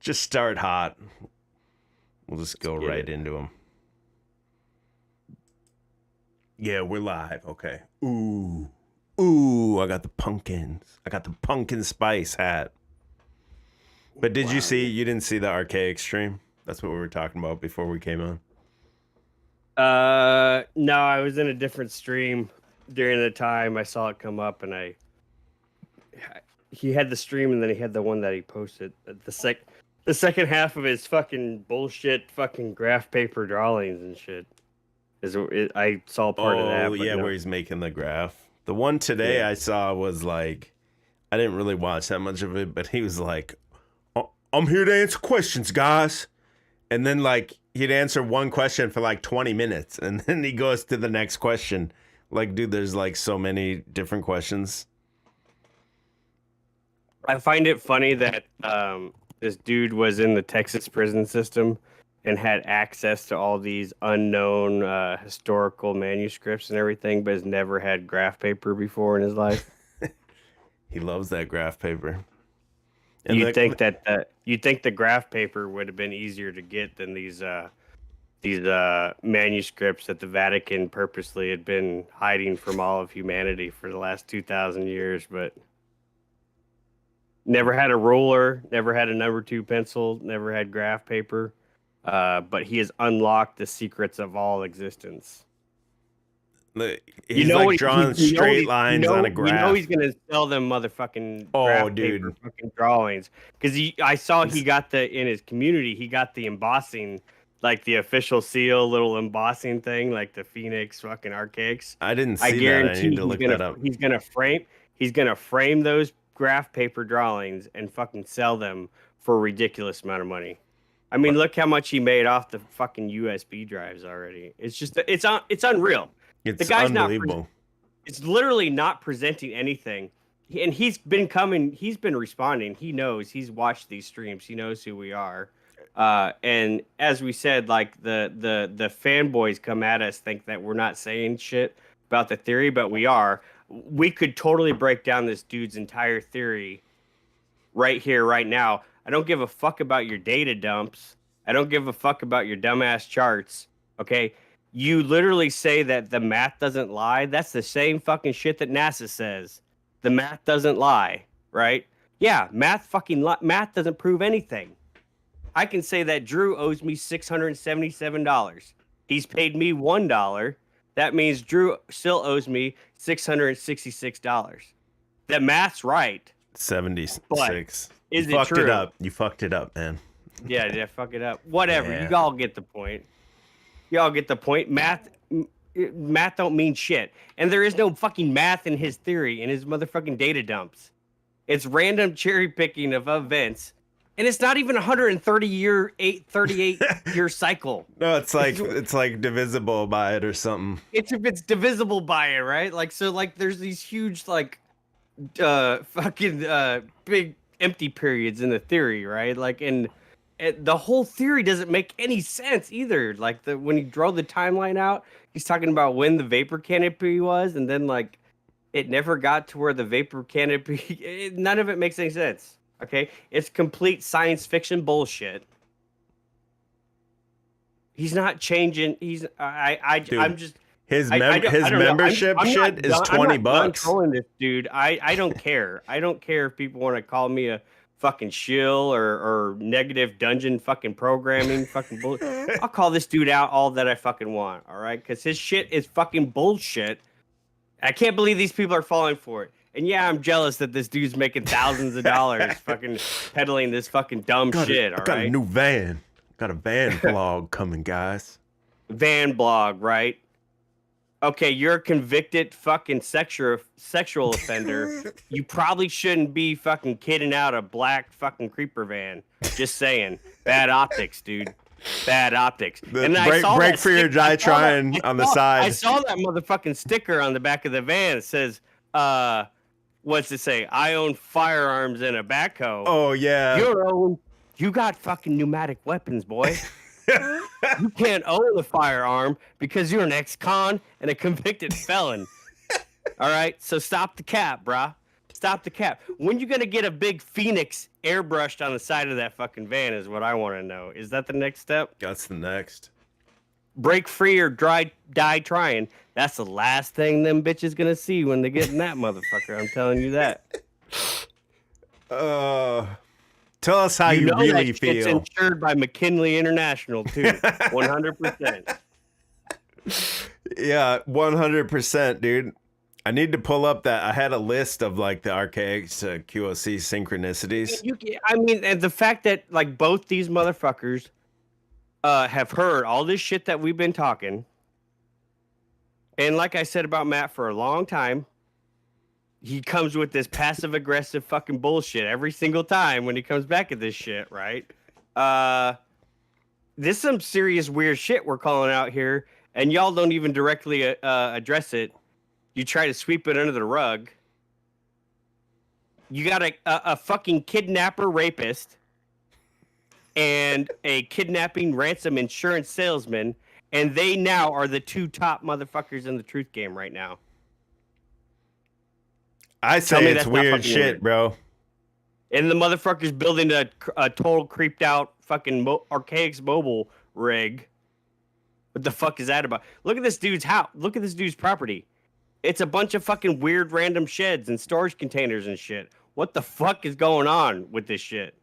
Just start hot. We'll just go right into them. Yeah, we're live. Okay. Ooh, I got the pumpkins. I got the pumpkin spice hat. But did you didn't see the archaic stream? That's what we were talking about before we came on. No, I was in a different stream during the time I saw it come up, and he had the stream, and then he had the one that he posted. The second half of his fucking bullshit, fucking graph paper drawings and shit. I saw part of that. Oh yeah, where he's making the graph. The one today I saw was like, I didn't really watch that much of it, but he was like, I'm here to answer questions, guys. And then like he'd answer one question for like 20 minutes, and then he goes to the next question. Like, dude, there's like so many different questions. I find it funny that this dude was in the Texas prison system and had access to all these unknown historical manuscripts and everything, but has never had graph paper before in his life. He loves that graph paper. And you think the graph paper would have been easier to get than these manuscripts that the Vatican purposely had been hiding from all of humanity for the last 2,000 years, but never had a ruler, never had a number 2 pencil, never had graph paper, but he has unlocked the secrets of all existence. He's like drawing straight lines on a graph. You know he's gonna sell them motherfucking graph paper fucking drawings, because I saw he got in his community, he got the embossing, like the official seal little embossing thing, like the Phoenix fucking archaics. I didn't see that. I need to look that up. He's gonna frame those graph paper drawings and fucking sell them for a ridiculous amount of money. I mean, look how much he made off the fucking USB drives already. It's just it's unreal. It's the guy's unbelievable. It's literally not presenting anything. And he's been responding. He knows. He's watched these streams. He knows who we are. And as we said, like the fanboys come at us, think that we're not saying shit about the theory, but we are. We could totally break down this dude's entire theory right here, right now. I don't give a fuck about your data dumps. I don't give a fuck about your dumbass charts. Okay? You literally say that the math doesn't lie. That's the same fucking shit that NASA says. The math doesn't lie, right? Yeah, math doesn't prove anything. I can say that Drew owes me $677. He's paid me $1. That means Drew still owes me $666. The math's right. 76. Is you it true? It up. You fucked it up, man. Yeah, did I fuck it up? Whatever. Yeah. You all get the point. Y'all get the point. Math don't mean shit. And there is no fucking math in his theory, in his motherfucking data dumps. It's random cherry picking of events. And it's not even 38 year cycle. No, it's like divisible by it or something. It's divisible by it, right? Like, so like there's these huge like big empty periods in the theory, right? Like, and the whole theory doesn't make any sense either. Like when he drew the timeline out, he's talking about when the vapor canopy was, and then like it never got to where the vapor canopy. None of it makes any sense. Okay, it's complete science fiction bullshit. He's not changing. I'm just his membership shit is $20. I'm not trolling this dude. I don't care. I don't care if people want to call me a fucking shill or negative dungeon fucking programming fucking bullshit. I'll call this dude out all that I fucking want, all right? Because his shit is fucking bullshit. I can't believe these people are falling for it. And yeah, I'm jealous that this dude's making thousands of dollars fucking peddling this fucking dumb shit, all right? Got a new van. Got a van blog coming, guys. Van blog, right? Okay, you're a convicted fucking sexual offender. You probably shouldn't be fucking kidding out a black fucking creeper van. Just saying. Bad optics, dude. Bad optics. And I saw break for your Ditron on the side. I saw that motherfucking sticker on the back of the van. It says, what's it say? I own firearms and a backhoe. Oh, yeah. You got fucking pneumatic weapons, boy. You can't own a firearm because you're an ex-con and a convicted felon. All right, so stop the cap, brah. Stop the cap. When you gonna get a big phoenix airbrushed on the side of that fucking van is what I want to know. Is that the next step? That's the next. Break free or die trying. That's the last thing them bitches gonna see when they get in that motherfucker. I'm telling you that. Tell us how you really that shit's feel. insured by McKinley International too. 100%. Yeah, 100%, dude. I need to pull up that. I had a list of like the archaics to QOC synchronicities. I mean, and the fact that like both these motherfuckers have heard all this shit that we've been talking, and like I said about Matt for a long time, he comes with this passive aggressive fucking bullshit every single time when he comes back at this shit, right? This is some serious weird shit we're calling out here, and y'all don't even directly address it. You try to sweep it under the rug. You got a fucking kidnapper rapist and a kidnapping ransom insurance salesman, and they now are the two top motherfuckers in the truth game right now. I say it's weird shit, bro. And the motherfucker's building a total creeped out fucking archaics mobile rig. What the fuck is that about? Look at this dude's house. Look at this dude's property. It's a bunch of fucking weird random sheds and storage containers and shit. What the fuck is going on with this shit?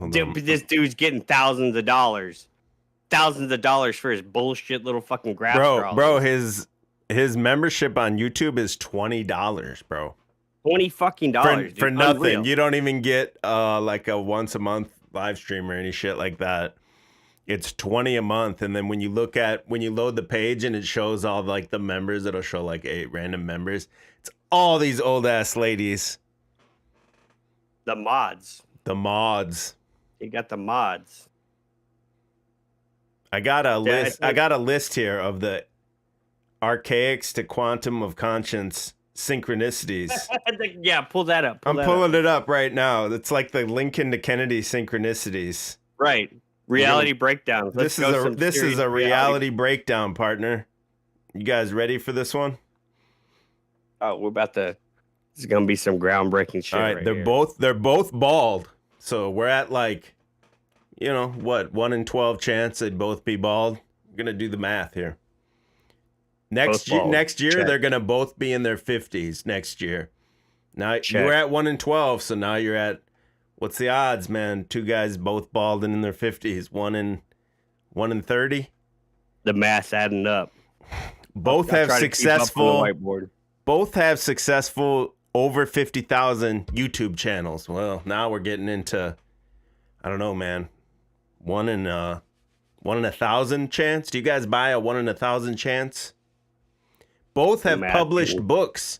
This dude's getting thousands of dollars for his bullshit little fucking grass drawing. Bro, his membership on YouTube is $20, bro. $20 fucking dollars for nothing. Unreal. You don't even get like a once a month live stream or any shit like that. It's $20 a month, and then when you load the page and it shows all like the members, it'll show like 8 random members. It's all these old ass ladies. The mods. You got the mods. I got a list. I got a list here of the archaics to quantum of conscience synchronicities. Yeah, pull that up. I'm pulling it up right now. It's like the Lincoln to Kennedy synchronicities. Right. Reality breakdown. This is a reality breakdown, partner. You guys ready for this one? Oh, this is gonna be some groundbreaking shit. All right, they're both bald. So we're at like, what, 1 in 12 chance they'd both be bald. I'm gonna do the math here. Next year Check. they're gonna both be in their 50s next year. Now you were at 1 in 12, so now you're at, what's the odds, man? 2 guys both bald and in their 50s. 1 in 30. The math's adding up. Both have successful over 50,000 YouTube channels. Well, now we're getting into, I don't know, man. 1 in 1,000 chance. Do you guys buy a 1 in 1,000 chance? Both have published books.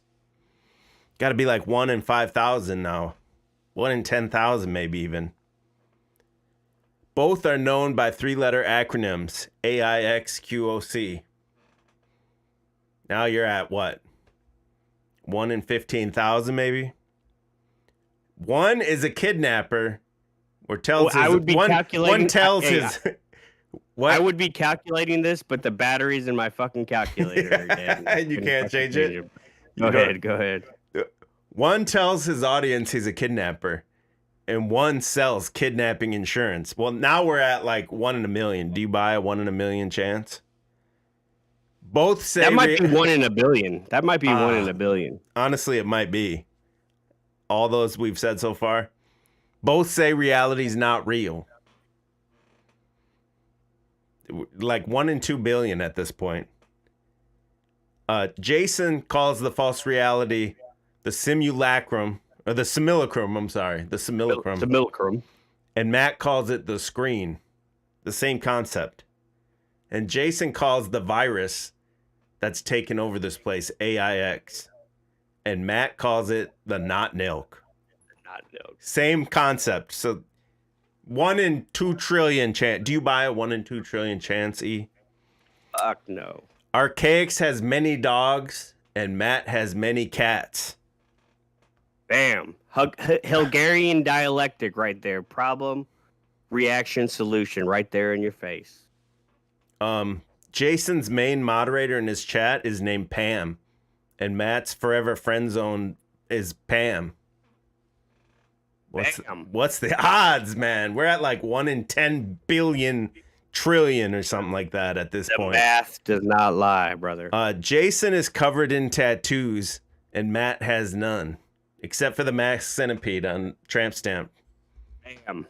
Got to be like 1 in 5,000 now. 1 in 10,000 maybe even. Both are known by 3-letter acronyms, AIXQOC. Now you're at what? 1 in 15,000 maybe? One is a kidnapper, or tells I would be calculating. One tells his. What? I would be calculating this, but the battery's in my fucking calculator. And you can't change it? Go ahead. One tells his audience he's a kidnapper, and one sells kidnapping insurance. Well, now we're at like 1 in a million. Do you buy a 1 in a million chance? Both say that might be 1 in a billion. That might be 1 in a billion. Honestly, it might be. All those we've said so far. Both say reality's not real. Like 1 in 2 billion at this point. Jason calls the false reality the simulacrum, or the simulacrum, I'm sorry. The simulacrum. Simulacrum. And Matt calls it the screen. The same concept. And Jason calls the virus that's taken over this place AIX. And Matt calls it the not milk. Not milk. Same concept. So 1 in 2 trillion chance. Do you buy a 1 in 2 trillion chance, E? Fuck no. Archaics has many dogs and Matt has many cats. Bam. Hungarian dialectic right there. Problem, reaction, solution right there in your face. Jason's main moderator in his chat is named Pam. And Matt's forever friend zone is Pam. What's the odds, man? We're at like 1 in 10 billion trillion or something like that at this point. The math does not lie, brother. Jason is covered in tattoos, and Matt has none, except for the Max Centipede on tramp stamp. Damn.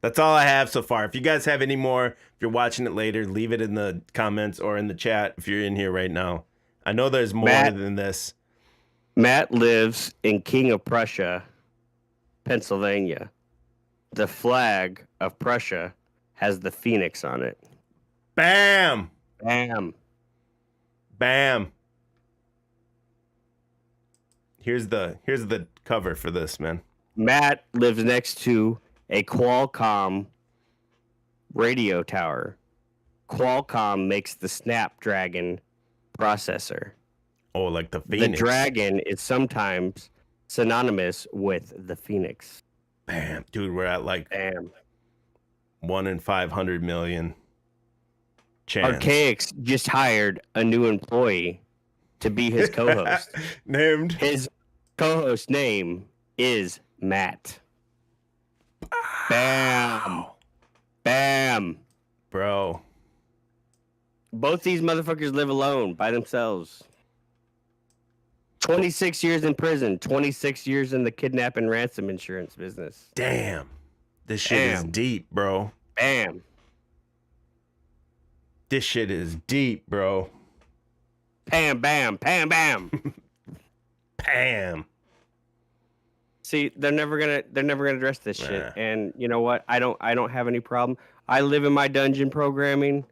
That's all I have so far. If you guys have any more, if you're watching it later, leave it in the comments or in the chat if you're in here right now. I know there's more than this. Matt lives in King of Prussia, Pennsylvania. The flag of Prussia has the phoenix on it. Bam! Bam. Bam. Here's the cover for this, man. Matt lives next to a Qualcomm radio tower. Qualcomm makes the Snapdragon processor. Oh, like the phoenix. The dragon is sometimes synonymous with the phoenix. Bam. Dude, we're at like 1 in 500 million chance. Archaics just hired a new employee to be his co-host. Named? His co-host name is Matt. Bam. Bam. Bro. Both these motherfuckers live alone by themselves. 26 years in prison, 26 years in the kidnap and ransom insurance business. Damn. This shit is deep, bro. Bam. This shit is deep, bro. Pam, bam, pam, bam. Pam. See, they're never gonna address this shit. And you know what? I don't have any problem. I live in my dungeon programming.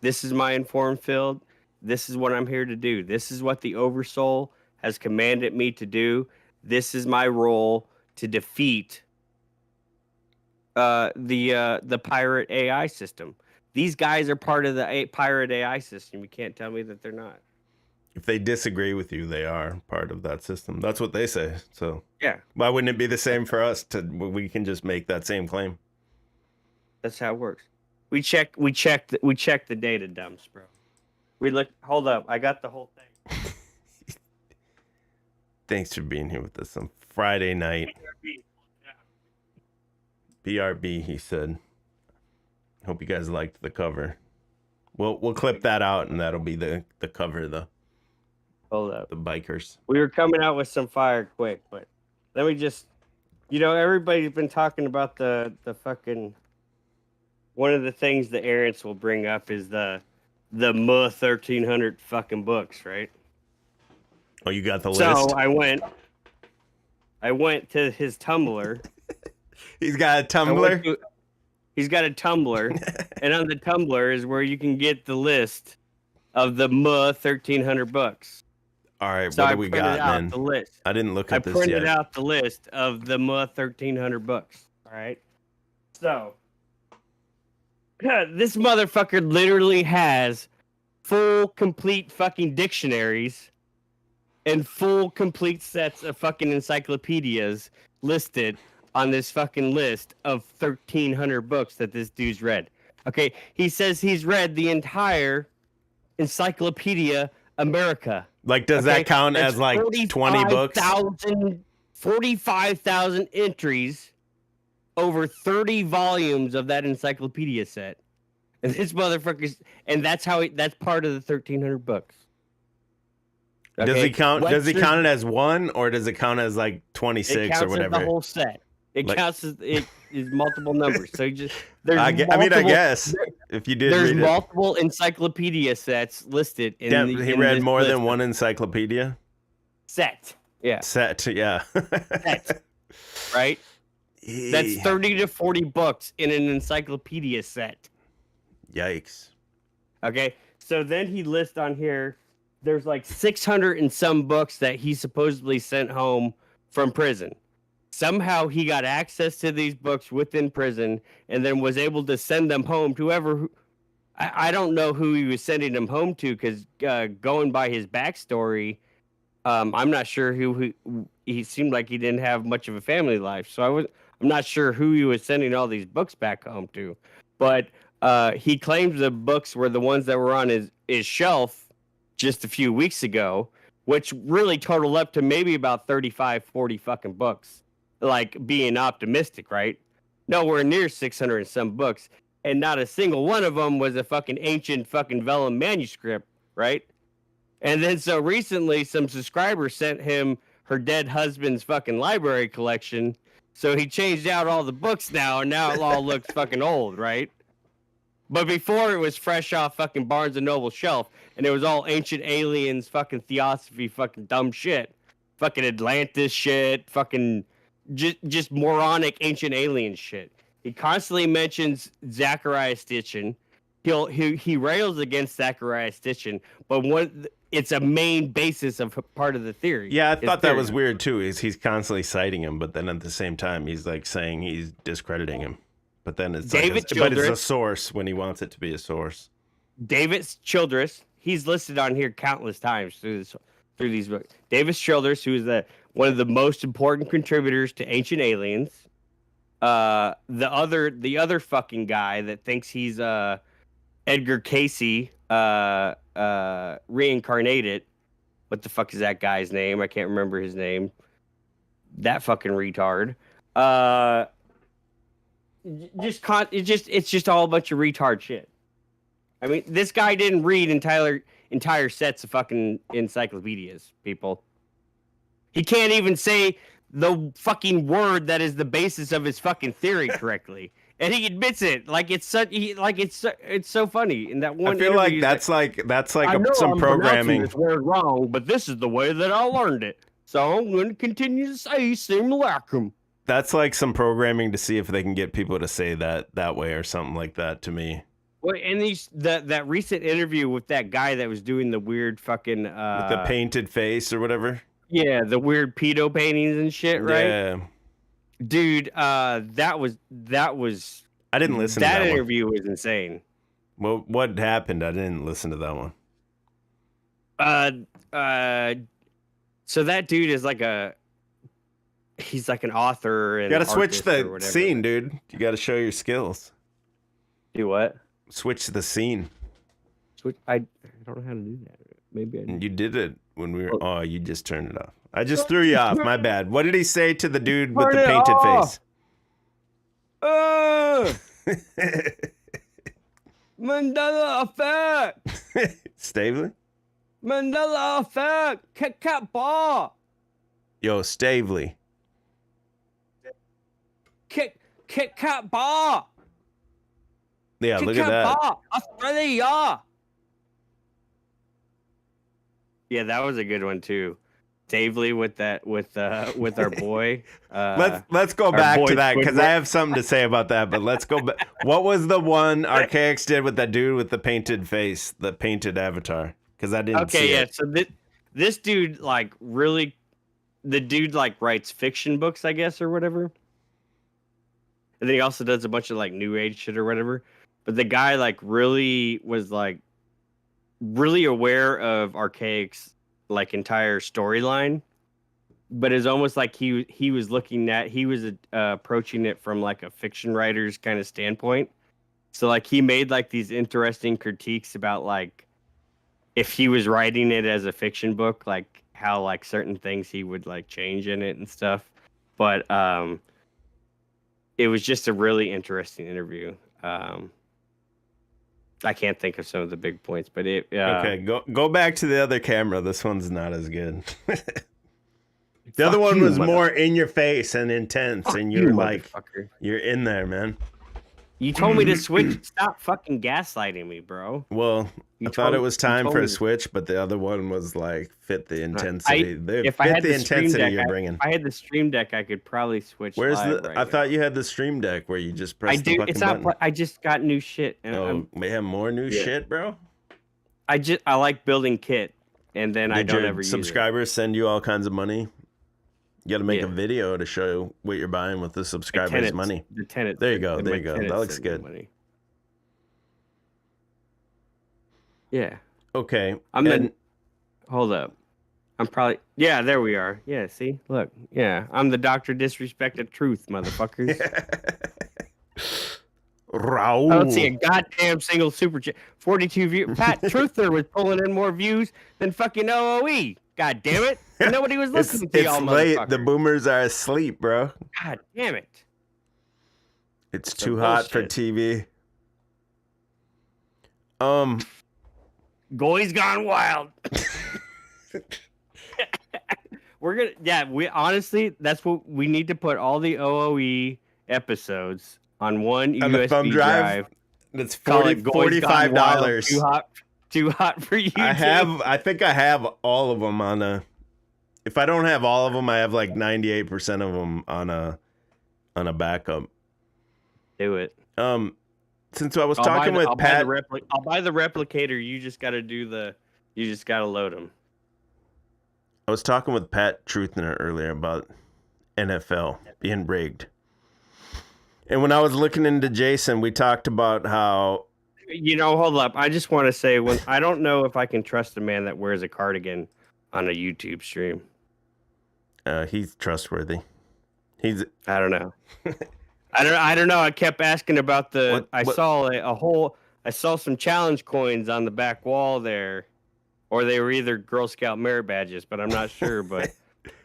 This is my informed field. This is what I'm here to do. This is what the Oversoul has commanded me to do. This is my role to defeat the pirate AI system. These guys are part of the pirate AI system. You can't tell me that they're not. If they disagree with you, they are part of that system. That's what they say. So yeah, why wouldn't it be the same for us? We can just make that same claim. That's how it works. We check the data dumps, bro. We look. Hold up, I got the whole thing. Thanks for being here with us on Friday night. BRB, he said. Hope you guys liked the cover. We'll clip that out, and that'll be the cover. Hold up. The bikers. We were coming out with some fire quick, but let me just, everybody's been talking about the fucking. One of the things the errants will bring up is the 1300 fucking books, right? Oh, you got the list. So I went to his Tumblr. He's got a Tumblr. He's got a Tumblr, and on the Tumblr is where you can get the list of the 1300 books. All right, so what do we got, man? The list. I didn't look at this yet. I printed out the list of the 1300 books. All right, so this motherfucker literally has full, complete fucking dictionaries and full, complete sets of fucking encyclopedias listed on this fucking list of 1300 books that this dude's read. Okay, he says he's read the entire Encyclopedia America. Like, does that count as like 20 books? 45,000 entries over 30 volumes of that encyclopedia set. And this motherfucker's, and that's part of the 1300 books. Okay? Does he count it as one, or does it count as like 26 or whatever? It counts as the whole set. It counts as it is multiple numbers. So I guess if you did, there's multiple encyclopedia sets listed. He read more than one encyclopedia. Set, yeah. Set. Right. That's 30 to 40 books in an encyclopedia set. Yikes. Okay, so then he lists on here. There's like 600 and some books that he supposedly sent home from prison. Somehow he got access to these books within prison and then was able to send them home to whoever. I don't know who he was sending them home to, because going by his backstory, I'm not sure who he seemed like he didn't have much of a family life. So I'm not sure who he was sending all these books back home to. But he claims the books were the ones that were on his shelf just a few weeks ago, which really totaled up to maybe about 35, 40 fucking books. Like being optimistic, right? Nowhere near 600 and some books. And not a single one of them was a fucking ancient fucking vellum manuscript, right? And then so recently, some subscribers sent him her dead husband's fucking library collection. So he changed out all the books now, and now it all looks fucking old, right? But before it was fresh off fucking Barnes and Noble shelf, and it was all ancient aliens, fucking theosophy, fucking dumb shit, fucking Atlantis shit, fucking just moronic ancient alien shit. He constantly mentions Zachariah Stitchin. He rails against Zachariah Stitchin, but it's a main basis of part of the theory. Yeah, I thought that was weird too. He's constantly citing him, but then at the same time, he's like saying he's discrediting him. But then it's but it's a source when he wants it to be a source. David Childress, he's listed on here countless times through these books. David Childress, who is one of the most important contributors to Ancient Aliens. The other fucking guy that thinks he's Edgar Casey reincarnated. What the fuck is that guy's name? I can't remember his name. That fucking retard. It's just all a bunch of retard shit. I mean, this guy didn't read entire sets of fucking encyclopedias, people. He can't even say the fucking word that is the basis of his fucking theory correctly. And he admits it. It's so funny in that one. I feel like that's like some programming. This word wrong, but this is the way that I learned it. So I'm going to continue to say simulacrum. That's like some programming to see if they can get people to say that way or something like that to me. Well, and that recent interview with that guy that was doing the weird fucking with the painted face or whatever. Yeah, the weird pedo paintings and shit, right? Yeah. Dude, that was I didn't listen to that interview was insane. Well, what happened? I didn't listen to that one. So that dude is he's like an author and you gotta switch the scene, dude. You gotta show your skills. Do what? Switch the scene. I don't know how to do that. Maybe I did. You did it when we were. Oh, you just turned it off. I just threw you off. My bad. What did he say to the dude with the painted face? Mandela effect. Stavely? Mandela effect. Kit Kat bar. Yo, Stavely. Kit Kat bar. Yeah, look at that. Bar. Australia. Yeah, that was a good one too. Stavely with our boy. Let's go back to that because I have something to say about that. But let's go back. What was the one Archaics did with that dude with the painted face, the painted avatar? Because I didn't. Okay, see yeah. it. So this dude the dude writes fiction books, I guess, or whatever. And then he also does a bunch of new age shit or whatever. But the guy really was really aware of Archaic's entire storyline, but it's almost like he was approaching it from a fiction writer's kind of standpoint. So he made these interesting critiques about if he was writing it as a fiction book, how certain things he would change in it and stuff. But it was just a really interesting interview. I can't think of some of the big points, but okay, go back to the other camera. This one's not as good. The other one was more in your face and intense, and you're you're in there, man. You told me to switch. Stop fucking gaslighting me, bro. Well, I thought it was time for a switch, but the other one was fit the intensity. If I had the intensity you're bringing. If I had the Stream Deck, I could probably switch. I thought you had the Stream Deck where you just press the fucking button. I just got new shit. And we have more new shit, bro. I like building kit, and then I don't ever use it. Subscribers send you all kinds of money. You got to make a video to show what you're buying with the subscribers' money. The tenants. There you go. There you go. That looks good. Money. Yeah. Okay. Hold up. I'm probably. Yeah, there we are. Yeah, see? Look. Yeah. I'm the Dr. Disrespect of Truth, motherfuckers. I don't see a Raul. goddamn single super chat. 42 views. Pat Truther was pulling in more views than fucking OOE. God damn it. And nobody was listening to It's y'all late. The motherfuckers. boomers are asleep, bro. God damn it. It's Some too hot for bullshit. TV. Goy's gone wild. We honestly, that's what we need to put all the OOE episodes on one On the USB thumb drive. drive. That's Call it Goy's Gone Wild. $45. Too hot for YouTube. I think I have all of them on a. If I don't have all of them, I have like 98% of them on a backup. Do it. Since I was talking with Pat, I'll buy the replicator. You just got to load them. I was talking with Pat Truthner earlier about NFL being rigged. And when I was looking into Jason, we talked about how... Hold up. I just want to say, I don't know if I can trust a man that wears a cardigan on a YouTube stream. He's trustworthy. I don't know. I don't know. I kept asking about I saw some challenge coins on the back wall there, or they were either Girl Scout merit badges, but I'm not sure. But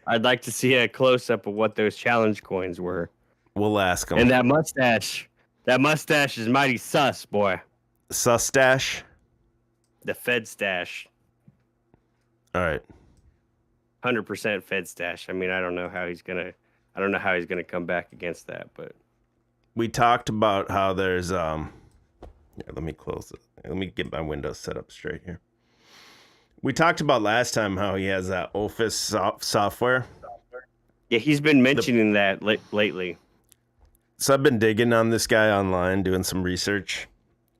I'd like to see a close up of what those challenge coins were. We'll ask him. And that mustache is mighty sus, boy. Sustache? The Fed stash. All right. 100% Fed stash. I mean, I don't know how he's gonna come back against that, but we talked about how there's let me close it. Let me get my Windows set up straight here. We talked about last time how he has that Office software. Yeah, he's been mentioning that lately. So I've been digging on this guy online, doing some research,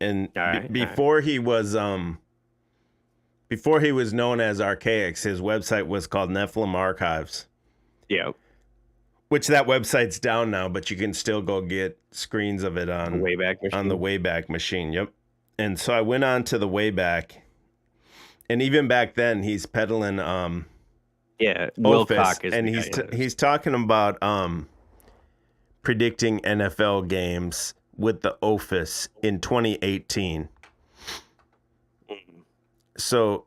and before he was known as Archaics, his website was called Nephilim Archives. Yeah. Which that website's down now, but you can still go get screens of it on the Wayback Machine. Yep. And so I went on to the Wayback, and even back then he's peddling Wilcock is, and he's talking about predicting NFL games with the Office in 2018. So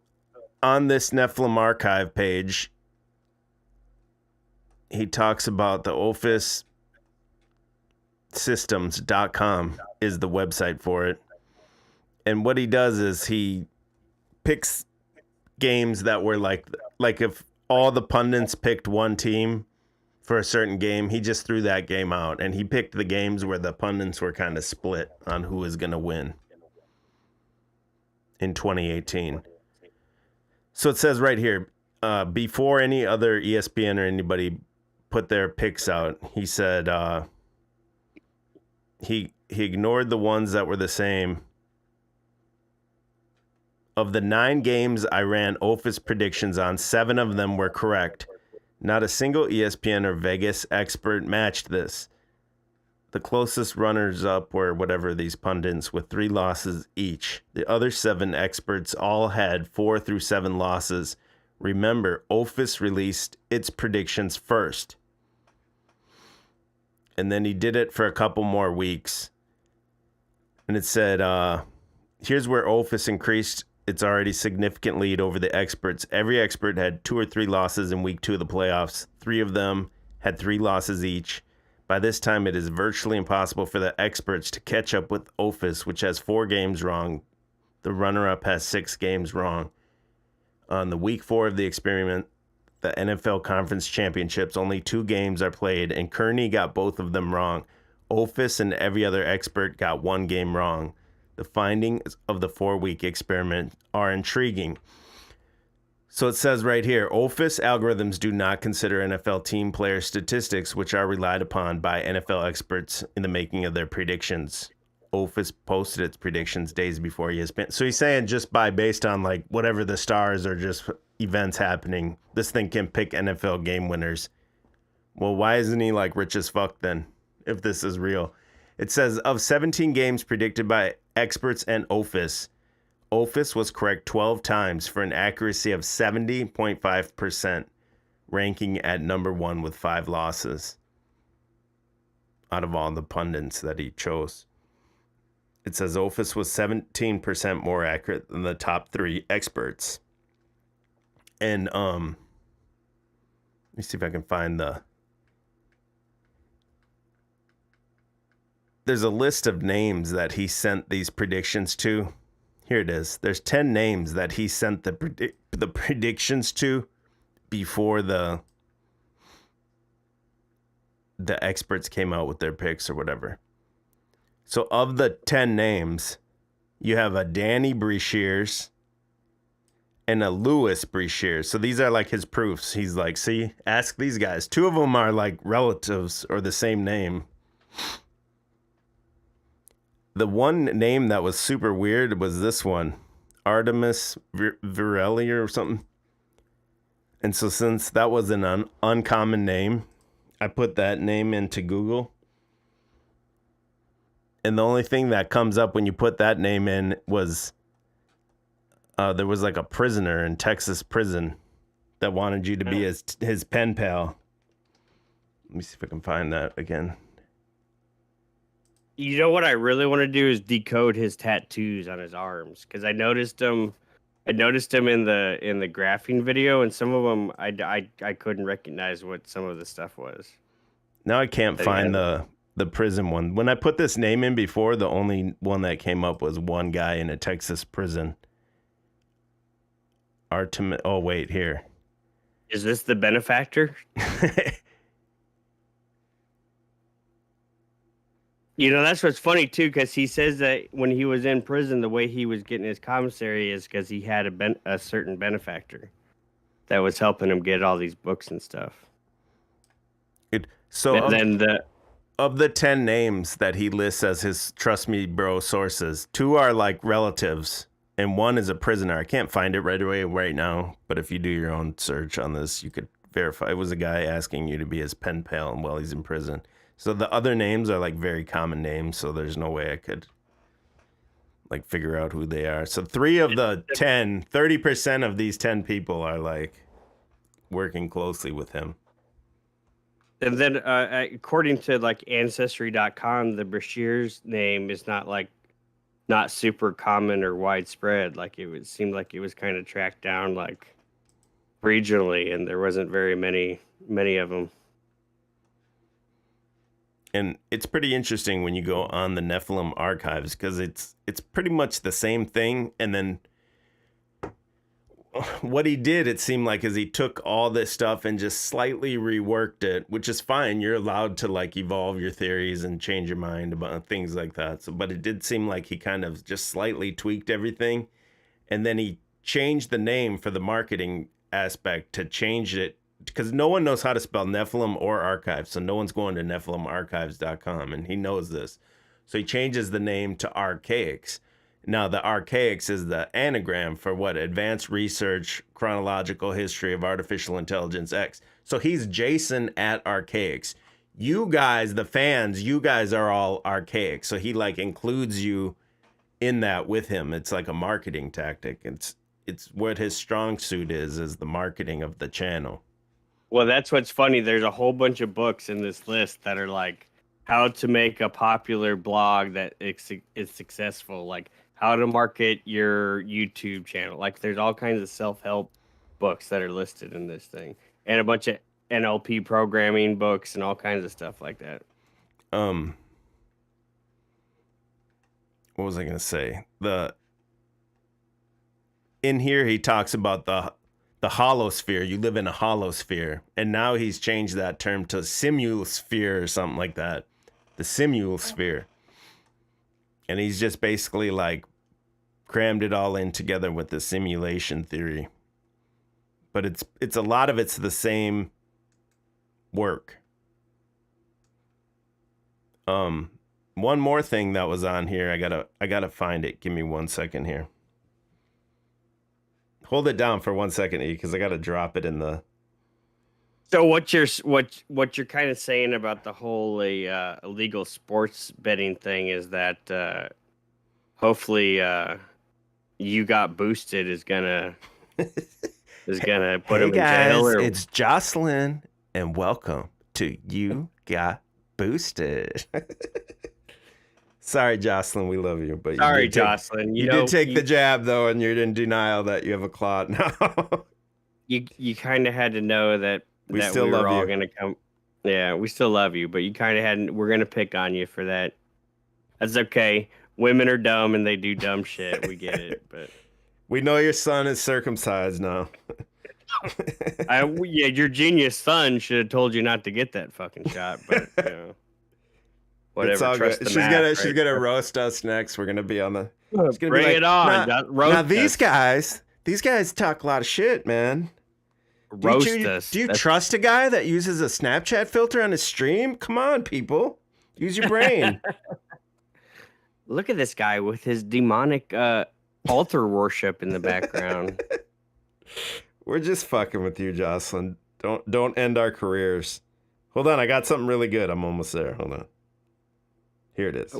on this Nephilim Archive page, he talks about the Office systems.com is the website for it. And what he does is he picks games that were like if all the pundits picked one team for a certain game, he just threw that game out, and he picked the games where the pundits were kind of split on who was going to win in 2018. So it says right here, before any other ESPN or anybody put their picks out, he said he ignored the ones that were the same. Of the 9 games I ran Office predictions on, 7 of them were correct. Not a single ESPN or Vegas expert matched this. The closest runners-up were whatever these pundits with 3 losses each. The other 7 experts all had 4 through 7 losses. Remember, Office released its predictions first. And then he did it for a couple more weeks. And it said, here's where Office increased its already significant lead over the experts. Every expert had 2 or 3 losses in week 2 of the playoffs. 3 of them had 3 losses each. By this time, it is virtually impossible for the experts to catch up with Office, which has 4 games wrong. The runner-up has 6 games wrong. On the week 4 of the experiment, the NFL Conference Championships, only 2 games are played, and Kearney got both of them wrong. Office and every other expert got 1 game wrong. The findings of the 4-week experiment are intriguing. So it says right here, Office algorithms do not consider NFL team player statistics, which are relied upon by NFL experts in the making of their predictions. Office posted its predictions days before ESPN. So he's saying just based on like whatever the stars or just events happening, this thing can pick NFL game winners. Well, why isn't he like rich as fuck then, if this is real? It says of 17 games predicted by experts and Office was correct 12 times for an accuracy of 70.5%, ranking at number 1 with 5 losses out of all the pundits that he chose. It says Ophis was 17% more accurate than the top 3 experts. And let me see if I can find there's a list of names that he sent these predictions to. Here it is. There's 10 names that he sent the predictions to before the experts came out with their picks or whatever. So of the 10 names, you have a Danny Brashears and a Louis Brashears. So these are like his proofs. He's like, see, ask these guys. 2 of them are like relatives or the same name. The one name that was super weird was this one, Artemis Virelli or something. And so since that was an uncommon name, I put that name into Google. And the only thing that comes up when you put that name in was there was like a prisoner in Texas prison that wanted you to be his pen pal. Let me see if I can find that again. You know what I really want to do is decode his tattoos on his arms, because I noticed him in the graphing video, and some of them I couldn't recognize what some of the stuff was. Now I can't find the prison one. When I put this name in before, the only one that came up was one guy in a Texas prison. Artemis. Oh wait, here. Is this the benefactor? You know, that's what's funny too, because he says that when he was in prison, the way he was getting his commissary is because he had a certain benefactor that was helping him get all these books and stuff. Of the 10 names that he lists as his trust me bro sources, 2 are like relatives and 1 is a prisoner. I can't find it right away right now, but if you do your own search on this, you could verify. It was a guy asking you to be his pen pal while he's in prison. So the other names are like very common names, so there's no way I could like figure out who they are. So 3 of the 10, 30% of these 10 people are like working closely with him. And then according to like ancestry.com, the Brashears name is not super common or widespread. Like it would seem like it was kind of tracked down like regionally, and there wasn't very many of them. And it's pretty interesting when you go on the Nephilim archives, because it's pretty much the same thing. And then what he did, it seemed like, is he took all this stuff and just slightly reworked it, which is fine. You're allowed to like evolve your theories and change your mind about things like that. So, but it did seem like he kind of just slightly tweaked everything. And then he changed the name for the marketing aspect to change it, because no one knows how to spell Nephilim or archive, so no one's going to nephilimarchives.com, and he knows this. So he changes the name to Archaics. Now, the Archaics is the anagram for what? Advanced Research Chronological History of Artificial Intelligence X. So he's Jason at Archaics. You guys, the fans, you guys are all Archaic. So he like includes you in that with him. It's like a marketing tactic. It's what his strong suit is the marketing of the channel. Well, that's what's funny. There's a whole bunch of books in this list that are like how to make a popular blog that is successful, like how to market your YouTube channel. Like there's all kinds of self-help books that are listed in this thing, and a bunch of NLP programming books and all kinds of stuff like that. What was I gonna say? In here he talks about the holosphere. You live in a holosphere, and now he's changed that term to simulosphere or something like that. The simulosphere. And he's just basically like crammed it all in together with the simulation theory. But it's a lot of it's the same work. One more thing that was on here, I gotta find it. Give me 1 second here. Hold it down for 1 second, E, because I got to drop it in the. So what you're kind of saying about the whole illegal sports betting thing is that hopefully You Got Boosted is gonna put him in jail. It's Jocelyn, and welcome to You Got Boosted. Sorry, Jocelyn, we love you, but Sorry, you did take, Jocelyn. you did take the jab though, and you're in denial that you have a clot now. You kind of had to know that We that still we were love all you. gonna come. Yeah, we still love you, but you kind of had. We're gonna pick on you for that. That's okay. Women are dumb and they do dumb shit. We get it, but We know your son is circumcised now. yeah, your genius son should have told you not to get that fucking shot. But you know, whatever. It's all Trust good. the She's math, gonna right? she's gonna roast us next. We're gonna be on the. She's gonna Bring be like, it on. Now these guys talk a lot of shit, man. Roast us. Do you trust a guy that uses a Snapchat filter on his stream? Come on, people. Use your brain. Look at this guy with his demonic altar worship in the background. We're just fucking with you, Jocelyn. Don't end our careers. Hold on, I got something really good. I'm almost there. Hold on. Here it is.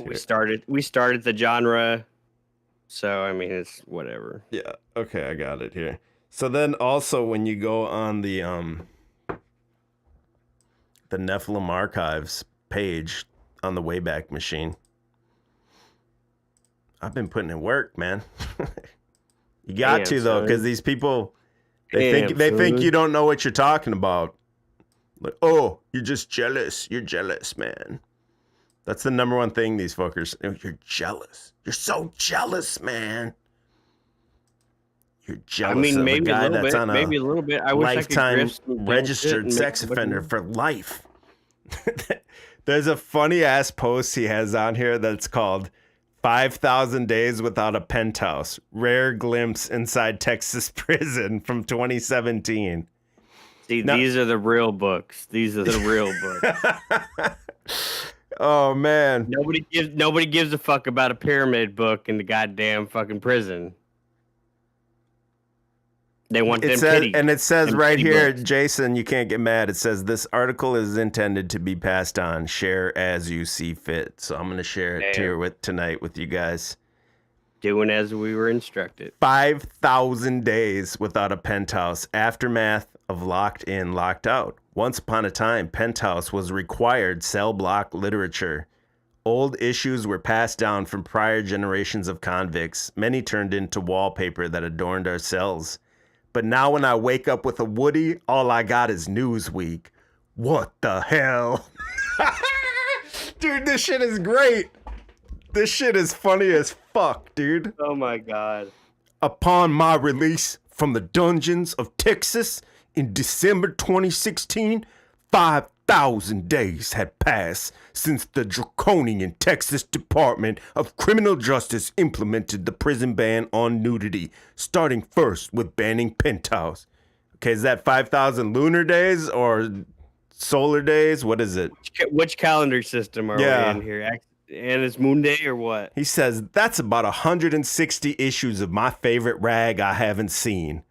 We started the genre, so I mean it's whatever. Yeah. Okay, I got it here. So then also when you go on the Nephilim Archives page on the Wayback Machine, I've been putting in work, man. You got to though, because these people they think you don't know what you're talking about. Like, oh, you're just jealous. You're jealous, man. That's the number one thing these fuckers. You're jealous. You're so jealous, man. You're jealous. I mean, of maybe a guy a little that's bit. on Maybe a little bit. I wish lifetime I could grip some registered sex offender for life. There's a funny ass post he has on here that's called 5,000 Days Without a Penthouse. Rare glimpse inside Texas prison from 2017. See, these are the real books. These are the real books. Oh man. Nobody gives a fuck about a pyramid book in the goddamn fucking prison. They want them pity. And it says right here, books. Jason, you can't get mad. It says this article is intended to be passed on. Share as you see fit. So I'm going to share it here tonight with you guys. Doing as we were instructed. 5,000 days without a penthouse. Aftermath of Locked In, Locked Out. Once upon a time, Penthouse was required cell block literature. Old issues were passed down from prior generations of convicts. Many turned into wallpaper that adorned our cells. But now when I wake up with a Woody, all I got is Newsweek. What the hell? Dude, this shit is great. This shit is funny as fuck, dude. Oh my God. Upon my release from the dungeons of Texas in December 2016, 5,000 days had passed since the draconian Texas Department of Criminal Justice implemented the prison ban on nudity, starting first with banning Penthouse. Okay, is that 5,000 lunar days or solar days? What is it? Which calendar system are we in here? And it's Moon Day or what? He says, that's about 160 issues of my favorite rag I haven't seen.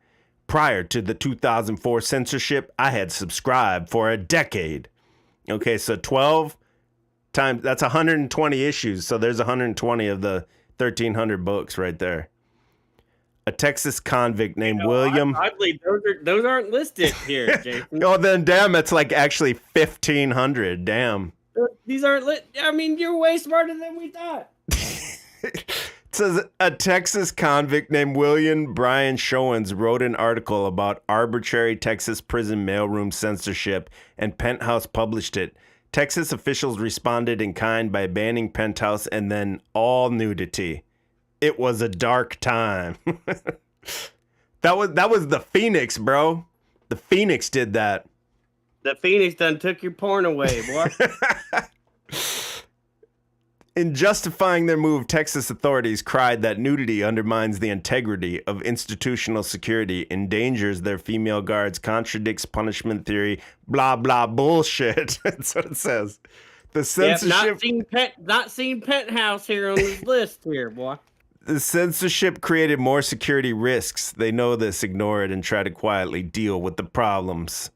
Prior to the 2004 censorship, I had subscribed for a decade. Okay, so 12 times, that's 120 issues. So there's 120 of the 1,300 books right there. A Texas convict named William. Oddly, those aren't listed here, Jason. Oh, then damn, it's like actually 1,500. Damn. These aren't lit. I mean, you're way smarter than we thought. It says a Texas convict named William Brian Showens wrote an article about arbitrary Texas prison mailroom censorship, and Penthouse published it. Texas officials responded in kind by banning Penthouse and then all nudity. It was a dark time. That was the Phoenix, bro. The Phoenix did that. The Phoenix done took your porn away, boy. In justifying their move, Texas authorities cried that nudity undermines the integrity of institutional security, endangers their female guards, contradicts punishment theory, blah, blah, bullshit. That's what it says. The censorship... not seen Penthouse here on this list here, boy. The censorship created more security risks. They know this, ignore it, and try to quietly deal with the problems.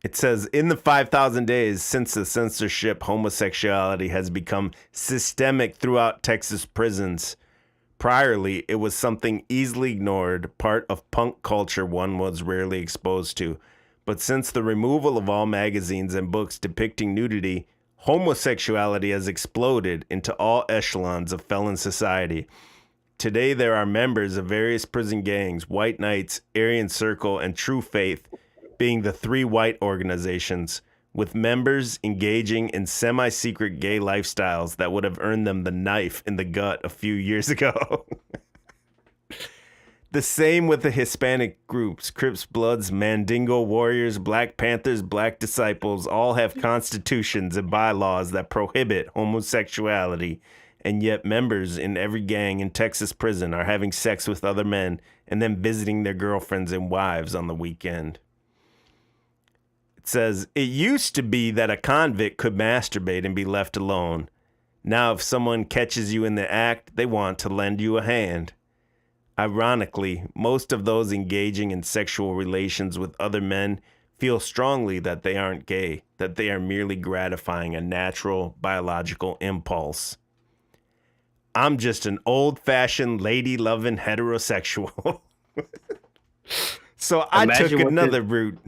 It says, in the 5,000 days since the censorship, homosexuality has become systemic throughout Texas prisons. Priorly, it was something easily ignored, part of punk culture one was rarely exposed to. But since the removal of all magazines and books depicting nudity, Homosexuality has exploded into all echelons of felon society. Today, there are members of various prison gangs, White Knights, Aryan Circle, and True Faith being the three white organizations, with members engaging in semi-secret gay lifestyles that would have earned them the knife in the gut a few years ago. The same with the Hispanic groups, Crips, Bloods, Mandingo Warriors, Black Panthers, Black Disciples, all have constitutions and bylaws that prohibit homosexuality, and yet members in every gang in Texas prison are having sex with other men and then visiting their girlfriends and wives on the weekend. It says, it used to be that a convict could masturbate and be left alone. Now if someone catches you in the act, they want to lend you a hand. Ironically, most of those engaging in sexual relations with other men feel strongly that they aren't gay, that they are merely gratifying a natural biological impulse. I'm just an old-fashioned lady-loving heterosexual. So I took another route.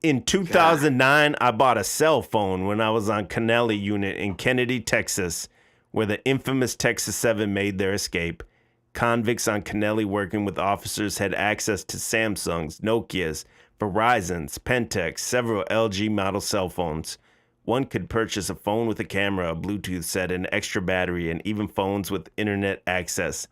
In 2009, I bought a cell phone when I was on Kennelly Unit in Kennedy, Texas, where the infamous Texas 7 made their escape. Convicts on Kennelly working with officers had access to Samsungs, Nokias, Verizons, Pentex, several LG model cell phones. One could purchase a phone with a camera, a Bluetooth set, an extra battery, and even phones with internet access.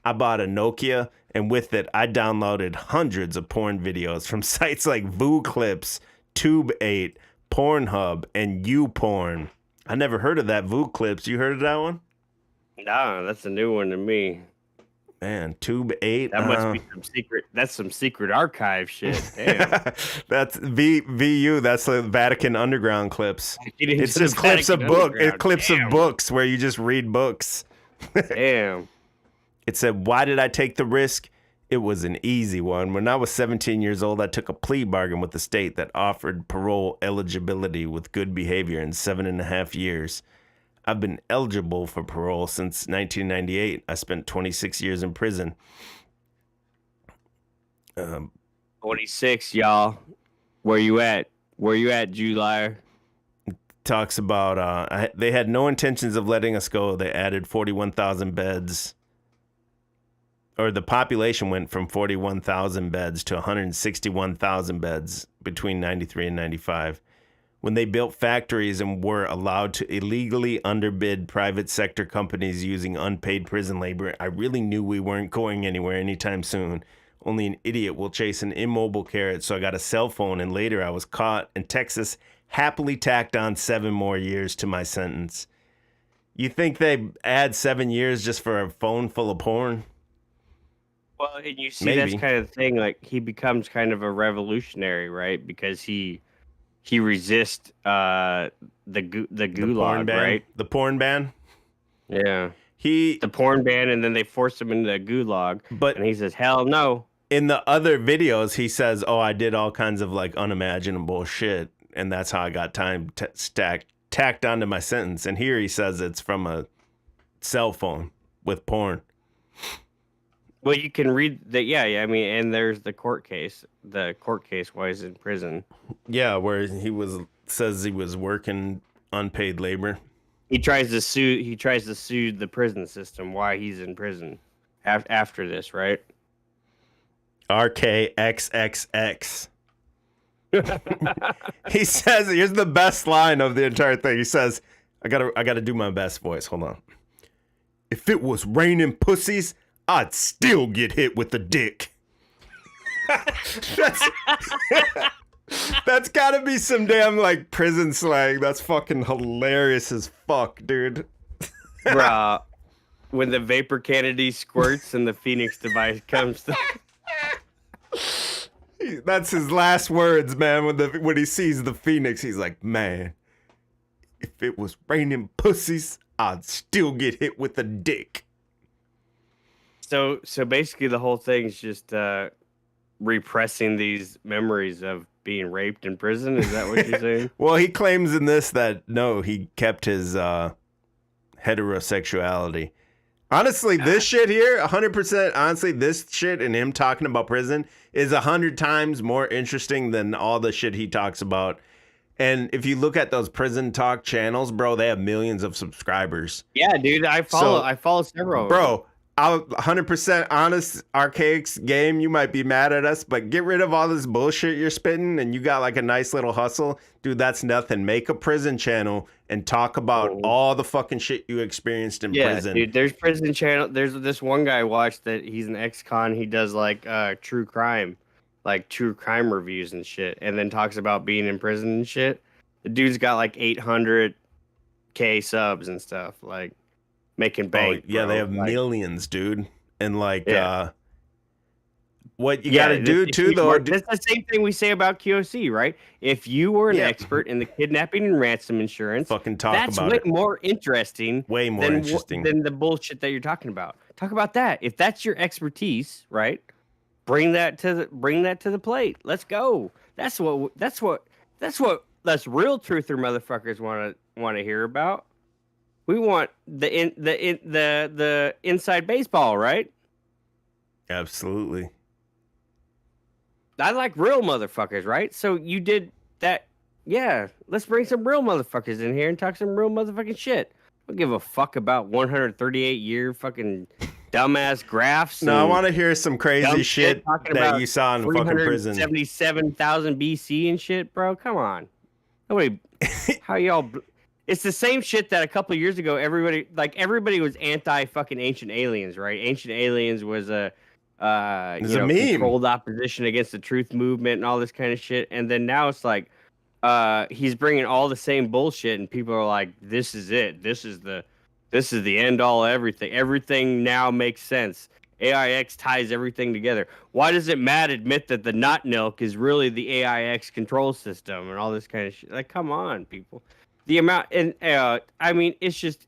I bought a Nokia, and with it, I downloaded hundreds of porn videos from sites like VooClips, Tube8, Pornhub, and YouPorn. I never heard of that VooClips. You heard of that one? Nah, that's a new one to me. Man, Tube8. That must be some secret. That's some secret archive shit. Damn. That's VU. That's the Vatican Underground clips. It's just clips of books. It's clips of books where you just read books. Damn. It said, why did I take the risk? It was an easy one. When I was 17 years old, I took a plea bargain with the state that offered parole eligibility with good behavior in 7.5 years. I've been eligible for parole since 1998. I spent 26 years in prison. 26, y'all. Where you at? Where you at, July? Talks about they had no intentions of letting us go. They added 41,000 beds. Or the population went from 41,000 beds to 161,000 beds between 93 and 95. When they built factories and were allowed to illegally underbid private sector companies using unpaid prison labor, I really knew we weren't going anywhere anytime soon. Only an idiot will chase an immobile carrot, so I got a cell phone, and later I was caught, and Texas happily tacked on 7 more years to my sentence. You think they add 7 years just for a phone full of porn? Well, and you see, Maybe. that's kind of the thing. Like, he becomes kind of a revolutionary, right? Because he resists the gulag, ban, right? The porn ban. Yeah. The porn ban, and then they force him into the gulag. And he says, hell no. In the other videos, he says, oh, I did all kinds of like unimaginable shit, and that's how I got time tacked onto my sentence. And here he says it's from a cell phone with porn. Well, you can read that. Yeah. I mean, and there's the court case while he's in prison. Yeah, where says he was working unpaid labor. He tries to sue the prison system while he's in prison after this, right? RKXXX. He says, here's the best line of the entire thing. He says, I gotta do my best voice. Hold on. If it was raining pussies, I'd still get hit with a dick. That's gotta be some damn like prison slang. That's fucking hilarious as fuck, dude. Bruh, when the vapor candy squirts and the Phoenix device comes to... That's his last words, man. When he sees the Phoenix, he's like, man, if it was raining pussies, I'd still get hit with a dick. So basically the whole thing is just repressing these memories of being raped in prison. Is that what you're saying? Well, he claims in this that no, he kept his heterosexuality. Honestly, this shit here, 100%, honestly, this shit and him talking about prison is 100 times more interesting than all the shit he talks about And if you look at those prison talk channels, bro, they have millions of subscribers. Yeah, dude, I follow several of them. Bro, I'll 100% honest, Archaic's game, you might be mad at us, but get rid of all this bullshit you're spitting and you got like a nice little hustle. Dude, that's nothing. Make a prison channel and talk about all the fucking shit you experienced in prison. Dude, there's prison channel. There's this one guy I watched that he's an ex-con. He does like true crime reviews and shit, and then talks about being in prison and shit. The dude's got like 800K subs and stuff, like making bank. Yeah, bro. they have like, millions, dude. And like, Yeah. what you got to do too, though. That's the same thing we say about QOC, right? If you were an expert in the kidnapping and ransom insurance, fucking talk that's about way it. Way more interesting than the bullshit that you're talking about. Talk about that. If that's your expertise, right? Bring that to the plate. Let's go. That's what us real truther motherfuckers want to hear about. We want the inside baseball, right? Absolutely. I like real motherfuckers, right? So you did that. Yeah, let's bring some real motherfuckers in here and talk some real motherfucking shit. I don't give a fuck about 138-year fucking dumbass graphs. No, I want to hear some crazy shit that you saw in the fucking prison. 377,000 BC and shit, bro. Come on. Nobody. How y'all? It's the same shit that a couple of years ago everybody was anti fucking Ancient Aliens, right? Ancient Aliens was a meme. Controlled opposition against the truth movement and all this kind of shit. And then now it's like he's bringing all the same bullshit, and people are like, "This is it. This is the end all everything. Everything now makes sense. AIX ties everything together. Why doesn't Matt admit that the not milk is really the AIX control system and all this kind of shit? Like, come on, people. The amount and I mean, it's just."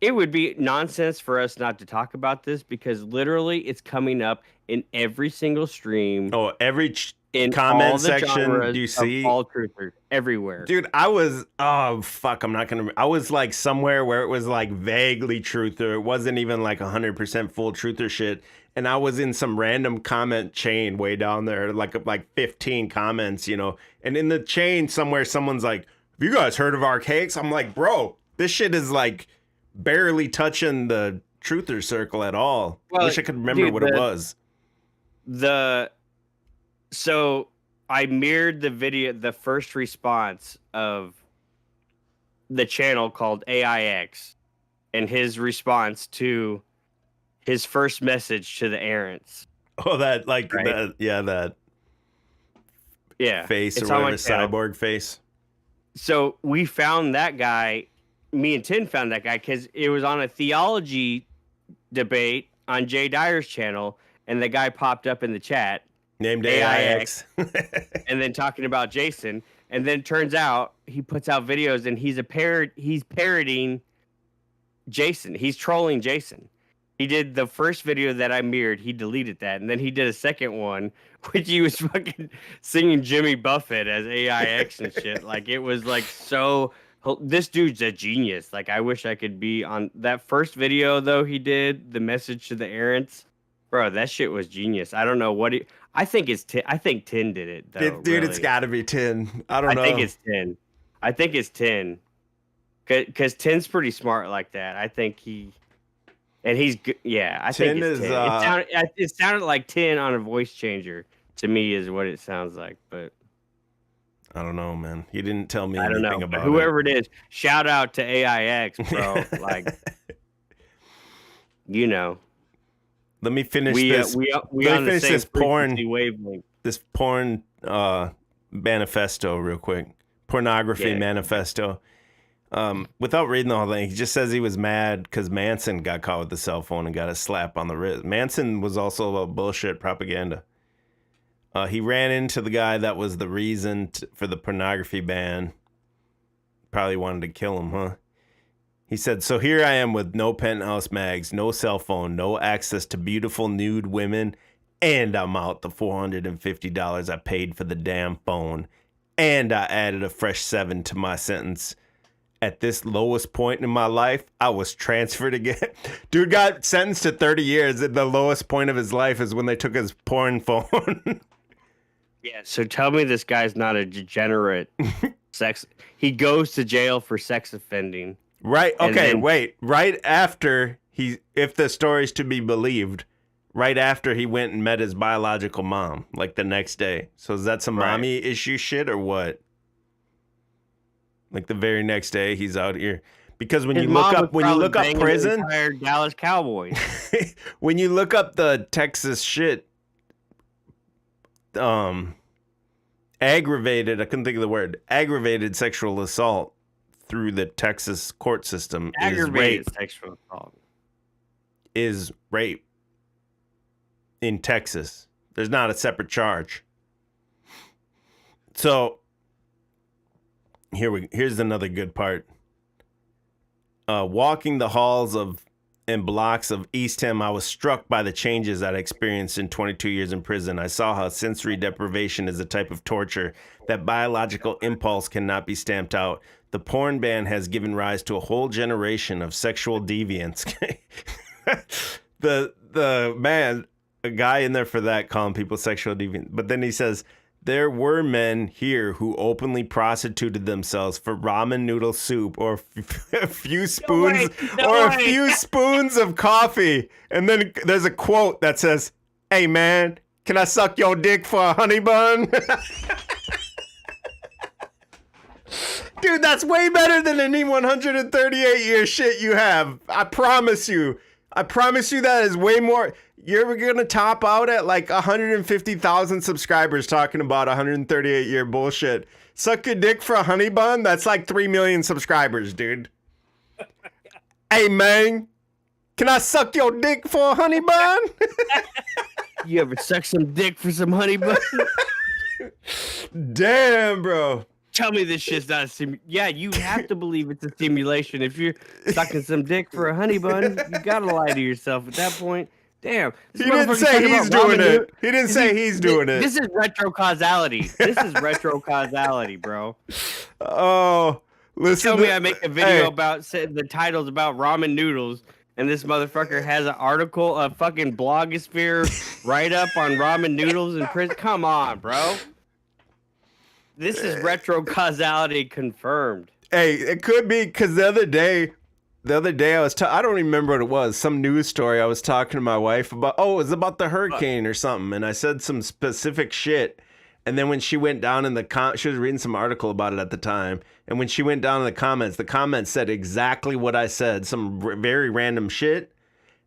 It would be nonsense for us not to talk about this because literally it's coming up in every single stream. Oh, every in comment section you see. All truthers everywhere. Dude, I was I was like somewhere where it was like vaguely truther. It wasn't even like 100% full truther shit. And I was in some random comment chain way down there, like 15 comments, you know. And in the chain somewhere, someone's like, "Have you guys heard of Archaics?" I'm like, bro, this shit is like barely touching the truther circle at all. Well, I wish I could remember what it was. So I mirrored the video, the first response of the channel called AIX, and his response to his first message to the errants. Oh, that like right? that face it's or whatever, cyborg face. So we found that guy. Me and Tin found that guy because it was on a theology debate on Jay Dyer's channel, and the guy popped up in the chat named AIX and then talking about Jason, and then turns out he puts out videos and he's parroting Jason. He's trolling Jason. He did the first video that I mirrored, he deleted that, and then he did a second one which he was fucking singing Jimmy Buffett as AIX and shit. Like, it was like so. This dude's a genius. Like, I wish I could be on that first video though. He did the message to the errants, bro. That shit was genius. I don't know what I think it's. I think Tin did it though. Dude, really. It's got to be Tin. I don't know. I think it's Tin. Because Tin's pretty smart like that. I think he's good. Yeah, I think it's Tin. It sounded like Tin on a voice changer to me, is what it sounds like, but. I don't know, man. He didn't tell me anything about whoever it is. Shout out to AIX, bro. Like, you know. Let me finish this. Let me finish this porn wavelength. This porn manifesto real quick. Pornography manifesto. Without reading the whole thing, he just says he was mad because Manson got caught with the cell phone and got a slap on the wrist. Manson was also a bullshit propaganda. He ran into the guy that was the reason for the pornography ban. Probably wanted to kill him, huh? He said, "So here I am with no penthouse mags, no cell phone, no access to beautiful nude women, and I'm out the $450 I paid for the damn phone. And I added a fresh 7 to my sentence. At this lowest point in my life, I was transferred again." Dude got sentenced to 30 years. At the lowest point of his life is when they took his porn phone. Yeah, so tell me this guy's not a degenerate Sex. He goes to jail for sex offending. Right. And Okay. then- Wait. Right after if the story's to be believed, right after he went and met his biological mom, like the next day. So is that some Right. mommy issue shit or what? Like the very next day, he's out here because when His you look mom up was when you probably look up banging the prison, entire Dallas Cowboys. when you look up the Texas shit, aggravated. I couldn't think of the word. Aggravated sexual assault through the Texas court system Aggravated sexual assault. is rape in Texas. There's not a separate charge. So here's another good part. Walking the halls and blocks of East Ham, I was struck by the changes I'd experienced in 22 years in prison. I saw how sensory deprivation is a type of torture, that biological impulse cannot be stamped out. The porn ban has given rise to a whole generation of sexual deviants. the man, a guy in there for that, calling people sexual deviants. But then he says, there were men here who openly prostituted themselves for ramen noodle soup or a few spoons a few spoons of coffee. And then there's a quote that says, "Hey man, can I suck your dick for a honey bun?" Dude, that's way better than any 138-year shit you have. I promise you. I promise you that is way more. You're going to top out at like 150,000 subscribers talking about 138-year bullshit. Suck your dick for a honey bun? That's like 3 million subscribers, dude. Hey, man, can I suck your dick for a honey bun? You ever suck some dick for some honey bun? Damn, bro. Tell me this shit's not a Yeah, you have to believe it's a simulation. If you're sucking some dick for a honey bun, you gotta lie to yourself at that point. Damn. He didn't say he's doing it. He didn't say he's doing it. This is retro causality. This is retro causality, bro. Oh, listen. Tell me I make a video about the title's about ramen noodles, and this motherfucker has an article, a fucking blogosphere write up on ramen noodles in prison. Come on, bro. This is retro causality confirmed. Hey, it could be because the other day I was I don't remember what it was, some news story I was talking to my wife about. Oh, it was about the hurricane or something, and I said some specific shit. And then when she went down in the she was reading some article about it at the time, and when she went down in the comments said exactly what I said, some very random shit.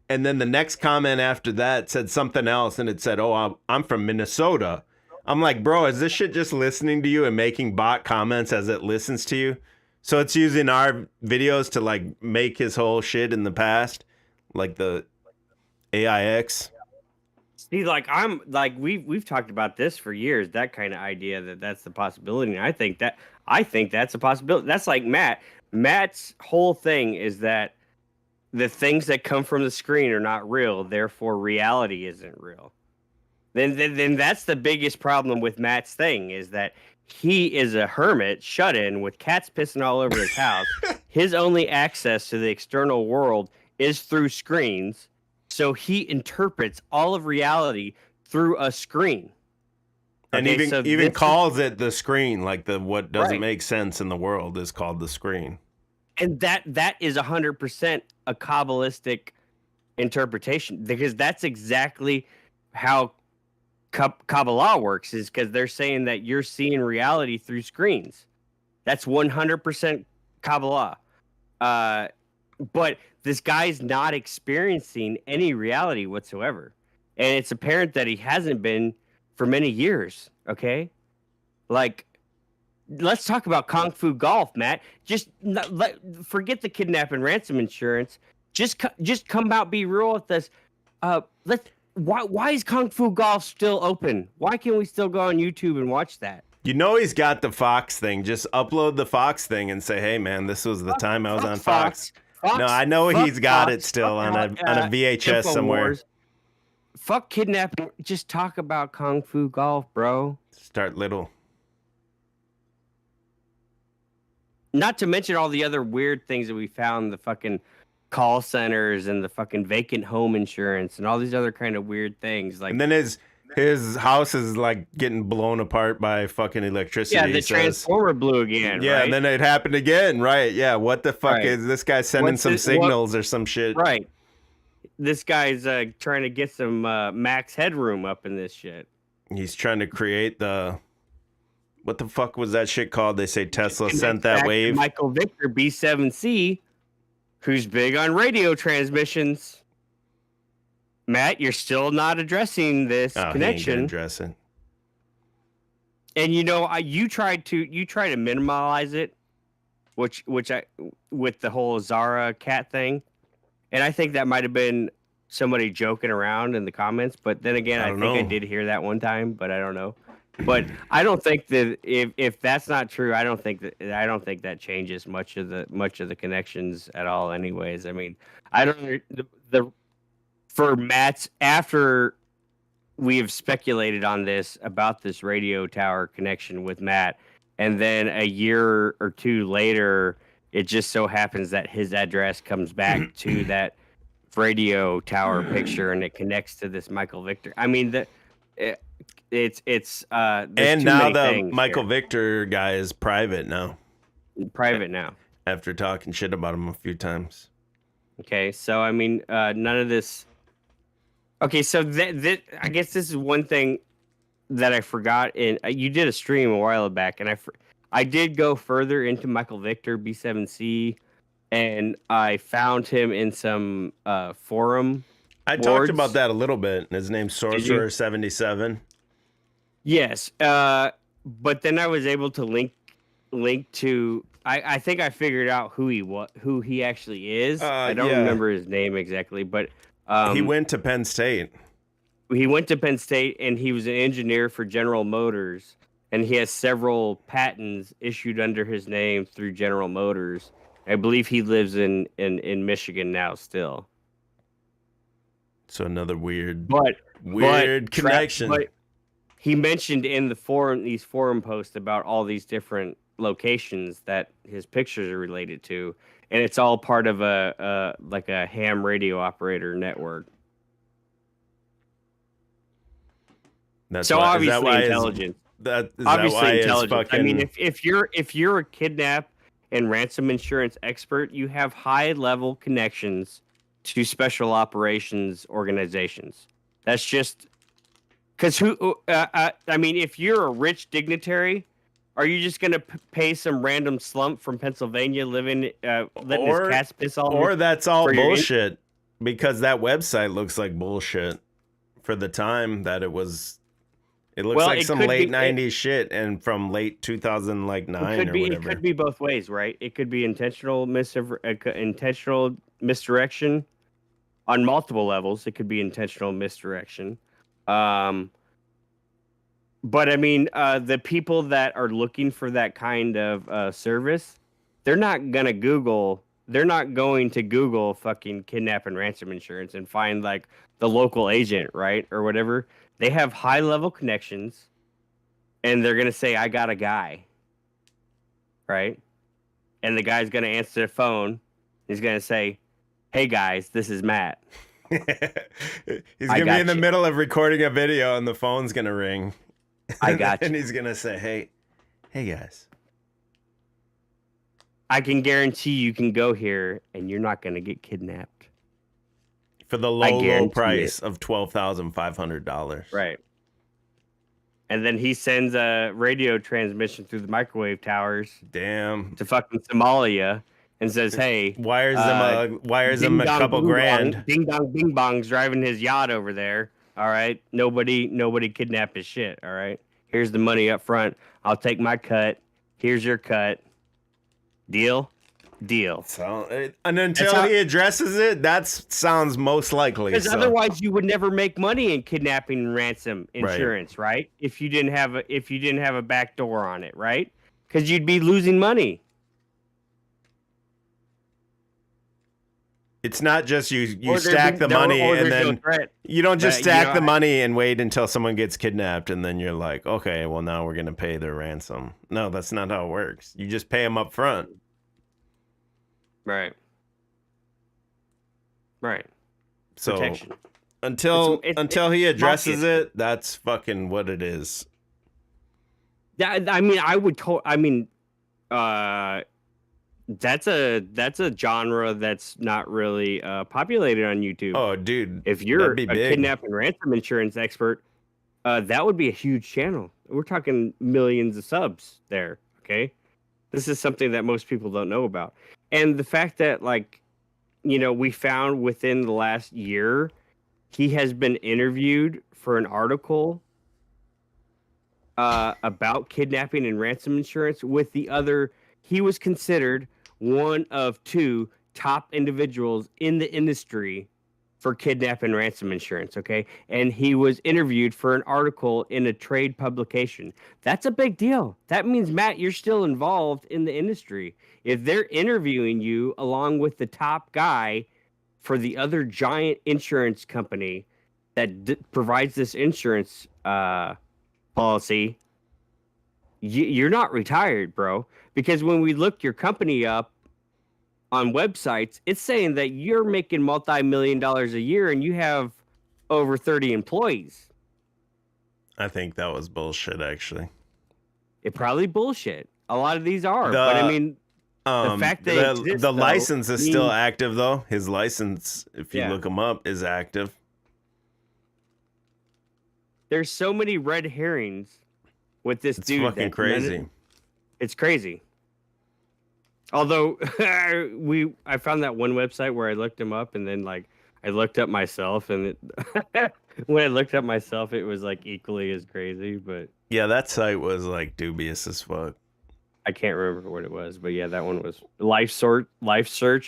And then the next comment after that said something else, and it said, "Oh, I'm from Minnesota." I'm like, bro, is this shit just listening to you and making bot comments as it listens to you? So it's using our videos to like make his whole shit in the past, like the AIX. See, like we've talked about this for years. That kind of idea that's the possibility. And I think that's a possibility. That's like Matt. Matt's whole thing is that the things that come from the screen are not real. Therefore, reality isn't real. Then that's the biggest problem with Matt's thing is that he is a hermit shut in with cats pissing all over his house. His only access to the external world is through screens. So he interprets all of reality through a screen. And okay, even calls it the screen, like what doesn't make sense in the world is called the screen. And that is 100% a Kabbalistic interpretation because that's exactly how Kabbalah works is because they're saying that you're seeing reality through screens. That's 100% Kabbalah. But this guy's not experiencing any reality whatsoever. And it's apparent that he hasn't been for many years, okay? Like, let's talk about Kung Fu Golf, Matt. Just forget the kidnap and ransom insurance. Just come out, be real with us. Why is Kung Fu Golf still open? Why can't we still go on YouTube and watch that? You know he's got the Fox thing. Just upload the Fox thing and say, "Hey man, this was the time I was on Fox." No, I know he's got it still on a VHS somewhere. Wars. Fuck kidnapping. Just talk about Kung Fu Golf, bro. Start little. Not to mention all the other weird things that we found, the fucking call centers and the fucking vacant home insurance and all these other kind of weird things. Like, and then his house is like getting blown apart by fucking electricity. Yeah, he the says. transformer blew again. Yeah, right? and then it happened again, right? Yeah, what the fuck Right. is this guy sending What's some it- what- signals or some shit? Right. This guy's trying to get some max headroom up in this shit. He's trying to create the. What the fuck was that shit called? They say Tesla Connects sent back that to wave. Michael Victor B7C, who's big on radio transmissions. Matt, you're still not addressing this Oh, he ain't connection. gonna address it. And you try to minimize it, which I with the whole Zara cat thing, and I think that might have been somebody joking around in the comments. But then again, I think I did hear that one time, but I don't know. But I don't think that if that's not true, I don't think that changes much of the connections at all. Anyways, I mean, I don't the for Matt's after we have speculated on this about this radio tower connection with Matt, and then a year or two later, it just so happens that his address comes back to that radio tower picture, and it connects to this Michael Victor. I mean, it's and now the Michael Victor guy is private now. Private now. After talking shit about him a few times. Okay, so I mean, none of this. Okay, so I guess this is one thing that I forgot. You did a stream a while back, and I did go further into Michael Victor B7C, and I found him in some forum. I talked about that a little bit. His name's Sorcerer77. Yes, but then I was able to link to. I think I figured out who he actually is. I don't remember his name exactly, but. He went to Penn State. He went to Penn State, and he was an engineer for General Motors, and he has several patents issued under his name through General Motors. I believe he lives in Michigan now still. So another weird connection. But he mentioned in these forum posts about all these different locations that his pictures are related to. And it's all part of a ham radio operator network. Obviously intelligent. Obviously intelligent. I mean, if you're a kidnap and ransom insurance expert, you have high level connections to special operations organizations. That's just because I mean, if you're a rich dignitary. Are you just gonna pay some random slump from Pennsylvania letting his cats piss all? Or that's all bullshit because that website looks like bullshit for the time that it was. It looks like some late '90s shit and from late 2009 or whatever. It could be both ways, right? It could be intentional misdirection on multiple levels. It could be intentional misdirection. But I mean, the people that are looking for that kind of service, they're not going to Google fucking kidnap and ransom insurance and find like the local agent, right? Or whatever. They have high level connections, and they're going to say, I got a guy, right? And the guy's going to answer the phone. He's going to say, hey guys, this is Matt. He's going to be in the middle of recording a video and the phone's going to ring. I got you. And he's going to say, hey guys. I can guarantee you can go here and you're not going to get kidnapped. For the low price of $12,500. Right. And then he sends a radio transmission through the microwave towers. Damn. To fucking Somalia and says, hey. Wires him a couple grand. Ding dong, bing bong's driving his yacht over there. All right. Nobody kidnap his shit. All right. Here's the money up front. I'll take my cut. Here's your cut. Deal. So, and until he addresses it, that sounds most likely. Because otherwise, you would never make money in kidnapping and ransom insurance, right? If you didn't have a back door on it, right? Because you'd be losing money. It's not just you stack the money and then you don't just stack the money and wait until someone gets kidnapped and then you're like, okay, well now we're gonna pay their ransom. No, that's not how it works. You just pay them up front. Right. So protection. until he addresses mafia. it, that's fucking what it is. Yeah, I mean, that's a genre that's not really populated on YouTube. Oh, dude, If that'd you're be a big. kidnap and ransom insurance expert, that would be a huge channel. We're talking millions of subs there. Okay, this is something that most people don't know about, and the fact that we found within the last year, he has been interviewed for an article about kidnapping and ransom insurance with the other. He was considered one of two top individuals in the industry for kidnap and ransom insurance. Okay. And he was interviewed for an article in a trade publication. That's a big deal. That means, Matt, you're still involved in the industry. If they're interviewing you along with the top guy for the other giant insurance company that provides this insurance policy, you're not retired, bro. Because when we looked your company up on websites, it's saying that you're making multi-million-dollars a year and you have over 30 employees. I think that was bullshit, actually. It probably bullshit. A lot of these are, but I mean, the fact that the license is still active, though. His license, if you look him up, is active. There's so many red herrings with this dude. It's fucking crazy. It's crazy. Although I found that one website where I looked him up, and then I looked up myself, and when I looked up myself, it was equally as crazy. But yeah, that site was dubious as fuck. I can't remember what it was, but yeah, that one was Life Search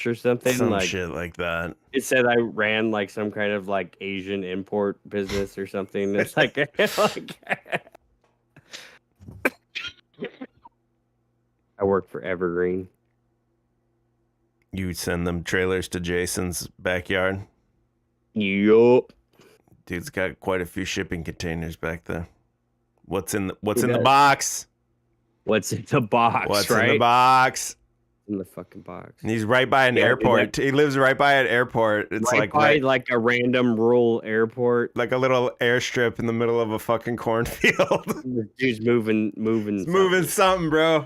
or something. Some shit like that. It said I ran some kind of Asian import business or something. It's I work for Evergreen. You send them trailers to Jason's backyard? Yup. Dude's got quite a few shipping containers back there. What's in the box? What's in the box? What's in the box? In the fucking box. And he's right by an airport. He lives right by an airport. It's by a random rural airport. Like a little airstrip in the middle of a fucking cornfield. The dude's moving something, bro.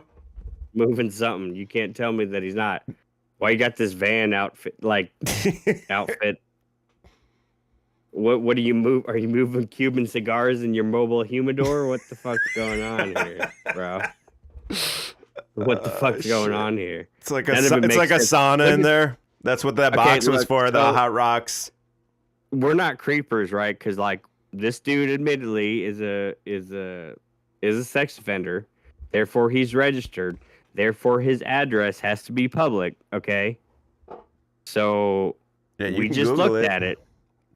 Moving something. You can't tell me that he's not. Why you got this van outfit outfit? What do you move? Are you moving Cuban cigars in your mobile humidor? What the fuck's going on here, bro? What the fuck's going on here? It's like a sauna in there. That's what that box was for. The hot rocks. We're not creepers, right? Because this dude, admittedly, is a sex offender. Therefore, he's registered. Therefore, his address has to be public. Okay. So we just looked at it.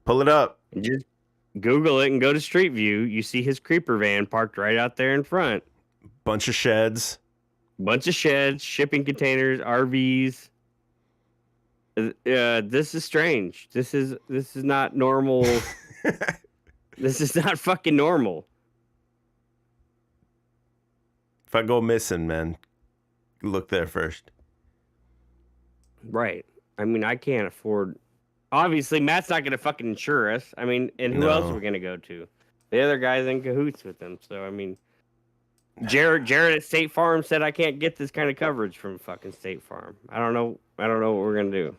Pull it up. And just Google it and go to Street View. You see his creeper van parked right out there in front. Bunch of sheds, shipping containers, RVs. This is strange. This is not normal. This is not fucking normal. If I go missing, man, look there first. Right. I mean, I can't afford. Obviously, Matt's not going to fucking insure us. I mean, and who else are we going to go to? The other guy's in cahoots with them. So, I mean, Jared at State Farm said I can't get this kind of coverage from fucking State Farm. I don't know what we're going to do.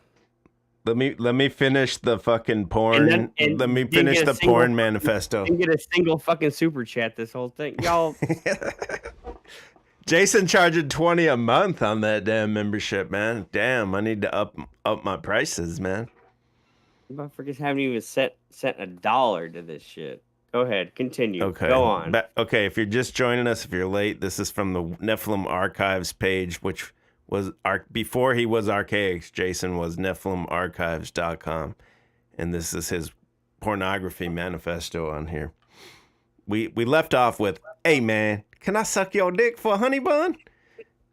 Let me finish the fucking porn. Let me finish the porn manifesto. Didn't get a single fucking super chat this whole thing. Y'all. Jason charging $20 a month on that damn membership, man. Damn, I need to up my prices, man. Motherfuckers haven't even sent $1 to this shit. Go ahead, continue. Okay. Go on. Okay, if you're just joining us, if you're late, this is from the Nephilim Archives page, which was before he was Archaics. Jason was NephilimArchives.com, and this is his pornography manifesto on here. We left off with, "Hey man, can I suck your dick for a honey bun?"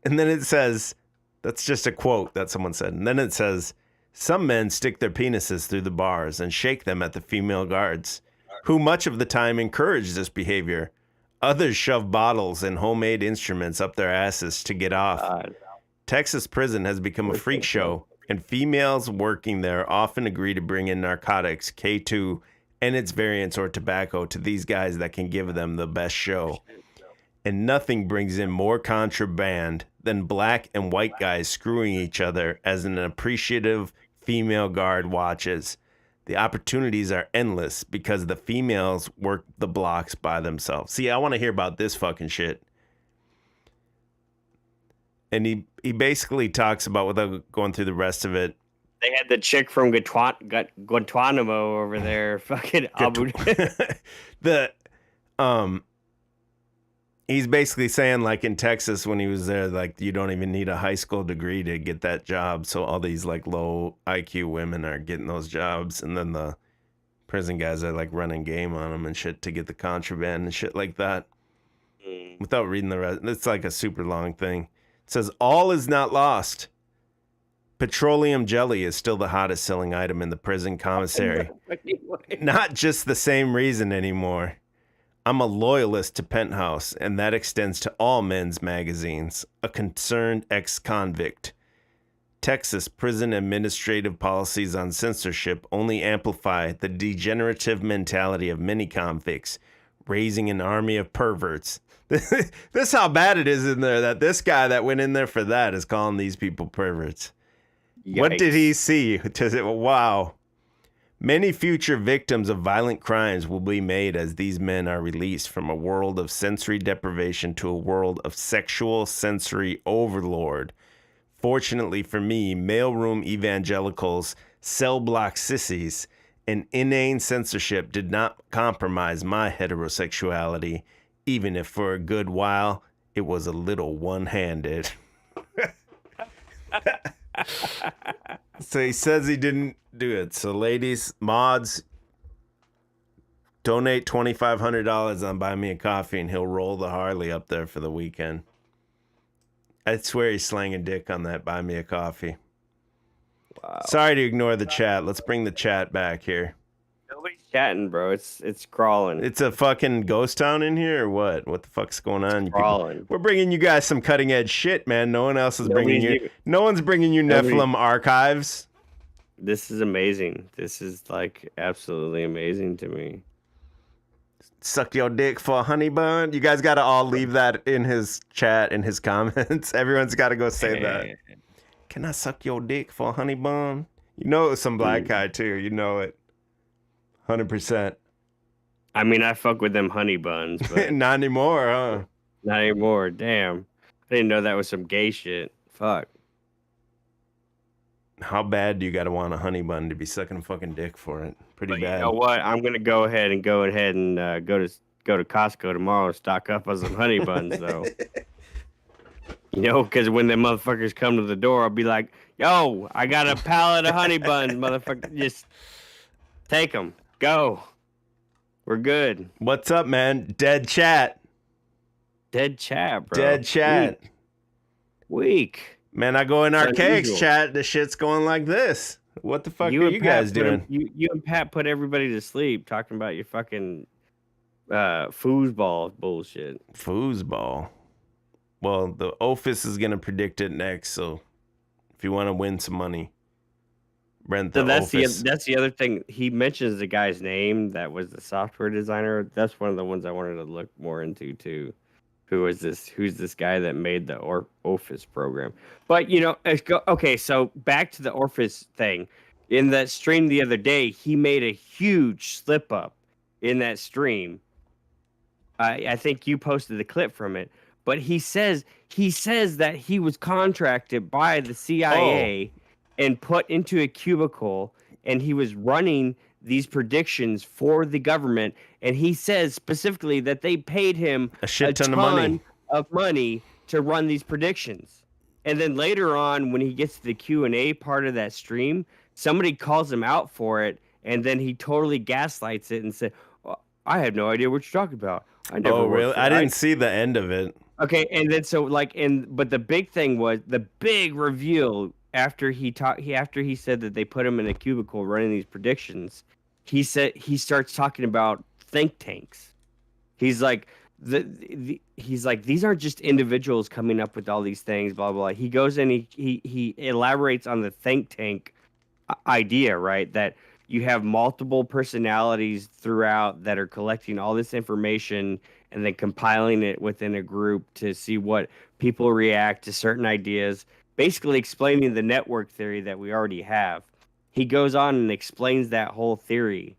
And then it says, that's just a quote that someone said, and then it says, "Some men stick their penises through the bars and shake them at the female guards, who much of the time encourage this behavior. Others shove bottles and homemade instruments up their asses to get off. Texas prison has become a freak show, and females working there often agree to bring in narcotics, K2, and its variants or tobacco to these guys that can give them the best show. And nothing brings in more contraband than black and white guys screwing each other as an appreciative female guard watches. The opportunities are endless because the females work the blocks by themselves. See, I want to hear about this fucking shit. And he basically talks about, without going through the rest of it, They had the chick from Guantanamo over there, fucking Abu. He's basically saying, like, in Texas when he was there, like, you don't even need a high school degree to get that job. So all these, like, low IQ women are getting those jobs. And then the prison guys are, like, running game on them and shit to get the contraband and shit like that. Without reading the rest, it's like a super long thing. It says, all is not lost. Petroleum jelly is still the hottest selling item in the prison commissary. Not just the same reason anymore. I'm a loyalist to Penthouse, and that extends to all men's magazines. A concerned ex-convict. Texas prison administrative policies on censorship only amplify the degenerative mentality of many convicts, raising an army of perverts. This is how bad it is in there, that this guy that went in there for that is calling these people perverts. Yikes. What did he see? Wow. Many future victims of violent crimes will be made as these men are released from a world of sensory deprivation to a world of sexual sensory overload. Fortunately for me, mailroom evangelicals, cell block sissies, and inane censorship did not compromise my heterosexuality, even if for a good while it was a little one-handed. So he says he didn't do it. So ladies, mods, donate $2,500 on Buy Me a Coffee and he'll roll the Harley up there for the weekend. I swear he's slanging dick on that Buy Me a Coffee. Wow. Sorry to ignore the chat. Let's bring the chat back here. Nobody's chatting, bro. It's crawling. It's a fucking ghost town in here or what? What the fuck's going on? It's crawling. We're bringing you guys some cutting edge shit, man. No one else is bringing you. No one's bringing you Nephilim archives. This is amazing. This is like absolutely amazing to me. Suck your dick for a honey bun. You guys got to all leave that in his chat, in his comments. Everyone's got to go say that. Can I suck your dick for a honey bun? You know it was some black guy too. You know it. 100%. I mean, I fuck with them honey buns, but not anymore, huh? Not anymore. Damn. I didn't know that was some gay shit. Fuck. How bad do you gotta want a honey bun to be sucking a fucking dick for it? Pretty bad. You know what? I'm gonna go ahead and go to Costco tomorrow and stock up on some honey buns, though. You know, because when them motherfuckers come to the door, I'll be like, "Yo, I got a pallet of honey buns, motherfucker. Just take them. Go. We're good." What's up, man? Dead chat. Dead chat, bro. Dead chat. Weak. Man, I go in Archaic's chat, the shit's going like this. What the fuck are you guys doing? You and Pat put everybody to sleep talking about your fucking foosball bullshit. Foosball. Well, the office is going to predict it next, so if you want to win some money, rent the office. That's the other thing. He mentions the guy's name that was the software designer. That's one of the ones I wanted to look more into, too. Who's this guy that made the Office program? But, you know, okay, so back to the Office thing. In that stream the other day, he made a huge slip up in that stream. I think you posted the clip from it. But he says that he was contracted by the CIA and put into a cubicle, and he was running these predictions for the government, and he says specifically that they paid him a shit ton of money to run these predictions. And then later on, when he gets to the Q&A part of that stream, somebody calls him out for it, and then he totally gaslights it and said, "I had no idea what you're talking about. I never." Oh, really? I didn't see the end of it. Okay, and then but the big thing was the big reveal after he said that they put him in a cubicle running these predictions. He starts talking about think tanks. He's like these aren't just individuals coming up with all these things, blah blah. He goes in, he elaborates on the think tank idea, right? That you have multiple personalities throughout that are collecting all this information and then compiling it within a group to see what people react to certain ideas, basically explaining the network theory that we already have. He goes on and explains that whole theory.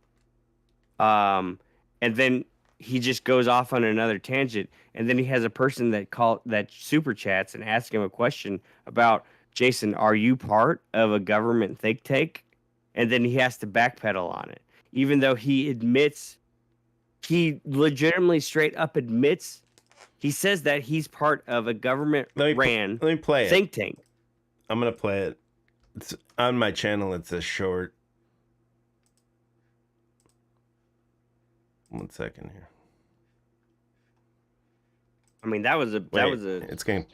And then he just goes off on another tangent. And then he has a person that super chats and asks him a question about, Jason, are you part of a government think tank? And then he has to backpedal on it, even though he legitimately straight up admits, he says that he's part of a government ran let me play think tank. I'm gonna play it. It's on my channel. It's a short. 1 second here. I mean, It's going.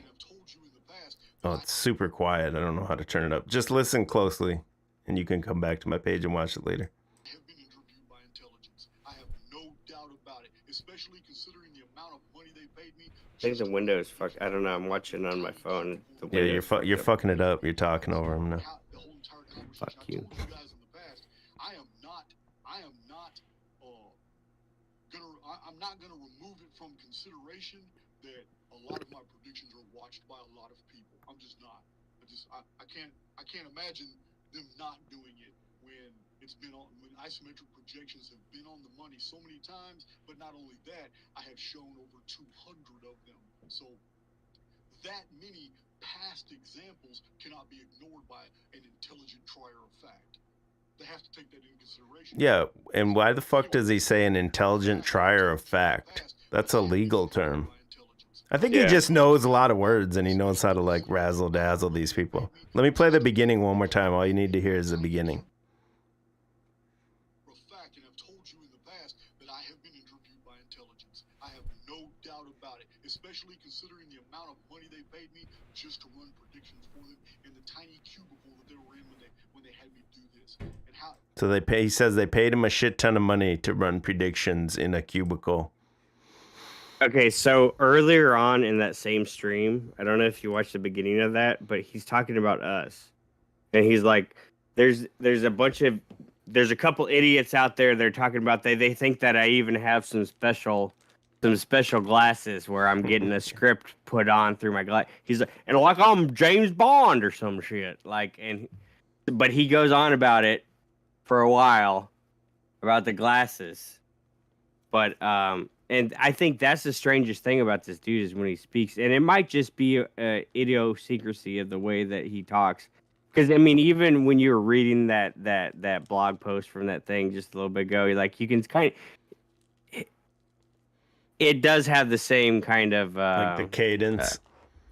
Oh, it's super quiet. I don't know how to turn it up. Just listen closely, and you can come back to my page and watch it later. I have been interviewed by intelligence. I have no doubt about it, especially considering the amount of money they paid me. I think the window is fucked. I don't know. I'm watching on my phone. Yeah, you're fucking it up. You're talking over him now. Fuck you. I'm not gonna remove it from consideration that a lot of my predictions are watched by a lot of people. I'm just not. I can't imagine them not doing it when when isometric projections have been on the money so many times. But not only that, I have shown over 200 of them. So that many past examples cannot be ignored by an intelligent trier of fact. They have to take that into consideration. Yeah, and why the fuck does he say an intelligent trier of fact? That's a legal term. I think he just knows a lot of words and he knows how to like razzle dazzle these people. Let me play the beginning one more time. All you need to hear is the beginning. For a fact, and I've told you in the past that I have been interviewed by intelligence. I have no doubt about it, especially considering the amount of money they paid me just to run predictions for them in the tiny cubicle that they were in when they had me do this. So he says they paid him a shit ton of money to run predictions in a cubicle. Okay, so earlier on in that same stream, I don't know if you watched the beginning of that, but he's talking about us. And he's like, there's a couple idiots out there, they're talking about they think that I even have some special glasses where I'm getting a script put on through my glass. He's like, and like I'm James Bond or some shit. But he goes on about it for a while about the glasses. But and I think that's the strangest thing about this dude is when he speaks, and it might just be a idiosyncrasy of the way that he talks. Because I mean, even when you were reading that blog post from that thing just a little bit ago, like you can kind of, it does have the same kind of like the cadence.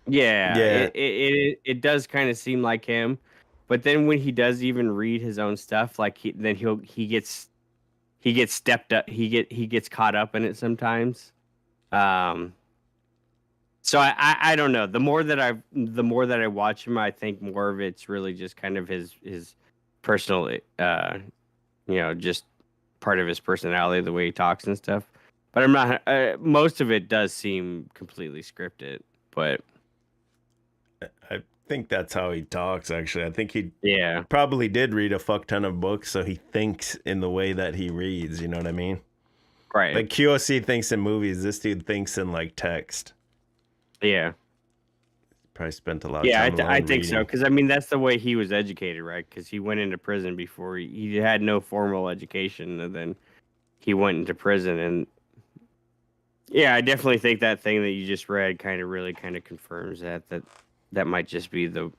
It does kind of seem like him. But then when he does even read his own stuff, like he gets stepped up, he gets caught up in it sometimes. So I don't know. The more that I watch him, I think more of it's really just kind of his personal, just part of his personality, the way he talks and stuff. But I'm not. Most of it does seem completely scripted, but I think that's how he talks. Actually, I think he yeah probably did read a fuck ton of books, so he thinks in the way that he reads. You know what I mean? Right. Like QOC thinks in movies. This dude thinks in like text. Yeah. Probably spent a lot of time. I think so, because I mean that's the way he was educated, right? Because he went into prison before he had no formal education, and then he went into prison, and yeah, I definitely think that thing that you just read kind of confirms that might just be the,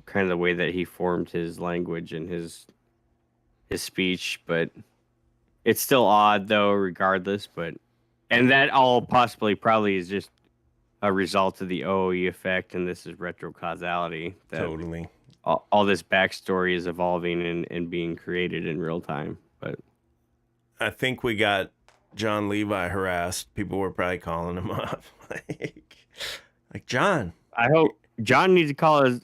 kind of the way that he formed his language and his speech, but it's still odd though, regardless. And that all probably is just a result of the OE effect, and this is retro causality. Totally. All this backstory is evolving and being created in real time. But I think we got John Levi harassed. People were probably calling him up, like John. I hope John needs to call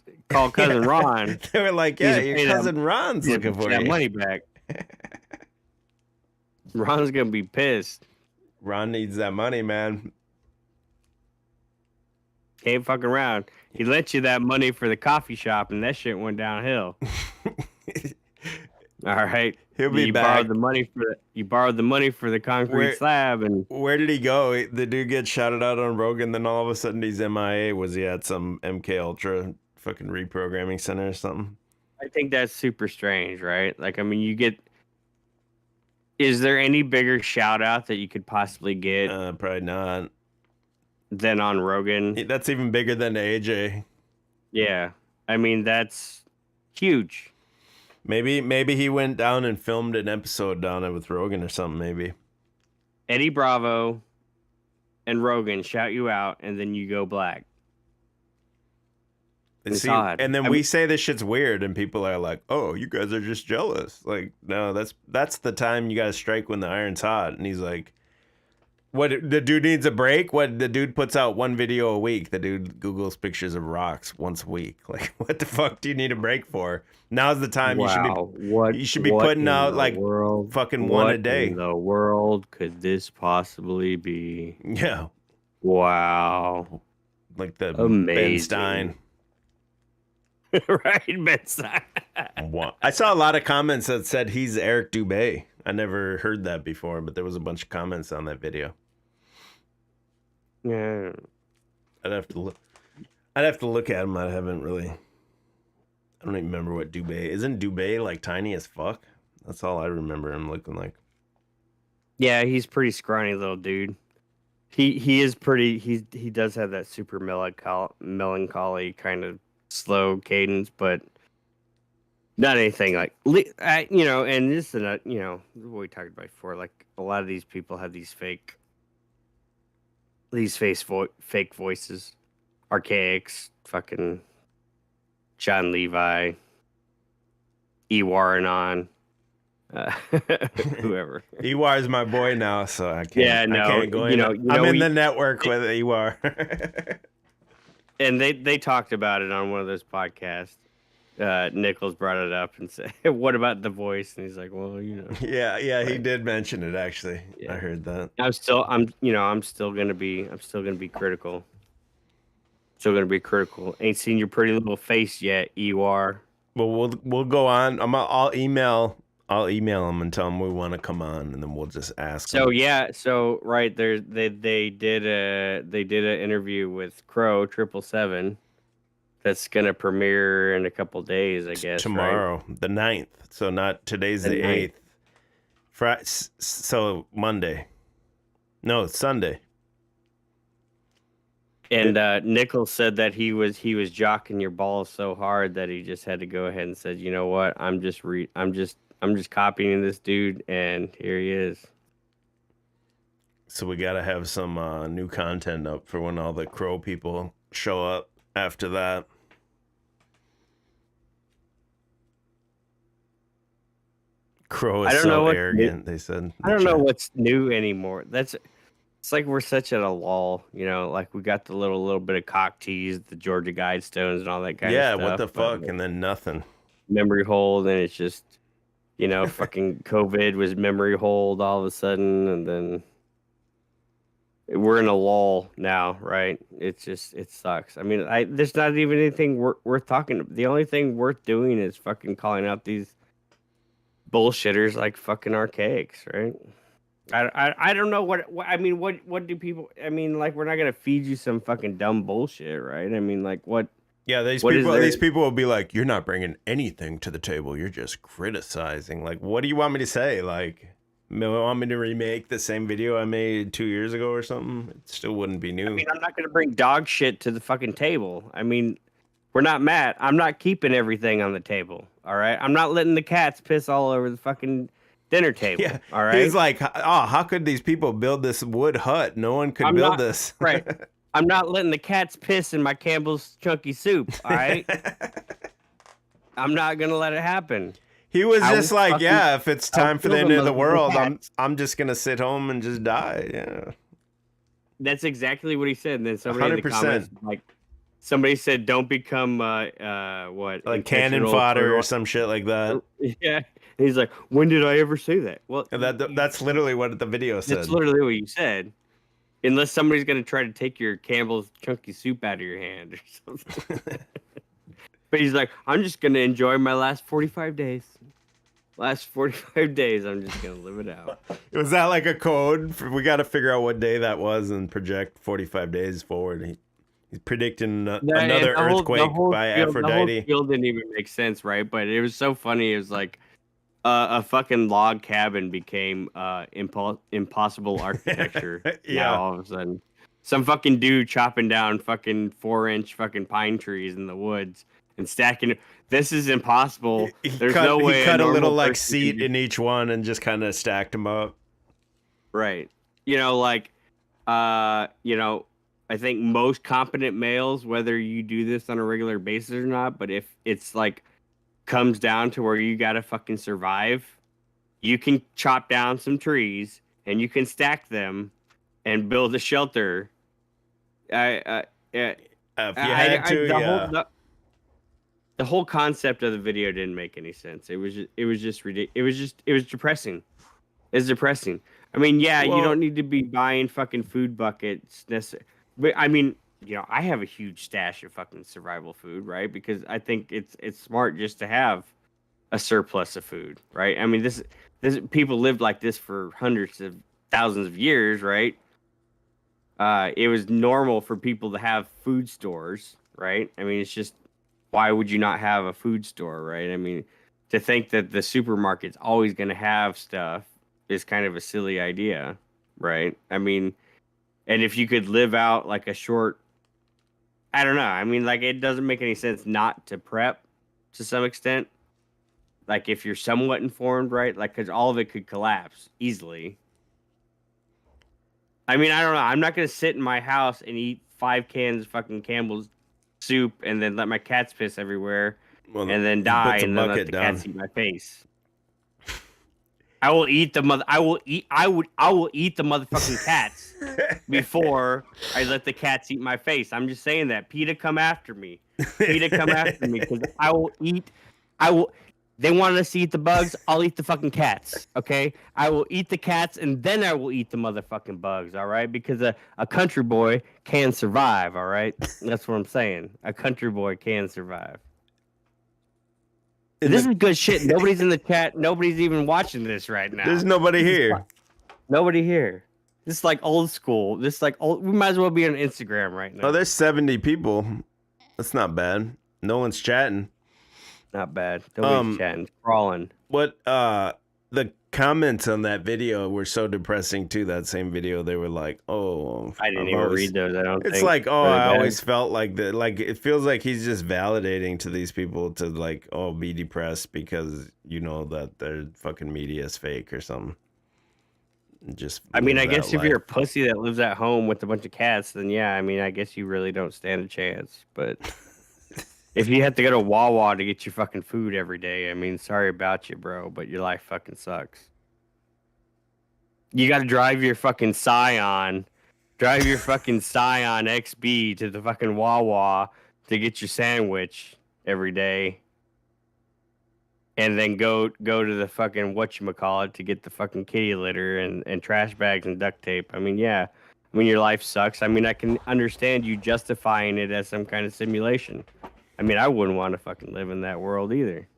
cousin Ron. They were like, "Yeah, your cousin Ron's looking for that you. money back." Ron's gonna be pissed. Ron needs that money, man. Ain't fucking around. He lent you that money for the coffee shop, and that shit went downhill. All right. He'll be you back. borrowed the money for the concrete slab, and Where did he go? The dude gets shouted out on Rogan, then all of a sudden he's MIA. Was he at some MK Ultra fucking reprogramming center or something? I think that's super strange, right? Like, I mean, is there any bigger shout out that you could possibly get Probably not. than on Rogan? That's even bigger than AJ. Yeah. I mean, that's huge. Maybe he went down and filmed an episode down there with Rogan or something, maybe. Eddie Bravo and Rogan shout you out, and then you go black. It's odd. And then we say this shit's weird, and people are like, "Oh, you guys are just jealous." Like, no, that's the time you gotta strike when the iron's hot. And he's like, "What? The dude needs a break? What? The dude puts out one video a week. The dude Googles pictures of rocks once a week. Like, what the fuck do you need a break for? Now's the time you should be putting out like fucking one a day. What in the world could this possibly be? Yeah, wow, like the amazing. Ben Stein." Right, Ben Stein. I saw a lot of comments that said he's Eric Dubé. I never heard that before, but there was a bunch of comments on that video. Yeah, I'd have to look at him. I don't even remember what Dubé. Isn't Dubé like tiny as fuck? That's all I remember him looking like. Yeah, he's pretty scrawny little dude. He is pretty. He does have that super melancholy kind of slow cadence, but not anything like and this is what we talked about before. Like, a lot of these people have these fake voices, archaics, fucking John Levi, Ewarenon, whoever. Ewar is my boy now, so I can't. Yeah, no, I can't go in. I'm in the network with Ewar. And they talked about it on one of those podcasts. Nichols brought it up and said, "What about the voice?" And he's like, "Well, Yeah, he did mention it actually. Yeah. I heard that. I'm still gonna be critical. Still gonna be critical. Ain't seen your pretty little face yet, Ewar. Well, we'll go on. I'll email them and tell them we want to come on, and then we'll just ask them. Right there, they did an interview with Crow 777 that's gonna premiere in a couple days, I guess. Tomorrow, right? The 9th. So not today's the 8th. Friday, so Monday. No, Sunday. And Nichols said that he was jocking your balls so hard that he just had to go ahead and said, "You know what? I'm just copying this dude, and here he is." So we got to have some new content up for when all the Crow people show up after that. Crow is so arrogant, they said. I don't know what's new anymore. It's like we're such at a lull, like we got the little bit of cock tease, the Georgia Guidestones and all that kind of stuff. Yeah, what the fuck? And then nothing. Memory hold, and it's just, fucking COVID was memory hold all of a sudden, and then we're in a lull now, right? It sucks. I mean, there's not even anything worth talking. The only thing worth doing is fucking calling out these bullshitters like fucking archaics, right? I don't know what I mean. What do people? I mean, like, we're not gonna feed you some fucking dumb bullshit, right? I mean, like, what? Yeah, these people will be like, "You're not bringing anything to the table. You're just criticizing." Like, what do you want me to say? Like, you want me to remake the same video I made 2 years ago or something? It still wouldn't be new. I mean, I'm not gonna bring dog shit to the fucking table. I mean, we're not mad. I'm not keeping everything on the table. All right, I'm not letting the cats piss all over the fucking dinner table. Yeah, all right. He's like, "Oh, how could these people build this wood hut? No one could build this." Right. I'm not letting the cats piss in my Campbell's chunky soup. All right. I'm not gonna let it happen. He was just like, "Yeah, if it's time for the end of the world, I'm just gonna sit home and just die." Yeah. That's exactly what he said. And then somebody in the comments, like, somebody said, "Don't become like cannon fodder or some shit like that." Yeah. And he's like, "When did I ever say that?" Well, that's literally what the video said. That's literally what you said. Unless somebody's gonna try to take your Campbell's chunky soup out of your hand or something. But he's like, "I'm just gonna enjoy my last 45 days." Last 45 days, I'm just gonna live it out. Was that like a code? We got to figure out what day that was and project 45 days forward. He's predicting another earthquake by Aphrodite. The whole spiel didn't even make sense, right? But it was so funny. It was like a fucking log cabin became impossible architecture. Yeah. Now all of a sudden, some fucking dude chopping down fucking 4-inch fucking pine trees in the woods and stacking. This is impossible. There's no way. He cut a little like seat in each one and just kind of stacked them up. Right. You know, like, you know, I think most competent males, whether you do this on a regular basis or not, but if it's like comes down to where you gotta fucking survive, you can chop down some trees and you can stack them and build a shelter. If you had to, the whole concept of the video didn't make any sense. It was just ridiculous. It was depressing. It's depressing. I mean, yeah, you don't need to be buying fucking food buckets necessarily. But I mean, you know, I have a huge stash of fucking survival food, right? Because I think it's smart just to have a surplus of food, right? I mean, this people lived like this for hundreds of thousands of years, right? It was normal for people to have food stores, right? I mean, it's just, why would you not have a food store, right? I mean, to think that the supermarket's always going to have stuff is kind of a silly idea, right? I mean, and if you could live out like a short, I don't know. I mean, like, it doesn't make any sense not to prep to some extent. Like, if you're somewhat informed, right? Like, because all of it could collapse easily. I mean, I don't know. I'm not going to sit in my house and eat 5 cans of fucking Campbell's soup and then let my cats piss everywhere and then die and then let the cats eat my face. I will eat the motherfucking cats before I let the cats eat my face. I'm just saying that. PETA come after me. PETA come after me because they want us to eat the bugs. I'll eat the fucking cats. Okay? I will eat the cats and then I will eat the motherfucking bugs. All right? Because a country boy can survive. All right? That's what I'm saying. A country boy can survive. This is good shit. Nobody's in the chat. Nobody's even watching this right now. There's nobody here. Nobody here. This is like old school. This is like old. We might as well be on Instagram right now. Oh, there's 70 people. That's not bad. No one's chatting. Not bad. Nobody's chatting. Crawling. What the comments on that video were so depressing too. That same video, they were like, "Oh, I didn't even read those. I don't. It's like, oh, I always felt like that. Like, it feels like he's just validating to these people to like, oh, be depressed because you know that their fucking media is fake or something. Just. I mean, I guess if you're a pussy that lives at home with a bunch of cats, then yeah, I mean, I guess you really don't stand a chance. But if you have to go to Wawa to get your fucking food every day, I mean, sorry about you, bro, but your life fucking sucks. You got to drive your fucking Scion XB to the fucking Wawa to get your sandwich every day. And then go to the fucking whatchamacallit to get the fucking kitty litter and trash bags and duct tape. I mean, yeah. I mean, your life sucks. I mean, I can understand you justifying it as some kind of simulation. I mean, I wouldn't want to fucking live in that world either.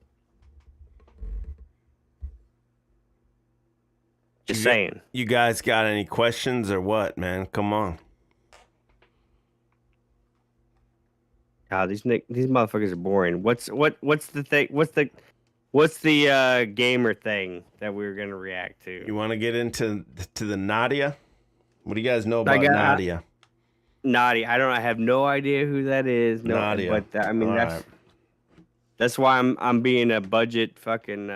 Just saying. You guys got any questions or what, man? Come on. God, these motherfuckers are boring. What's the thing? What's the gamer thing that we were gonna react to? You want to get into the Nadia? What do you guys know about Nadia? Nadia, I have no idea who that is. No, Nadia. But I mean, that's why I'm being a budget fucking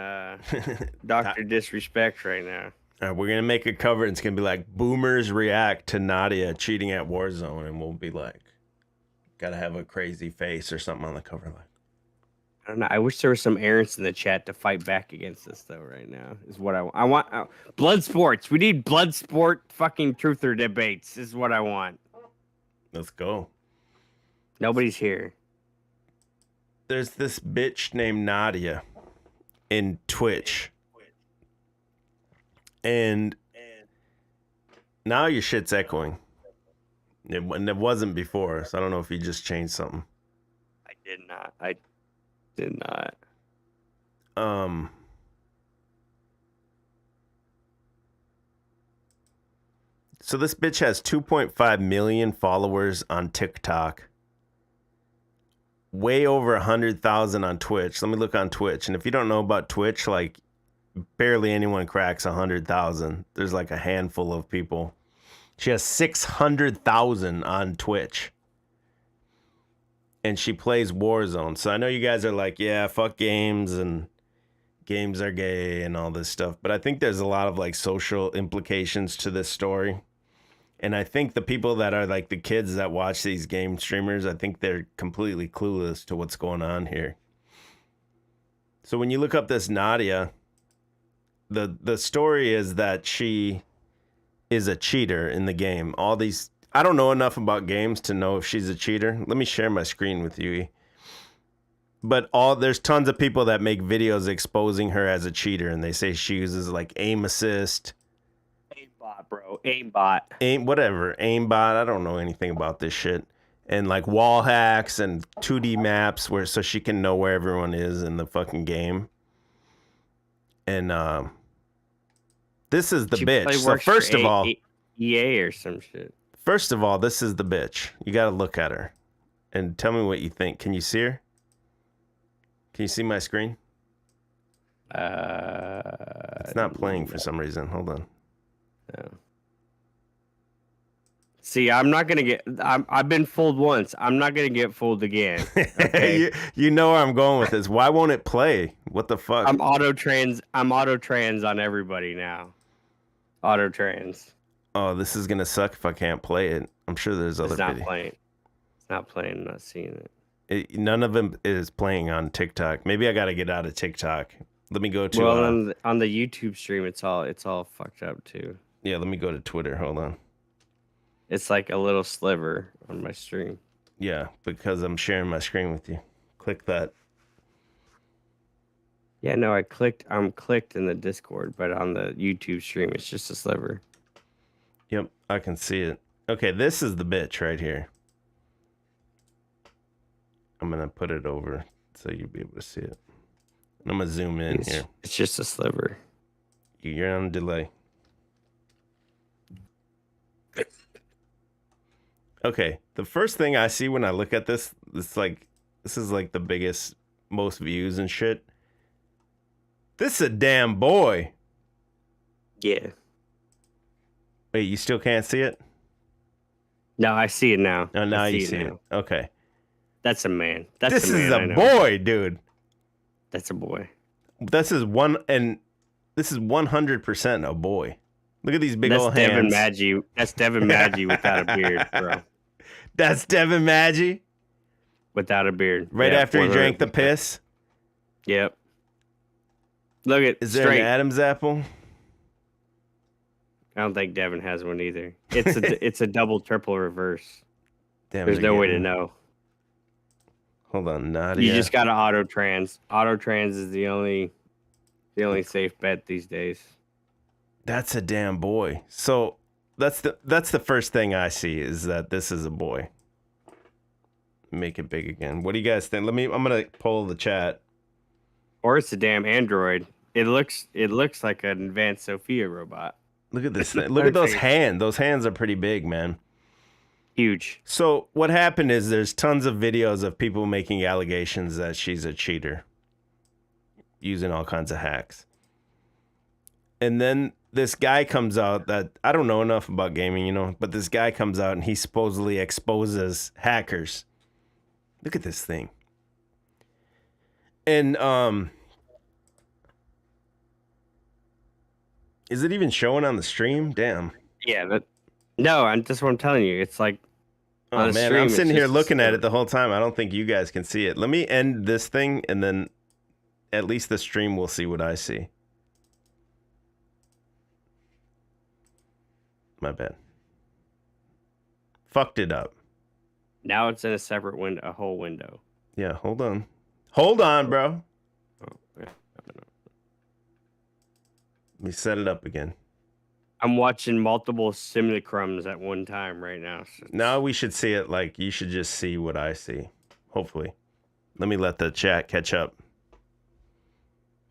Dr. Disrespect right now. All right, we're gonna make a cover and it's gonna be like boomers react to Nadia cheating at Warzone, and we'll be like, gotta have a crazy face or something on the cover. Like, I don't know. I wish there was some errands in the chat to fight back against this though. Right now is what I want. I want blood sports. We need blood sport fucking truther debates. Is what I want. Let's go. Nobody's here. There's this bitch named Nadia in Twitch. And now your shit's echoing. It wasn't before, so I don't know if you just changed something. I did not. So this bitch has 2.5 million followers on TikTok. Way over 100,000 on Twitch. Let me look on Twitch. And if you don't know about Twitch, like barely anyone cracks 100,000. There's like a handful of people. She has 600,000 on Twitch. And she plays Warzone. So I know you guys are like, yeah, fuck games and games are gay and all this stuff. But I think there's a lot of like social implications to this story. And I think the people that are like the kids that watch these game streamers, I think they're completely clueless to what's going on here. So when you look up this Nadia, the story is that she is a cheater in the game. All these, I don't know enough about games to know if she's a cheater. Let me share my screen with you. But there's tons of people that make videos exposing her as a cheater, and they say she uses like aim assist. Aimbot, bro. Aimbot. Whatever. Aimbot. I don't know anything about this shit. And like wall hacks and 2D maps so she can know where everyone is in the fucking game. And this is the bitch. So first of all, EA or some shit. First of all, this is the bitch. You got to look at her and tell me what you think. Can you see her? Can you see my screen? It's not playing for some reason. Hold on. No. See, I'm not gonna get. I've been fooled once. I'm not gonna get fooled again. Okay? you know where I'm going with this. Why won't it play? What the fuck? I'm auto trans on everybody now. Auto trans. Oh, this is gonna suck if I can't play it. I'm sure there's other videos. It's not playing. I'm not seeing it. None of them is playing on TikTok. Maybe I gotta get out of TikTok. Let me go to. Well, on the YouTube stream, it's all fucked up too. Yeah, let me go to Twitter. Hold on. It's like a little sliver on my stream. Yeah, because I'm sharing my screen with you. Click that. Yeah, no, I'm clicked in the Discord, but on the YouTube stream, it's just a sliver. Yep, I can see it. Okay, this is the bitch right here. I'm going to put it over so you'll be able to see it. I'm going to zoom in here. It's just a sliver. You're on delay. Okay, the first thing I see when I look at this is like the biggest, most views and shit. This is a damn boy. Yeah. Wait, you still can't see it? No, I see it now. Oh, now you see it. Okay. That's a man. This is a boy, dude. That's a boy. This is 100% a boy. Look at these big old hands. That's Devin Maggi without a beard, bro. That's Devin Maggi? Without a beard. Right after he drank the piss? Yep. Look at Is there an Adam's apple? I don't think Devin has one either. It's a double, triple reverse. Damn, there's no way to know. Hold on, Nadia. You just gotta auto trans. Auto trans is the only safe bet these days. That's a damn boy. So that's the first thing I see is that this is a boy. Make it big again. What do you guys think? I'm gonna poll the chat. Or it's a damn android. It looks like an advanced Sophia robot. Look at this thing. Look at those hands. Those hands are pretty big, man. Huge. So what happened is there's tons of videos of people making allegations that she's a cheater, using all kinds of hacks. And then this guy comes out that I don't know enough about gaming, but this guy comes out and he supposedly exposes hackers. Look at this thing. And is it even showing on the stream? Damn. Yeah, no, that's what I'm telling you. It's like, oh man, I'm sitting here looking at it the whole time. I don't think you guys can see it. Let me end this thing, and then at least the stream will see what I see. My bad. Fucked it up. Now it's in a separate window, a whole window. Yeah, hold on. Hold on, bro. Oh, yeah. Let me set it up again. I'm watching multiple simulacrums at one time right now. So now we should see it like you should just see what I see. Hopefully. Let me let the chat catch up.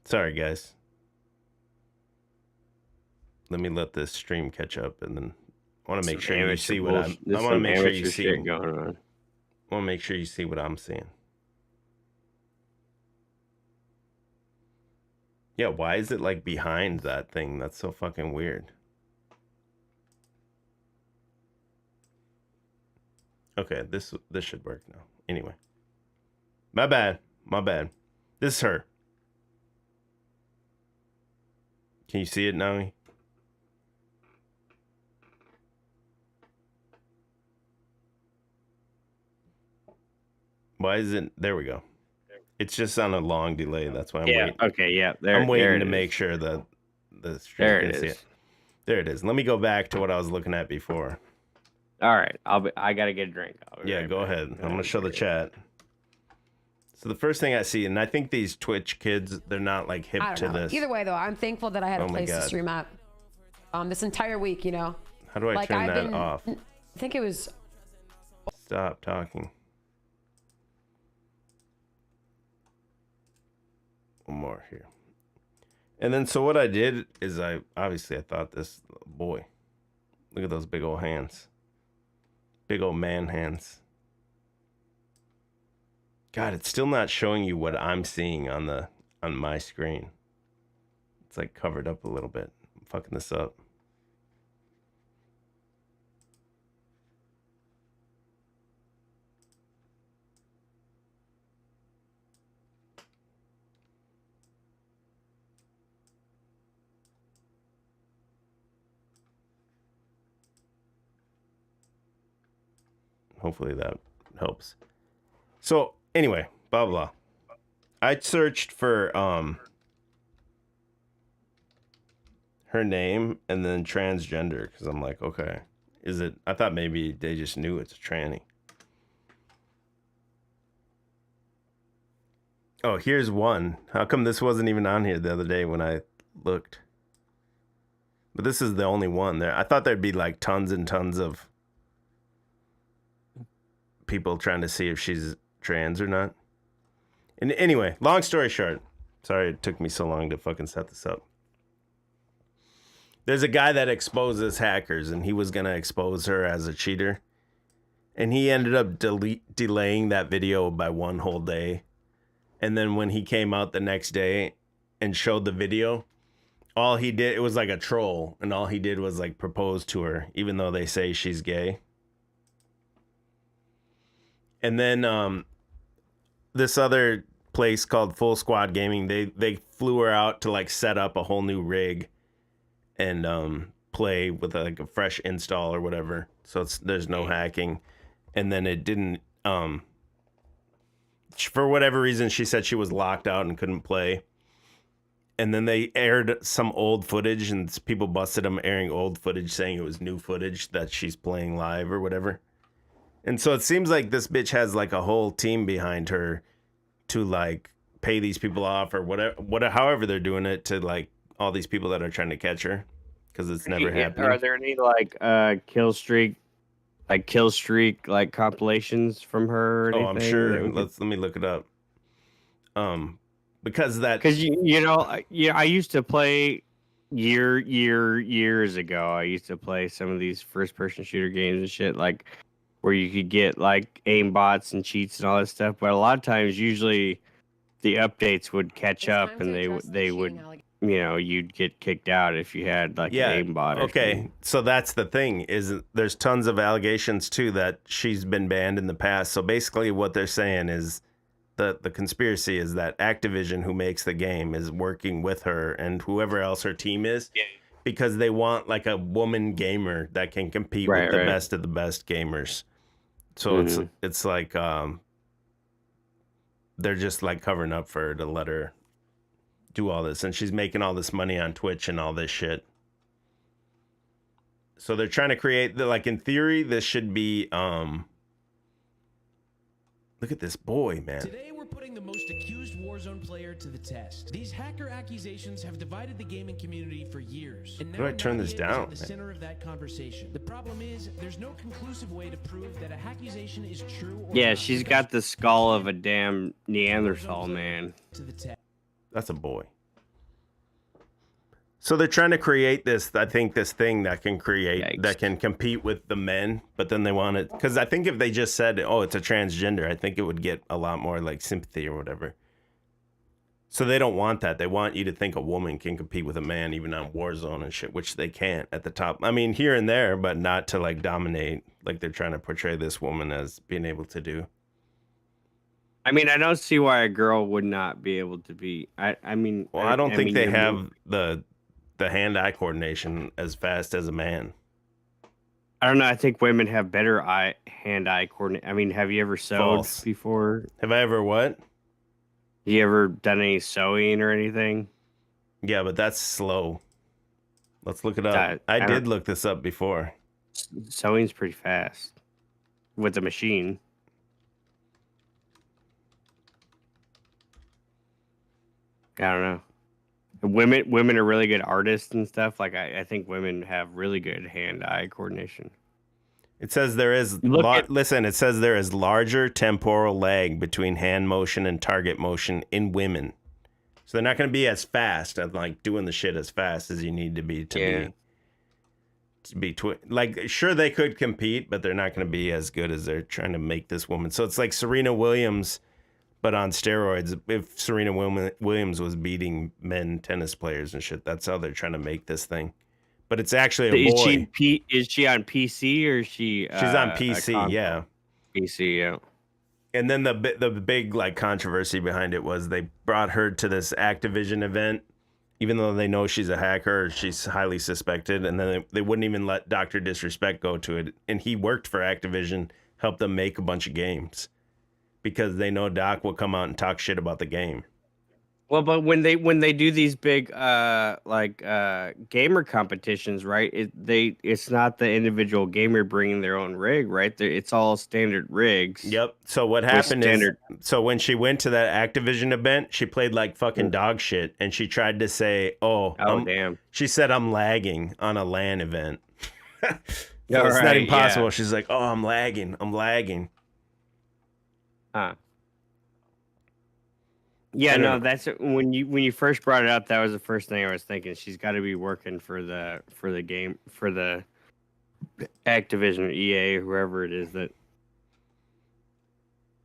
Sorry, guys. Let me let this stream catch up and then I want to make sure you amateur see what I'm. I There's want to some make sure you amateur see. shit going on. I want to make sure you see what I'm seeing. Yeah, why is it like behind that thing? That's so fucking weird. Okay, this should work now. Anyway. My bad. My bad. This is her. Can you see it now? Why is it? There we go. It's just on a long delay. That's why I'm waiting. Okay. Yeah. There. I'm waiting there to it make is. sure that the stream There can it see is. it. There it is. Let me go back to what I was looking at before. All right. I gotta get a drink. Yeah, go ahead. I'm gonna show the chat. So the first thing I see, and I think these Twitch kids, they're not like hip to this. Either way, though, I'm thankful that I had a Oh my place to God. stream at. This entire week, you know. How do I Like, turn I've that been- off? I think it was. Stop talking. One more here. And then so what I did is I thought this, boy, look at those big old hands. Big old man hands. God, it's still not showing you what I'm seeing on my screen. It's like covered up a little bit. I'm fucking this up. Hopefully that helps. So anyway, blah blah. I searched for her name and then transgender because I'm like, okay, is it? I thought maybe they just knew it's a tranny. Oh, here's one. How come this wasn't even on here the other day when I looked? But this is the only one there. I thought there'd be like tons and tons of people trying to see if she's trans or not. And anyway, long story short, sorry it took me so long to fucking set this up. There's a guy that exposes hackers, and he was gonna expose her as a cheater, and he ended up delaying that video by one whole day. And then when he came out the next day and showed the video, all he did, it was like a troll, and all he did was like propose to her, even though they say she's gay. And then this other place called Full Squad Gaming, they flew her out to like set up a whole new rig and play with like a fresh install or whatever. So there's no hacking. And then it didn't for whatever reason she said she was locked out and couldn't play. And then they aired some old footage, and people busted them airing old footage saying it was new footage that she's playing live or whatever. And so it seems like this bitch has like a whole team behind her to like pay these people off or whatever, however they're doing it to like all these people that are trying to catch her because it's never happened. Are there any like kill streak like compilations from her? Or anything? Oh, I'm sure. Let me look it up. Because you know, I used to play years ago. I used to play some of these first person shooter games and shit like where you could get like aim bots and cheats and all that stuff. But a lot of times, usually the updates would catch up and they would, you know, you'd get kicked out if you had like an aimbot. Okay, so that's the thing is there's tons of allegations too that she's been banned in the past. So basically, what they're saying is the conspiracy is that Activision, who makes the game, is working with her and whoever else her team is, because they want like a woman gamer that can compete with the best of the best gamers. So it's like they're just like covering up for her to let her do all this, and she's making all this money on Twitch and all this shit. So they're trying to create like in theory this should be look at this boy, man. Today we're putting the most accused Warzone player to the test. These hacker accusations have divided the gaming community for years. And now How do I turn this down? At the center of that conversation. The problem is there's no conclusive way to prove that a accusation is true or Yeah, not. she's got the skull of a damn Neanderthal man. To the test. That's a boy. So they're trying to create this, I think, this thing that can Yikes. that can compete with the men, but then they want it, because I think if they just said, oh, it's a transgender, I think it would get a lot more like sympathy or whatever. So they don't want that. They want you to think a woman can compete with a man even on Warzone and shit, which they can't at the top. I mean, here and there, but not to like dominate, like they're trying to portray this woman as being able to do. I mean, I don't see why a girl would not be able to be. I mean, Well, I don't think they you're have the hand-eye coordination as fast as a man. I don't know. I think women have better hand-eye coordination. I mean, have you ever sewed False. before? Have I ever what? You ever done any sewing or anything? Yeah, but that's slow. Let's look it up. I I did don't- look this up before. Sewing's pretty fast with the machine. I don't know. Women are really good artists and stuff. Like I think women have really good hand-eye coordination. It says there is listen, it says there is larger temporal lag between hand motion and target motion in women. So they're not going to be as fast at like doing the shit as fast as you need to be like sure they could compete, but they're not going to be as good as they're trying to make this woman. So it's like Serena Williams but on steroids. If Serena Williams was beating men tennis players and shit, that's how they're trying to make this thing. But it's actually a boy. Is she on PC or is she? She's on PC, yeah. PC, yeah. And then the big like controversy behind it was they brought her to this Activision event, even though they know she's a hacker, she's highly suspected, and then they wouldn't even let Dr. Disrespect go to it. And he worked for Activision, helped them make a bunch of games, because they know Doc will come out and talk shit about the game. Well, but when they do these big gamer competitions, right? It's not the individual gamer bringing their own rig, right? It's all standard rigs. Yep. So what happened is, so when she went to that Activision event, she played like fucking dog shit, and she tried to say, damn. She said, I'm lagging on a LAN event. So it's not impossible. Yeah. She's like, oh, I'm lagging. Huh. Yeah, no, that's when you first brought it up. That was the first thing I was thinking. She's got to be working for the game, for the Activision or EA, whoever it is that.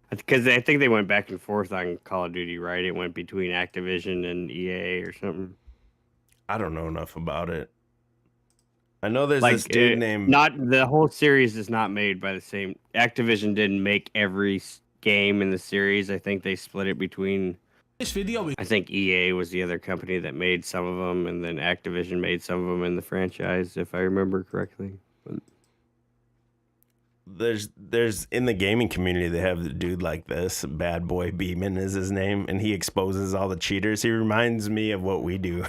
Because I think they went back and forth on Call of Duty, right? It went between Activision and EA or something. I don't know enough about it. I know there's this dude named. Not the whole series is not made by the same. Activision didn't make every game in the series. I think they split it between. This video, I think EA was the other company that made some of them, and then Activision made some of them in the franchise, if I remember correctly. But there's in the gaming community, they have the dude like this, Bad Boy Beeman is his name, and he exposes all the cheaters. He reminds me of what we do,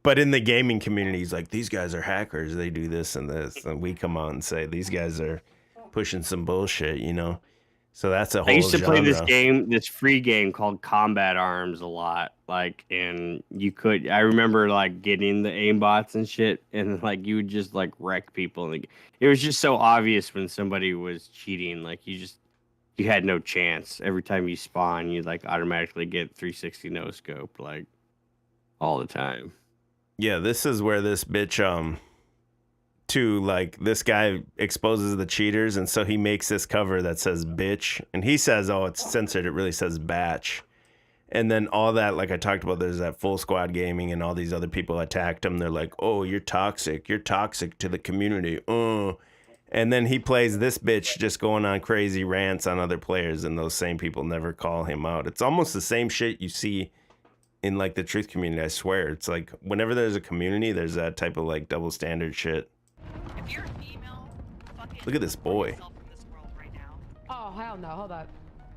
but in the gaming community, he's like, these guys are hackers. They do this, and we come out and say these guys are pushing some bullshit, you know. So that's a whole. I used to play genre. this free game called Combat Arms a lot. Like, and I remember like getting the aimbots and shit, and like you would just like wreck people. Like, it was just so obvious when somebody was cheating. Like you had no chance. Every time you spawn, you'd like automatically get 360 no scope, like all the time. Yeah, this is where this bitch like this guy exposes the cheaters, and so he makes this cover that says bitch, and he says, oh, it's censored, it really says batch. And then all that, like I talked about, there's that Full Squad Gaming and all these other people attacked him. They're like, oh, you're toxic to the community. And then he plays this bitch just going on crazy rants on other players, and those same people never call him out. It's almost the same shit you see in like the truth community, I swear. It's like whenever there's a community, there's that type of like double standard shit. If you're a female, look at this boy. Oh, hell no. Hold up.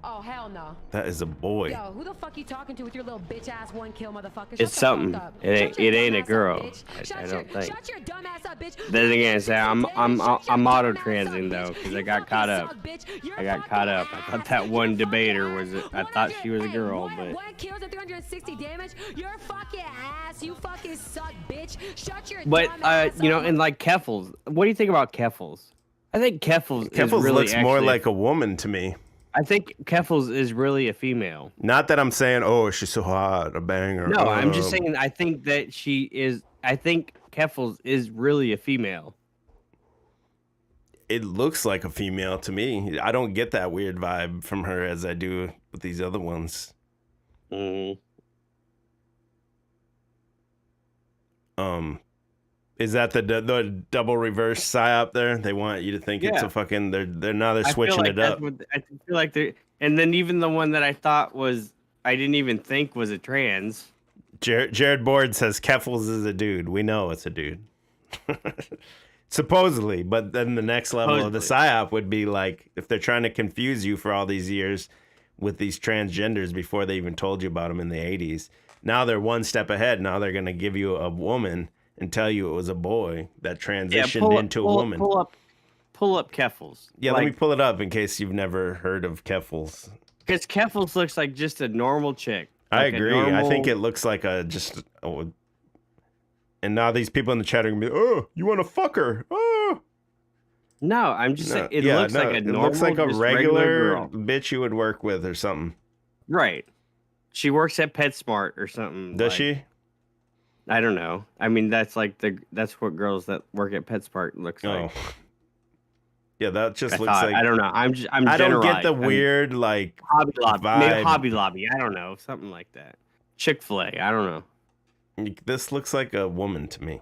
Oh, hell no. That is a boy. Yo, who the fuck you talking to with your little bitch ass one kill motherfucker? It's something. It ain't a girl. I don't think. Shut your dumb ass up, bitch. Then again, say I'm auto transing though, because I got caught up. I thought that one debater was. I thought she was a girl, but. One kills and 360 damage. You're fucking ass. You fucking suck, bitch. Shut your. But you know, and like Keffels. What do you think about Keffels? I think Keffels really looks more like a woman to me. I think Keffels is really a female. Not that I'm saying, oh, she's so hot, a banger. No, I'm just saying I think that she is I think Keffels is really a female. It looks like a female to me. I don't get that weird vibe from her as I do with these other ones. Mm. Is that the double reverse psyop there? They want you to think it's Yeah. a fucking. They're I feel switching like it that's up. what I feel like they're. And then even the one that I thought was, I didn't even think was a trans. Jared Board says Keffels is a dude. We know it's a dude. Supposedly, but then the next level of the psyop would be like if they're trying to confuse you for all these years with these transgenders before they even told you about them in the 80s. Now they're one step ahead. Now they're going to give you a woman and tell you it was a boy that transitioned into a woman. Pull up Keffels. Yeah, let me pull it up in case you've never heard of Keffels. Because Keffels looks like just a normal chick. I Like a agree. I normal- think it looks like and now these people in the chat are gonna be, oh, you want to fuck her? Oh, No, I'm just saying it yeah, looks like a it normal, looks like a just regular girl. bitch you would work with or something. Right. She works at PetSmart or something. Does like- she? I don't know. I mean, that's what girls that work at PetSmart looks like. Oh, yeah, that just I looks thought. like. I don't know. I'm I don't get the generalizing. weird like Hobby Lobby. Maybe vibe. Hobby Lobby. I don't know. Something like that. Chick-fil-A. I don't know. This looks like a woman to me.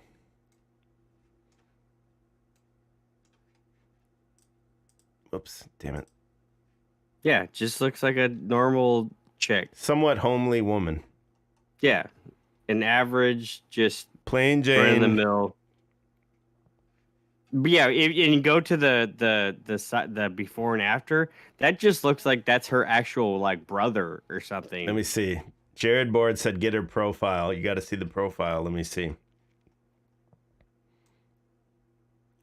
Whoops, damn it. Yeah, just looks like a normal chick. Somewhat homely woman. Yeah, an average, just Plain run in the Jane. mill. But yeah, and you go to the before and after. That just looks like that's her actual like brother or something. Let me see. Jared Board said get her profile. You got to see the profile. Let me see.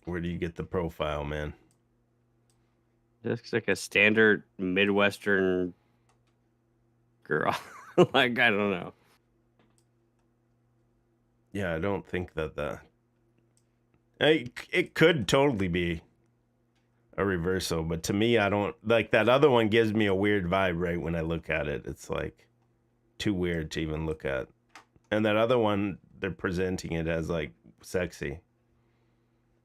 Where do you get the profile, man? Looks like a standard Midwestern girl. Like, I don't know. Yeah, I don't think that it could totally be a reversal, but to me, I don't like that other one gives me a weird vibe right when I look at it. It's like too weird to even look at. And that other one, they're presenting it as like sexy.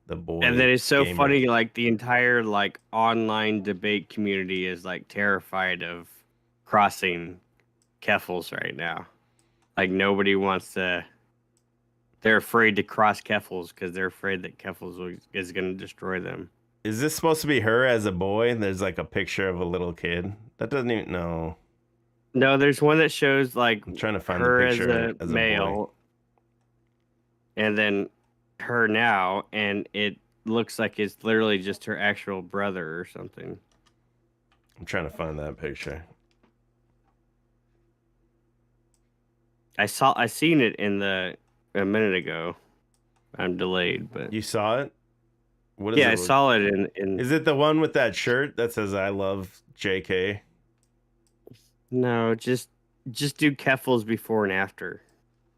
The boy. And then it's so gamer. funny, like the entire like online debate community is like terrified of crossing Keffels right now. Like nobody wants to. They're afraid to cross Keffels because they're afraid that Keffels is going to destroy them. Is this supposed to be her as a boy? And there's like a picture of a little kid. That doesn't even know. No, there's one that shows like I'm trying to find her the as picture a as male, boy. and then her now, and it looks like it's literally just her actual brother or something. I'm trying to find that picture. I seen it a minute ago. I'm delayed, but You saw it? What is yeah, it? I saw it in. Is it the one with that shirt that says "I love JK"? No, just do Keffels before and after.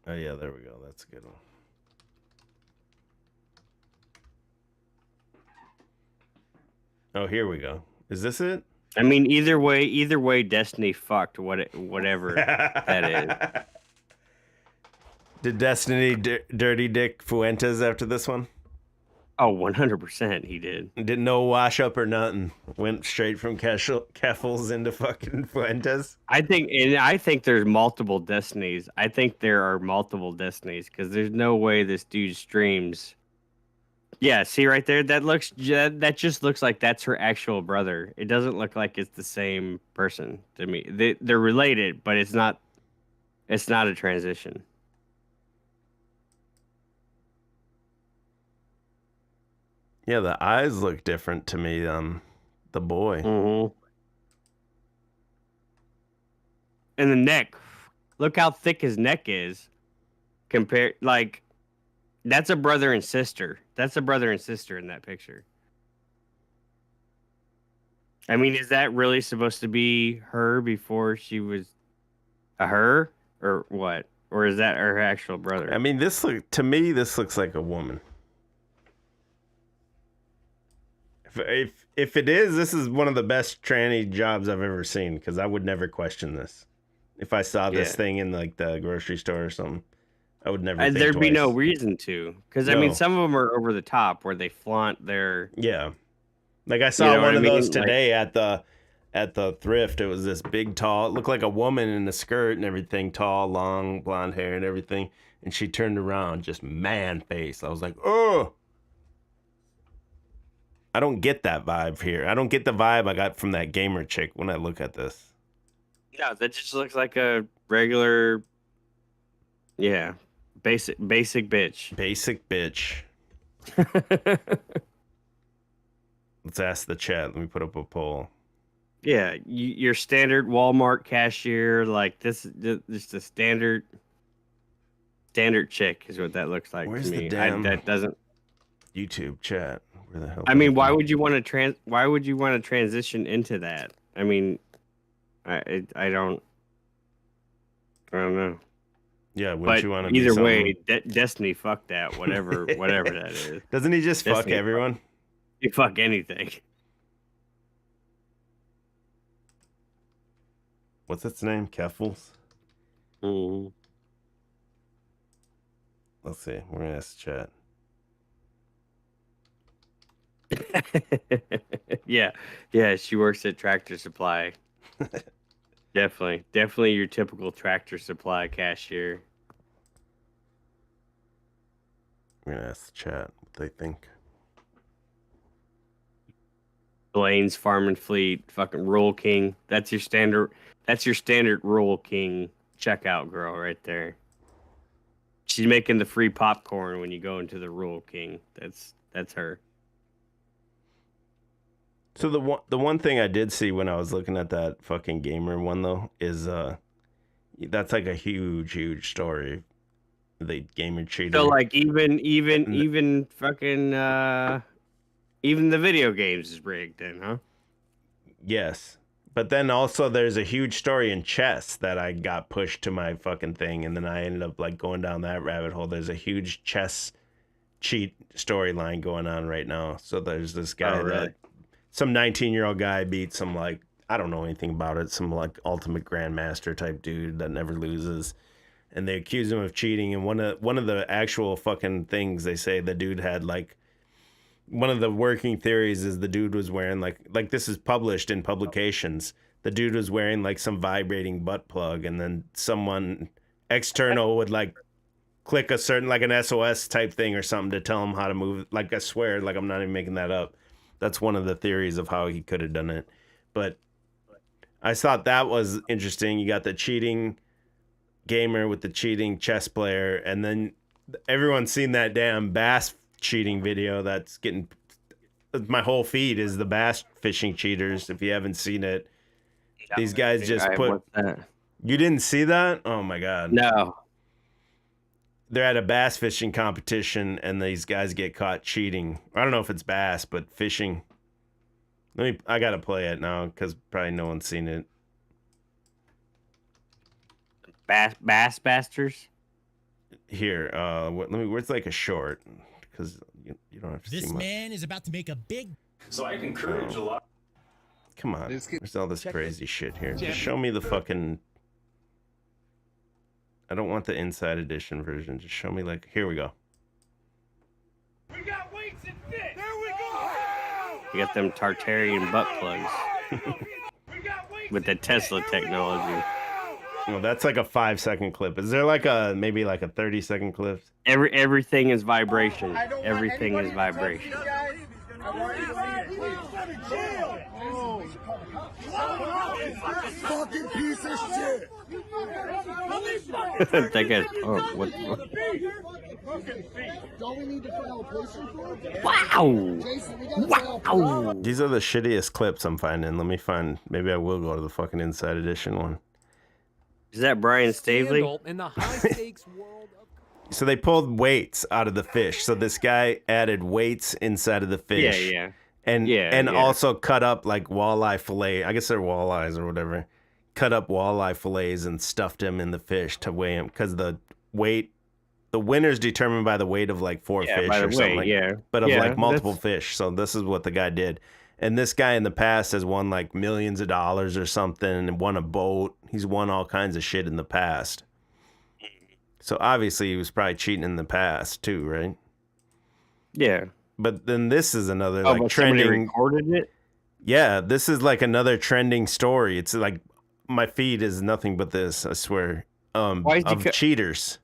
Oh yeah, there we go. That's a good one. Oh, here we go. Is this it? I mean, either way, Destiny fucked whatever that is. Did Destiny dirty dick Fuentes after this one? Oh, 100% he did. Didn't no wash up or nothing. Went straight from Keffels into fucking Fuentes. I think there's multiple Destinies. I think there are multiple Destinies because there's no way this dude streams. Yeah, see right there, that just looks like that's her actual brother. It doesn't look like it's the same person to me. They're related, but it's not a transition. Yeah, the eyes look different to me. The boy. Mm-hmm. And the neck. Look how thick his neck is. Compared, like, that's a brother and sister. That's a brother and sister in that picture. I mean, is that really supposed to be her before she was a her, or what? Or is that her actual brother? I mean, this looks like a woman. If it is, this is one of the best tranny jobs I've ever seen because I would never question this. If I saw this thing in like the grocery store or something, I would never think There'd be no twice. reason to, because I No. mean, some of them are over the top where they flaunt their. Yeah. Like I saw know what one I of those mean? Like- today at the thrift. It was this big, tall, it looked like a woman in a skirt and everything, tall, long, blonde hair and everything. And she turned around, just man face. I was like, oh. I don't get that vibe here. I don't get the vibe I got from that gamer chick when I look at this. No, that just looks like a regular. Yeah, basic bitch. Basic bitch. Let's ask the chat. Let me put up a poll. Yeah, your standard Walmart cashier, like this, just a standard chick is what that looks like Where's to the me. damn That doesn't. YouTube chat? Where the hell? I mean, why would you want to Why would you want to transition into that? I mean, I don't know. Yeah, wouldn't But you want to be either something? way, Destiny, fuck that. Whatever that is. Doesn't he just fuck Destiny, everyone? You fuck anything. What's its name? Keffels? Mhm. Let's see. We're gonna ask chat. yeah, she works at Tractor Supply. Definitely your typical Tractor Supply cashier. We're gonna ask the chat what they think. Blaine's Farm and Fleet, fucking Rural King. That's your standard Rural King checkout girl right there. She's making the free popcorn when you go into the Rural King. That's her. So the one thing I did see when I was looking at that fucking gamer one though is that's like a huge story. The gamer cheater. So like even fucking even the video games is rigged then, huh? Yes. But then also there's a huge story in chess that I got pushed to my fucking thing, and then I ended up like going down that rabbit hole. There's a huge chess cheat storyline going on right now. So there's this guy that some 19-year-old guy beat some like, I don't know anything about it, some like ultimate grandmaster type dude that never loses. And they accuse him of cheating, and one of the actual fucking things they say the dude had like, one of the working theories is the dude was wearing like this is published in publications. The dude was wearing like some vibrating butt plug, and then someone external would like click a certain like an SOS type thing or something to tell him how to move. Like I swear, like I'm not even making that up. That's one of the theories of how he could have done it. But I thought that was interesting. You got the cheating gamer with the cheating chess player, and then everyone's seen that damn bass cheating video that's getting my whole feed is the bass fishing cheaters. If you haven't seen it, these guys just put you didn't see that? Oh my god. No. They're at a bass fishing competition and these guys get caught cheating. I don't know if it's bass, but fishing. I gotta play it now because probably no one's seen it. Bass bastards. Here, where's like a short, because you don't have to see This much. man is about to make a big. So I encourage a lot. Come on, there's all this crazy shit here. Just show me the fucking. I don't want the inside edition version. Just show me like, here we go. We got weights and fit. There we go. You got them Tartarian butt plugs with the Tesla technology. Well, that's like a 5-second clip. Is there like maybe like a 30-second clip? Everything is vibration. Everything is vibration. Fucking piece of shit. That guy's what? Don't we need to file a police report? Wow! Jason, we gotta file a Wow! These are the shittiest clips I'm finding. Let me find. Maybe I will go to the fucking inside edition one. Is that Brian Stavely? In the high-stakes world of... So they pulled weights out of the fish. So this guy added weights inside of the fish. Yeah. And also cut up like walleye fillet. I guess they're walleyes or whatever. Cut up walleye fillets and stuffed them in the fish to weigh them, because the winner's determined by the weight of like 4 fish by the or something. weight, But of like multiple that's... fish. So this is what the guy did. And this guy in the past has won like millions of dollars or something, and won a boat. He's won all kinds of shit in the past. So obviously he was probably cheating in the past too, right? Yeah. But then this is another Oh, like but somebody trending. recorded it? Yeah, this is like another trending story. It's like my feed is nothing but this, I swear. Why is he Of cheaters.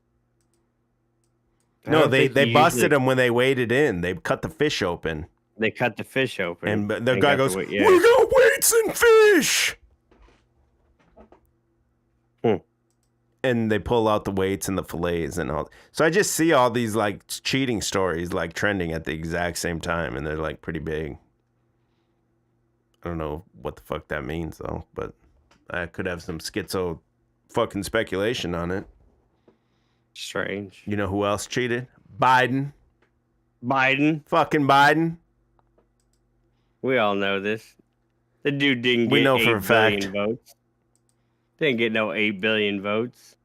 I No, don't they think he busted usually- him when they waded in. They cut the fish open. They cut the fish open. And the and guy got goes, the "We got weights and fish." And they pull out the weights and the fillets and all. So I just see all these like cheating stories like trending at the exact same time, and they're like pretty big. I don't know what the fuck that means though, but I could have some schizo fucking speculation on it. Strange. You know who else cheated? Biden. Fucking Biden. We all know this. The dude didn't get We know 8 for a fact. billion votes. Didn't get no 8 billion votes.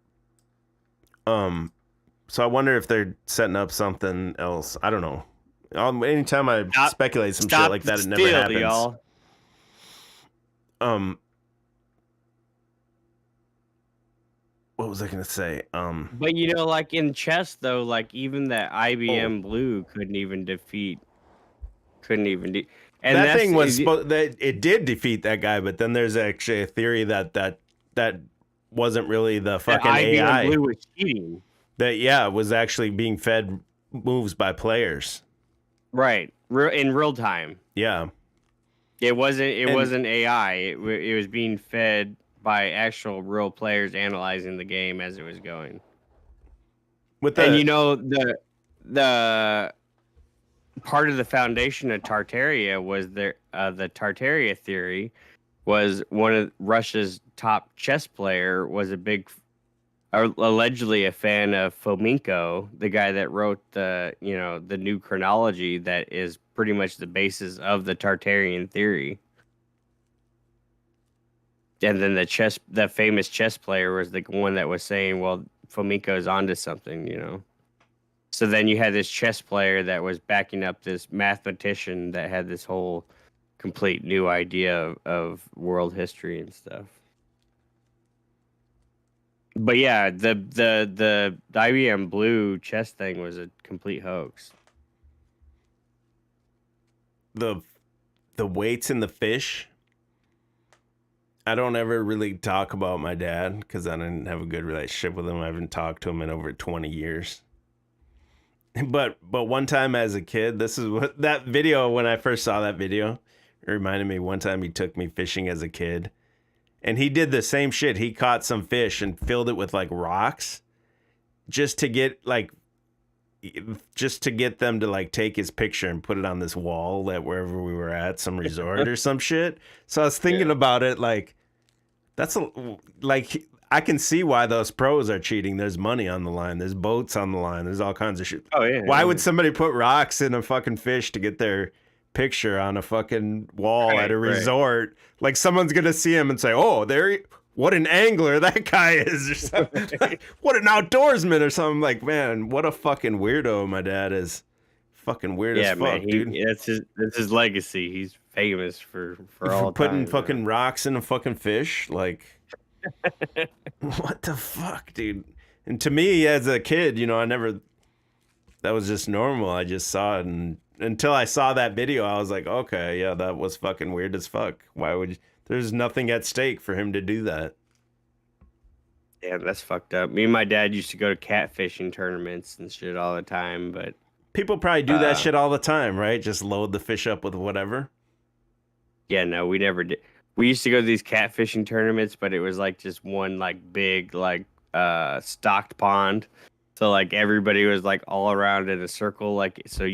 So I wonder if they're setting up something else. I don't know. Anytime I speculate some shit like that, it never happens. Y'all. What was I gonna say? But you know, like in chess, though, like even that IBM Blue couldn't even defeat. And that thing was that it did defeat that guy, but then there's actually a theory that wasn't really the fucking AI. IBM Blue was cheating. That it was actually being fed moves by players. Right, in real time. Yeah, it wasn't AI. It was being fed by actual real players analyzing the game as it was going. And you know the part of the foundation of Tartaria was the Tartaria theory was one of Russia's top chess player was allegedly a fan of Fomenko, the guy that wrote the new chronology that is pretty much the basis of the Tartarian theory. And then the famous chess player was the one that was saying, well, Fomenko's onto something, you know. So then you had this chess player that was backing up this mathematician that had this whole complete new idea of world history and stuff. But yeah, the IBM Blue chess thing was a complete hoax. The weights in the fish. I don't ever really talk about my dad because I didn't have a good relationship with him. I haven't talked to him in over 20 years. But one time as a kid, this is what that video, when I first saw that video, it reminded me one time he took me fishing as a kid. And he did the same shit. He caught some fish and filled it with like rocks just to get them to like take his picture and put it on this wall at wherever we were at, some resort or some shit. So I was thinking about it like I can see why those pros are cheating. There's money on the line. There's boats on the line. There's all kinds of shit. Oh yeah. Why would somebody put rocks in a fucking fish to get their picture on a fucking wall at a resort? Right. Like someone's gonna see him and say, "Oh, what an angler that guy is," or something. What an outdoorsman or something. Like, man, what a fucking weirdo my dad is. Fucking weird as fuck, dude. That's his legacy. He's famous for all putting time, fucking rocks in a fucking fish. Like, what the fuck, dude? And to me, as a kid, that was just normal. I just saw it, and until I saw that video, I was like, okay, yeah, that was fucking weird as fuck. Why would you? There's nothing at stake for him to do that. Yeah, that's fucked up. Me and my dad used to go to catfishing tournaments and shit all the time, but people probably do that shit all the time, right? Just load the fish up with whatever. Yeah, no, we never did. We used to go to these catfishing tournaments, but it was like just one like big like stocked pond. So like everybody was like all around in a circle, like so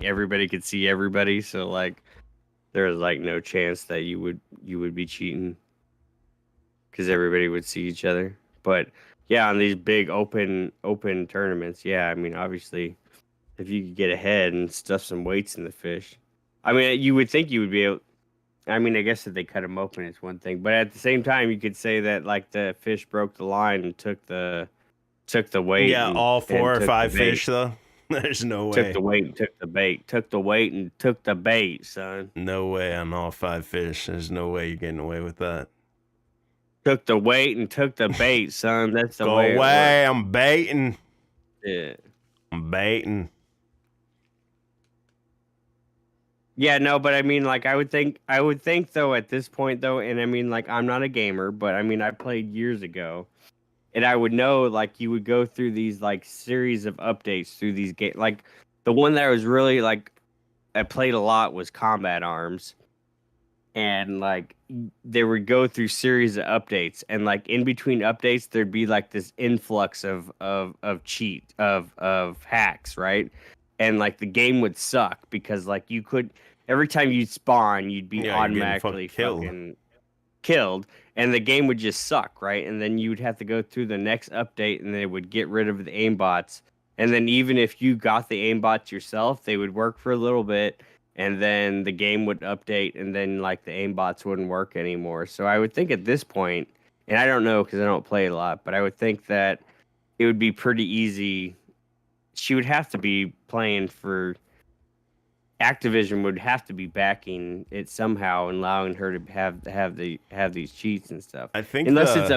everybody could see everybody. So like there was like no chance that you would be cheating because everybody would see each other. But yeah, on these big open tournaments, yeah, I mean obviously if you could get ahead and stuff some weights in the fish, I mean you would think you would be able. I mean, I guess if they cut them open, it's one thing, but at the same time, you could say that like the fish broke the line and took the weight. Yeah, all 4 or 5 fish though. There's no way. Took the weight and took the bait. Took the weight and took the bait, son. No way on all 5 fish. There's no way you're getting away with that. Took the weight and took the bait, son. That's the Go way. away. I'm baiting. Yeah. I'm baiting. Yeah, no, but I mean, like, I would think though at this point though, and I mean, like, I'm not a gamer, but I mean, I played years ago, and I would know, like, you would go through these like series of updates through these games. Like, the one that I was really like, I played a lot was Combat Arms, and like they would go through series of updates, and like in between updates, there'd be like this influx of hacks, right? And like the game would suck because like you could every time you'd spawn, you'd be Yeah, you're getting automatically killed. fucking killed, and the game would just suck, right? And then you'd have to go through the next update, and they would get rid of the aimbots. And then even if you got the aimbots yourself, they would work for a little bit, and then the game would update, and then like the aimbots wouldn't work anymore. So I would think at this point, and I don't know because I don't play a lot, but I would think that it would be pretty easy. She would have to be playing for Activision would have to be backing it somehow and allowing her to have these cheats and stuff. I think unless it's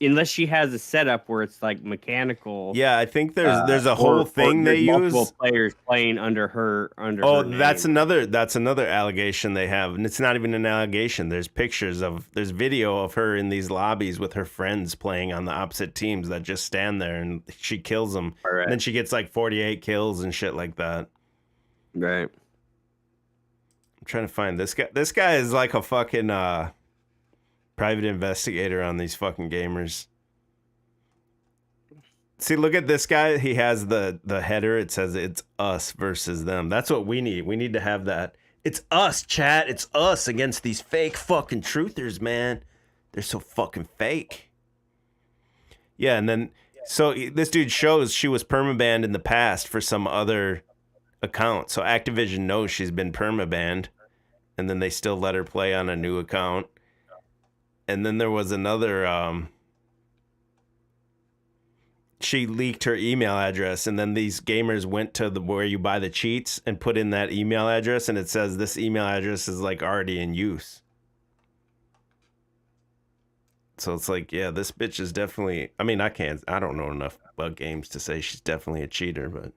unless she has a setup where it's like mechanical. Yeah, I think there's a whole thing they use. Multiple players playing under her Oh, her that's name. another allegation they have, and it's not even an allegation. There's video of her in these lobbies with her friends playing on the opposite teams that just stand there, and she kills them. Right. And then she gets like 48 kills and shit like that. Right. I'm trying to find this guy. This guy is like a fucking private investigator on these fucking gamers. See, look at this guy. He has the header. It says it's us versus them. That's what we need. We need to have that. It's us, chat. It's us against these fake fucking truthers, man. They're so fucking fake. Yeah, and then so this dude shows she was permabanned in the past for some other account. So Activision knows she's been permabanned, and then they still let her play on a new account. And then there was another she leaked her email address, and then these gamers went to where you buy the cheats and put in that email address, and it says this email address is like already in use. So it's like, yeah, this bitch is definitely, I mean, I don't know enough about games to say she's definitely a cheater, but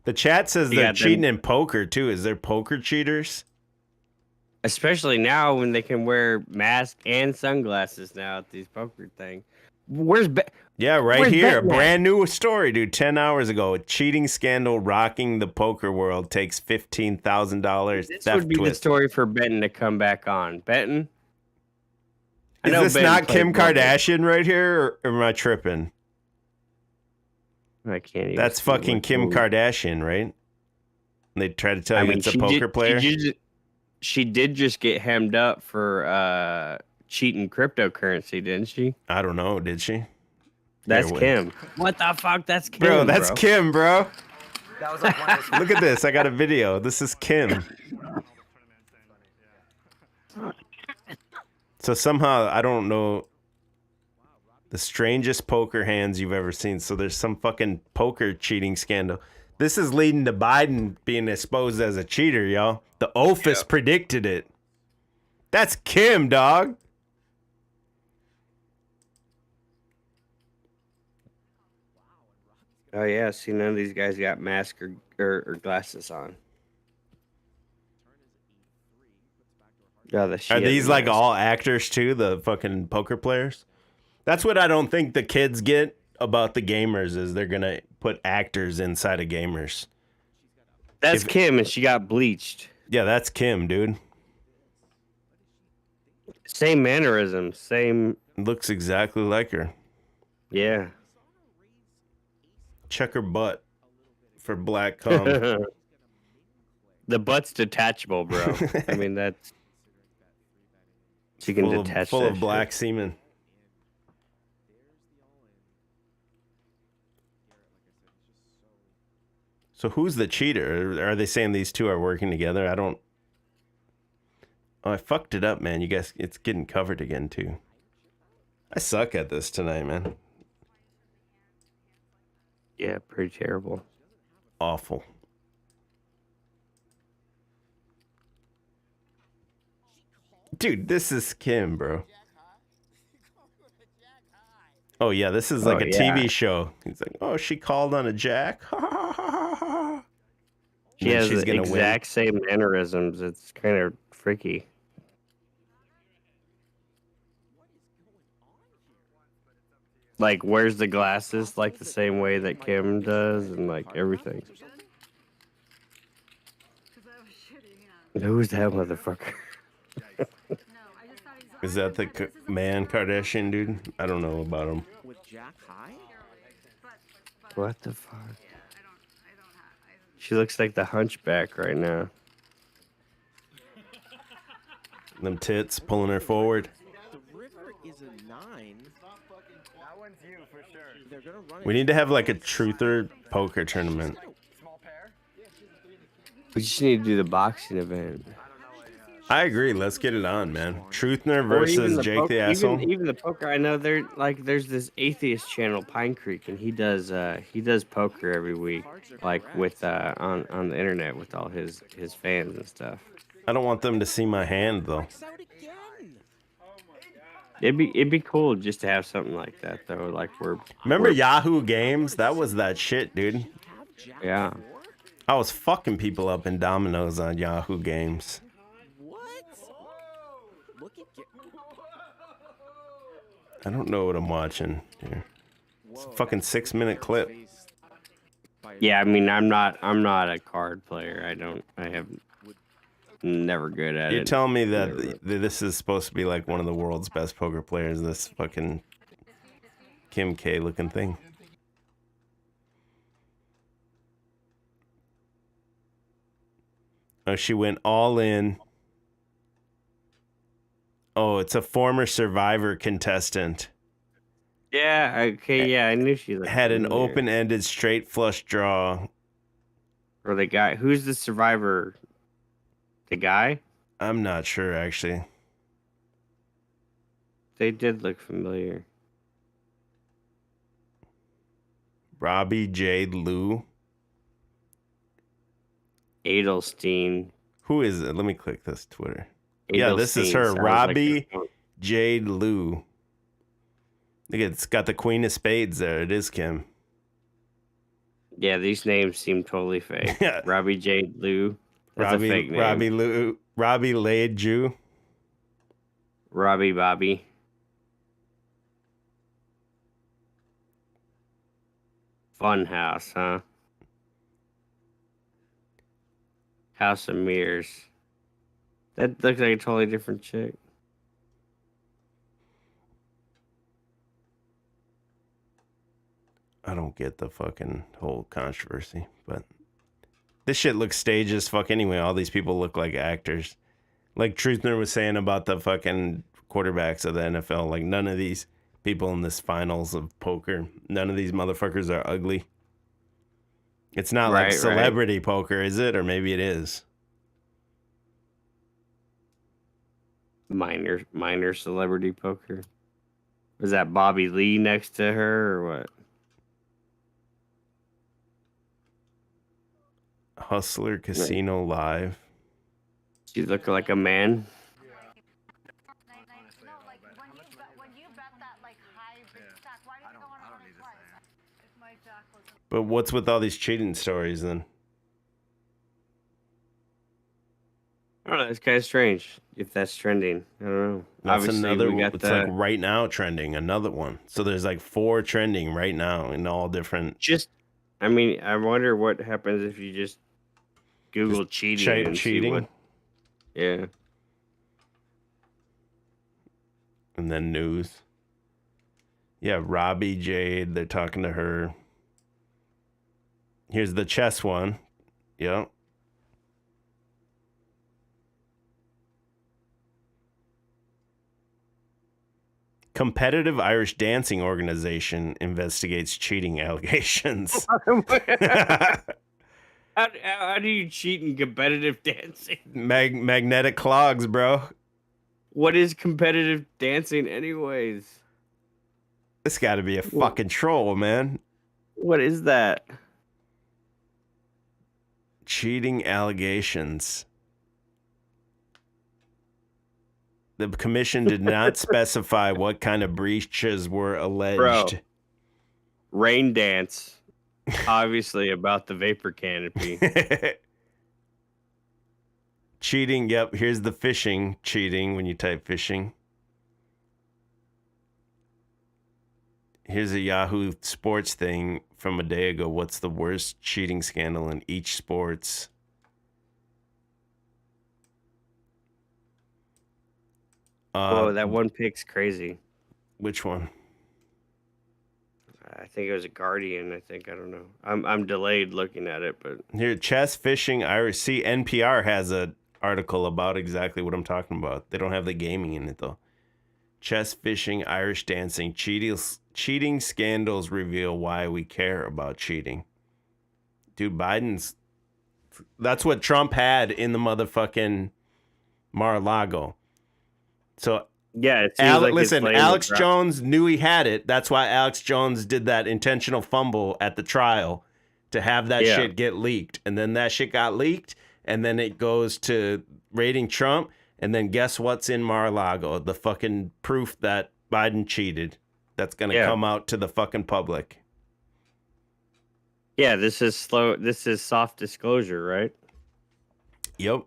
the chat says they're cheating in poker too. Is there poker cheaters? Especially now when they can wear masks and sunglasses now at these poker thing. Where's Yeah, right here. A brand new story, dude. 10 hours ago. A cheating scandal rocking the poker world takes $15,000. This would be the story for Benton to come back on. Benton? Is this not Kim Kardashian right here, or am I tripping? I can't even. That's fucking Kim Kardashian, right? And they try to tell you it's a poker player? She did just get hemmed up for cheating cryptocurrency, didn't she? I don't know. Did she? That's Kim. What the fuck? That's Kim, bro. That's Kim, bro. That was like one of those Look at this. I got a video. This is Kim. So somehow, I don't know, the strangest poker hands you've ever seen. So there's some fucking poker cheating scandal. This is leading to Biden being exposed as a cheater, y'all. The office predicted it. That's Kim, dog. Oh yeah, see, none of these guys got masks or glasses on. Are these like all actors too, the fucking poker players? That's what I don't think the kids get about the gamers, is they're gonna put actors inside of gamers. That's Kim, and she got bleached. Yeah, that's Kim, dude. Same mannerisms, same. Looks exactly like her. Yeah. Check her butt for black cum. The butt's detachable, bro. I mean, that's. She can detach full that of black shit. semen. So who's the cheater? Are they saying these two are working together? I don't. Oh, I fucked it up, man. You guys, it's getting covered again too. I suck at this tonight, man. Yeah, pretty terrible. Awful. Dude, this is Kim, bro. Oh yeah, this is like Oh, a yeah. TV show. He's like, oh, she called on a jack. She has the exact same mannerisms. It's kind of freaky. Like, wears the glasses like the same way that Kim does, and like everything. Who's that motherfucker? Is that the man Kardashian dude? I don't know about him. With Jack High? What the fuck? She looks like the Hunchback right now. Them tits pulling her forward. The river is a 9. That one's you for sure. They're gonna run We need to have like a truther poker tournament. Small pair. We just need to do the boxing event. I agree. Let's get it on, man. Truthner versus Jake the asshole. Even the poker. I know there's this atheist channel, Pine Creek, and he does poker every week, like with on the internet with all his fans and stuff. I don't want them to see my hand though. out again. It'd be cool just to have something like that though. Like Remember Yahoo Games? That was that shit, dude. Yeah. I was fucking people up in dominoes on Yahoo Games. Look at I don't know what I'm watching here. It's a fucking 6-minute clip. Yeah, I mean, I'm not a card player. I have never good at it. You're telling me that this is supposed to be like one of the world's best poker players, this fucking Kim K looking thing. Oh, she went all in. Oh, it's a former Survivor contestant. Yeah, okay, yeah, I knew she had an open-ended straight flush draw. Or the guy, who's the survivor? The guy? I'm not sure, actually. They did look familiar. Robbie Jade Lou. Edelstein. Who is it? Let me click this Twitter. Edelstein, yeah, this is her. sounds Robbie like Jade Lou. Look, it's got the Queen of Spades there. It is Kim. Yeah, these names seem totally fake. Robbie Jade Lou. That's Robbie, a fake name. Robbie Lou. Robbie Lade Jew. Robbie Bobby. Funhouse, huh? House of Mirrors. That looks like a totally different chick. I don't get the fucking whole controversy, but this shit looks staged as fuck anyway. All these people look like actors. Like Truthner was saying about the fucking quarterbacks of the NFL. Like, none of these people in this finals of poker, none of these motherfuckers are ugly. It's not like celebrity poker, is it? Or maybe it is. Minor celebrity poker. Was that Bobby Lee next to her or what? Hustler Casino Live. She look like a man. But what's with all these cheating stories then? I don't know. It's kind of strange if that's trending. I don't know. That's Obviously, another. we got it's like right now trending. Another one. So there's like 4 trending right now in all different. I mean, I wonder what happens if you just Google cheating and see what. Yeah. And then news. Yeah, Robbie Jade. They're talking to her. Here's the chess one. Yep. Competitive Irish dancing organization investigates cheating allegations. How do you cheat in competitive dancing? Magnetic clogs, bro. What is competitive dancing, anyways? This got to be a fucking troll, man. What is that? Cheating allegations. The commission did not specify what kind of breaches were alleged. Bro. Rain dance. Obviously about the vapor canopy. Cheating. Yep. Here's the phishing cheating when you type phishing. Here's a Yahoo Sports thing from a day ago. What's the worst cheating scandal in each sports? Oh, that one pick's crazy. Which one? I think it was a Guardian. I don't know. I'm delayed looking at it, but Here, chess, phishing, Irish. See, NPR has an article about exactly what I'm talking about. They don't have the gaming in it, though. Chess, phishing, Irish dancing, cheating scandals reveal why we care about cheating. Dude, Biden's... That's what Trump had in the motherfucking Mar-a-Lago. So... yeah, it seems like listen, Alex Jones knew he had it. That's why Alex Jones did that intentional fumble at the trial to have that shit get leaked. And then that shit got leaked, and then it goes to raiding Trump, and then guess what's in Mar-a-Lago? The fucking proof that Biden cheated. That's going to come out to the fucking public. Yeah, this is slow. This is soft disclosure, right? Yep.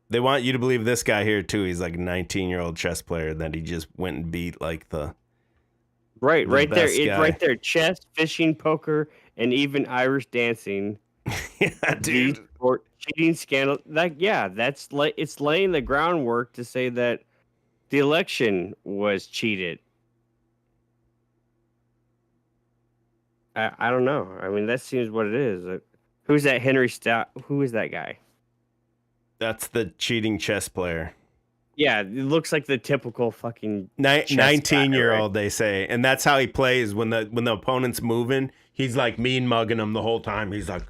They want you to believe this guy here too. He's like a 19-year-old chess player that he just went and beat like the right there. best It's guy. right there. Chess, fishing, poker, and even Irish dancing. Yeah, dude. Cheating scandal. That's like it's laying the groundwork to say that the election was cheated. I don't know. I mean, that seems what it is. Who's that Henry Stout? Who is that guy? That's the cheating chess player. Yeah, it looks like the typical fucking 19-year-old, they say. And that's how he plays when the opponent's moving. He's like mean mugging him the whole time. He's like,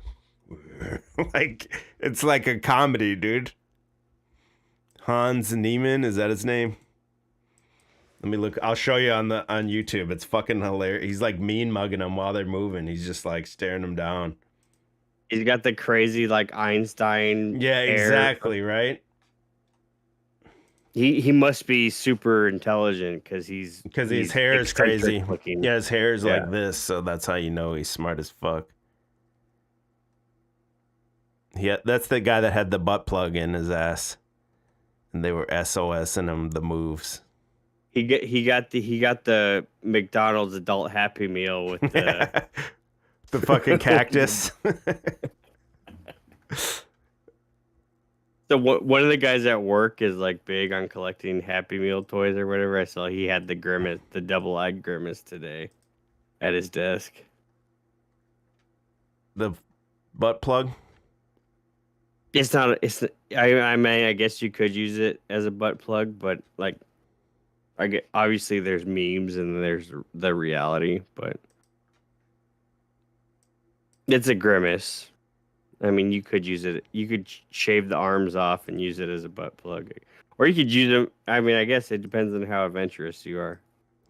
like it's like a comedy, dude. Hans Niemann, is that his name? Let me look. I'll show you on YouTube. It's fucking hilarious. He's like mean mugging them while they're moving. He's just like staring them down. He's got the crazy like Einstein. Yeah, exactly, right? He must be super intelligent because his hair is crazy. Looking. Yeah, his hair is like this, so that's how you know he's smart as fuck. Yeah, that's the guy that had the butt plug in his ass, and they were SOSing him the moves. He got the McDonald's adult Happy Meal with the the fucking cactus. So one of the guys at work is like big on collecting Happy Meal toys or whatever. I saw he had the Grimace, the double-eyed Grimace today, at his desk. The butt plug. It's not. I guess you could use it as a butt plug, but like, obviously there's memes and there's the reality, but it's a Grimace. I mean, you could use it. You could shave the arms off and use it as a butt plug, or you could use them. I mean, I guess it depends on how adventurous you are.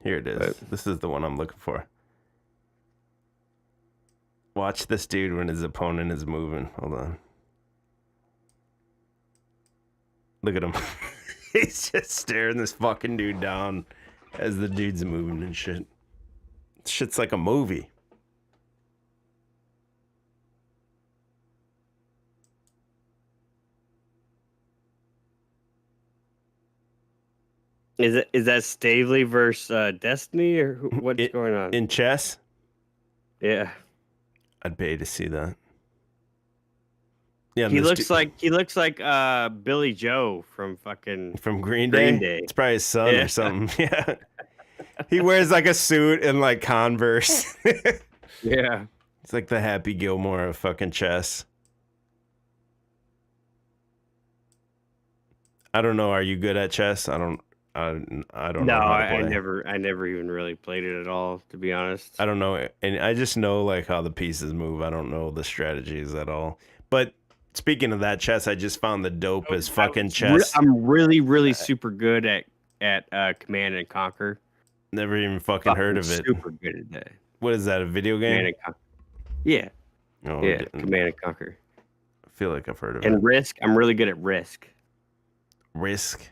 Here it is. But this is the one I'm looking for. Watch this dude when his opponent is moving. Hold on. Look at him. He's just staring this fucking dude down as the dude's moving and shit. Shit's like a movie. Is that Stavely versus Destiny, or what's going on in chess? Yeah, I'd pay to see that. Yeah, he looks like Billy Joe from Green Day. It's probably his son or something. Yeah, he wears like a suit and like Converse. Yeah, it's like the Happy Gilmore of fucking chess. I don't know. Are you good at chess? I don't know. I never even really played it at all, to be honest. I don't know, and I just know like how the pieces move. I don't know the strategies at all. But speaking of that chess, I just found the dopest fucking chess. I'm really super good at Command and Conquer. Never even fucking heard of it. Super good at that. What is that? A video game? Command and Conquer. Yeah. Oh, yeah. Command and Conquer. I feel like I've heard of it. And Risk. I'm really good at Risk. Risk.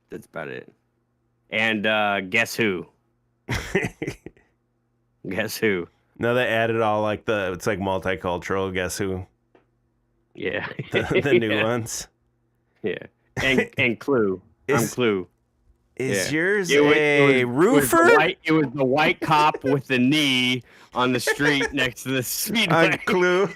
That's about it. And guess who? Guess who? No, they added all like it's like multicultural. Guess who? Yeah. The new ones. Yeah. And Clue. I'm Clue. Is Yeah. yours It a roofer? It was the white cop with the knee on the street next to the speedway. I'm Clue.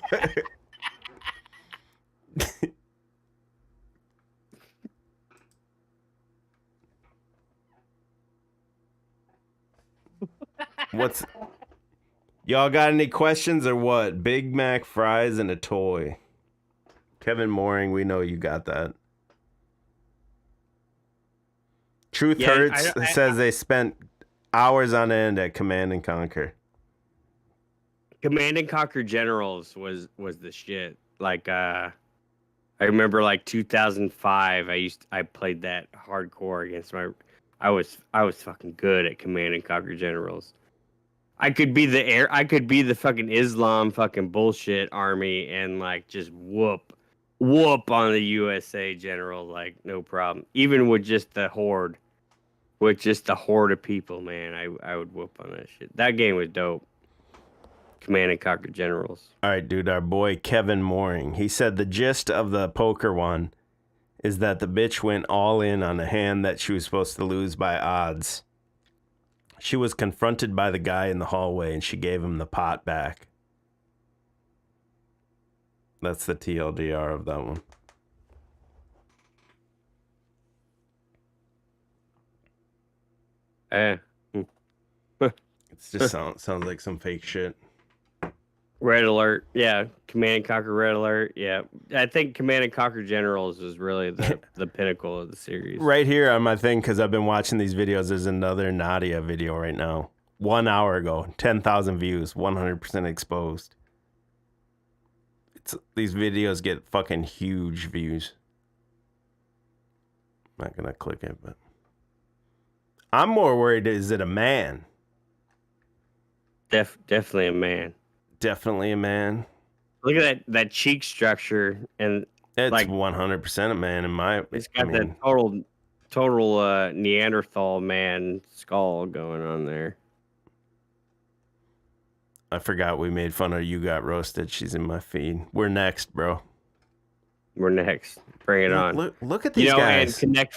Y'all got any questions or what? Big Mac fries and a toy. Kevin Mooring, we know you got that. Truth Hurts says they spent hours on end at Command and Conquer. Command and Conquer Generals was the shit. Like I remember like 2005 I played that hardcore against I was fucking good at Command and Conquer Generals. I could be the fucking Islam fucking bullshit army and like just whoop on the USA general, like no problem. Even with just the horde. With just the horde of people, man, I would whoop on that shit. That game was dope. Command and Conquer Generals. All right, dude, our boy Kevin Mooring. He said the gist of the poker one is that the bitch went all in on a hand that she was supposed to lose by odds. She was confronted by the guy in the hallway and she gave him the pot back. That's the TLDR of that one. It just sounds like some fake shit. Red Alert, yeah. Command and Conquer Red Alert, yeah. I think Command and Conquer Generals is really the pinnacle of the series. Right here on my thing, because I've been watching these videos, there's another Nadia video right now. 1 hour ago, 10,000 views, 100% exposed. These videos get fucking huge views. I'm not going to click it, but... I'm more worried, is it a man? Definitely a man. Definitely a man. Look at that cheek structure, and it's like 100% a man in my. It's got that total Neanderthal man skull going on there. I forgot we made fun of You Got Roasted. She's in my feed. We're next, bro. We're next. Bring it on. Look at these guys. And Connect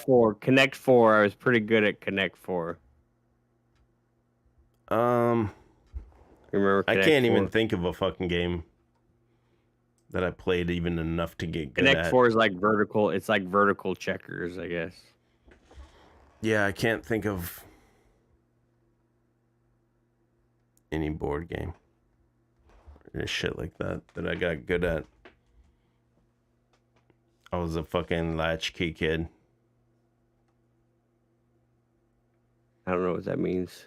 4. I was pretty good at Connect 4. Remember Connect I can't 4? even think of a fucking game that I played even enough to get good Connect at. 4 is like vertical. It's like vertical checkers, I guess. Yeah, I can't think of any board game or shit like that I got good at. I was a fucking latchkey kid. I don't know what that means.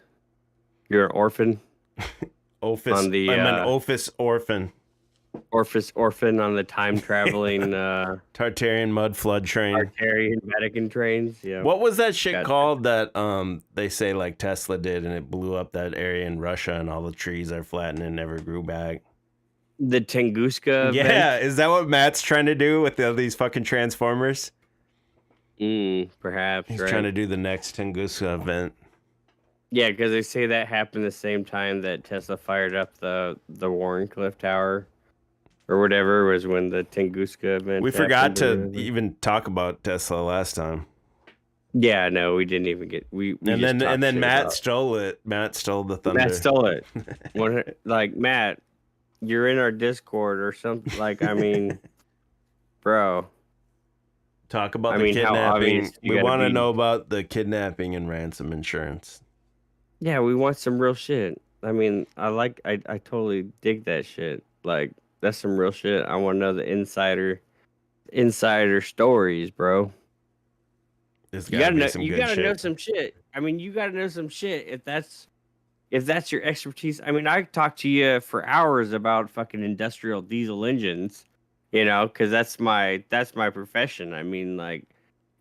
You're an orphan? I'm an Ophis orphan. Orphan on the time traveling Tartarian mud flood train. Tartarian Vatican trains. Yeah. What was that shit called that they say like Tesla did and it blew up that area in Russia and all the trees are flattened and never grew back? The Tunguska Yeah, event? is that what Matt's trying to do with all these fucking Transformers? Perhaps. He's right? trying to do the next Tunguska event. Yeah, because they say that happened the same time that Tesla fired up the Warrenclyffe Tower or whatever, was when the Tunguska event. We forgot to even talk about Tesla last time. Yeah, no, we didn't even get and then Matt stole it. Matt stole the thunder. Matt stole it. Like, Matt, you're in our Discord or something. Like, I mean, bro. Talk about the kidnapping. We want to know about the kidnapping and ransom insurance. Yeah, we want some real shit. I mean, I totally dig that shit. Like, that's some real shit. I want to know the insider stories, bro. You gotta know some shit. I mean, you gotta know some shit if that's your expertise. I mean, I talk to you for hours about fucking industrial diesel engines, you know, because that's my profession. I mean, like,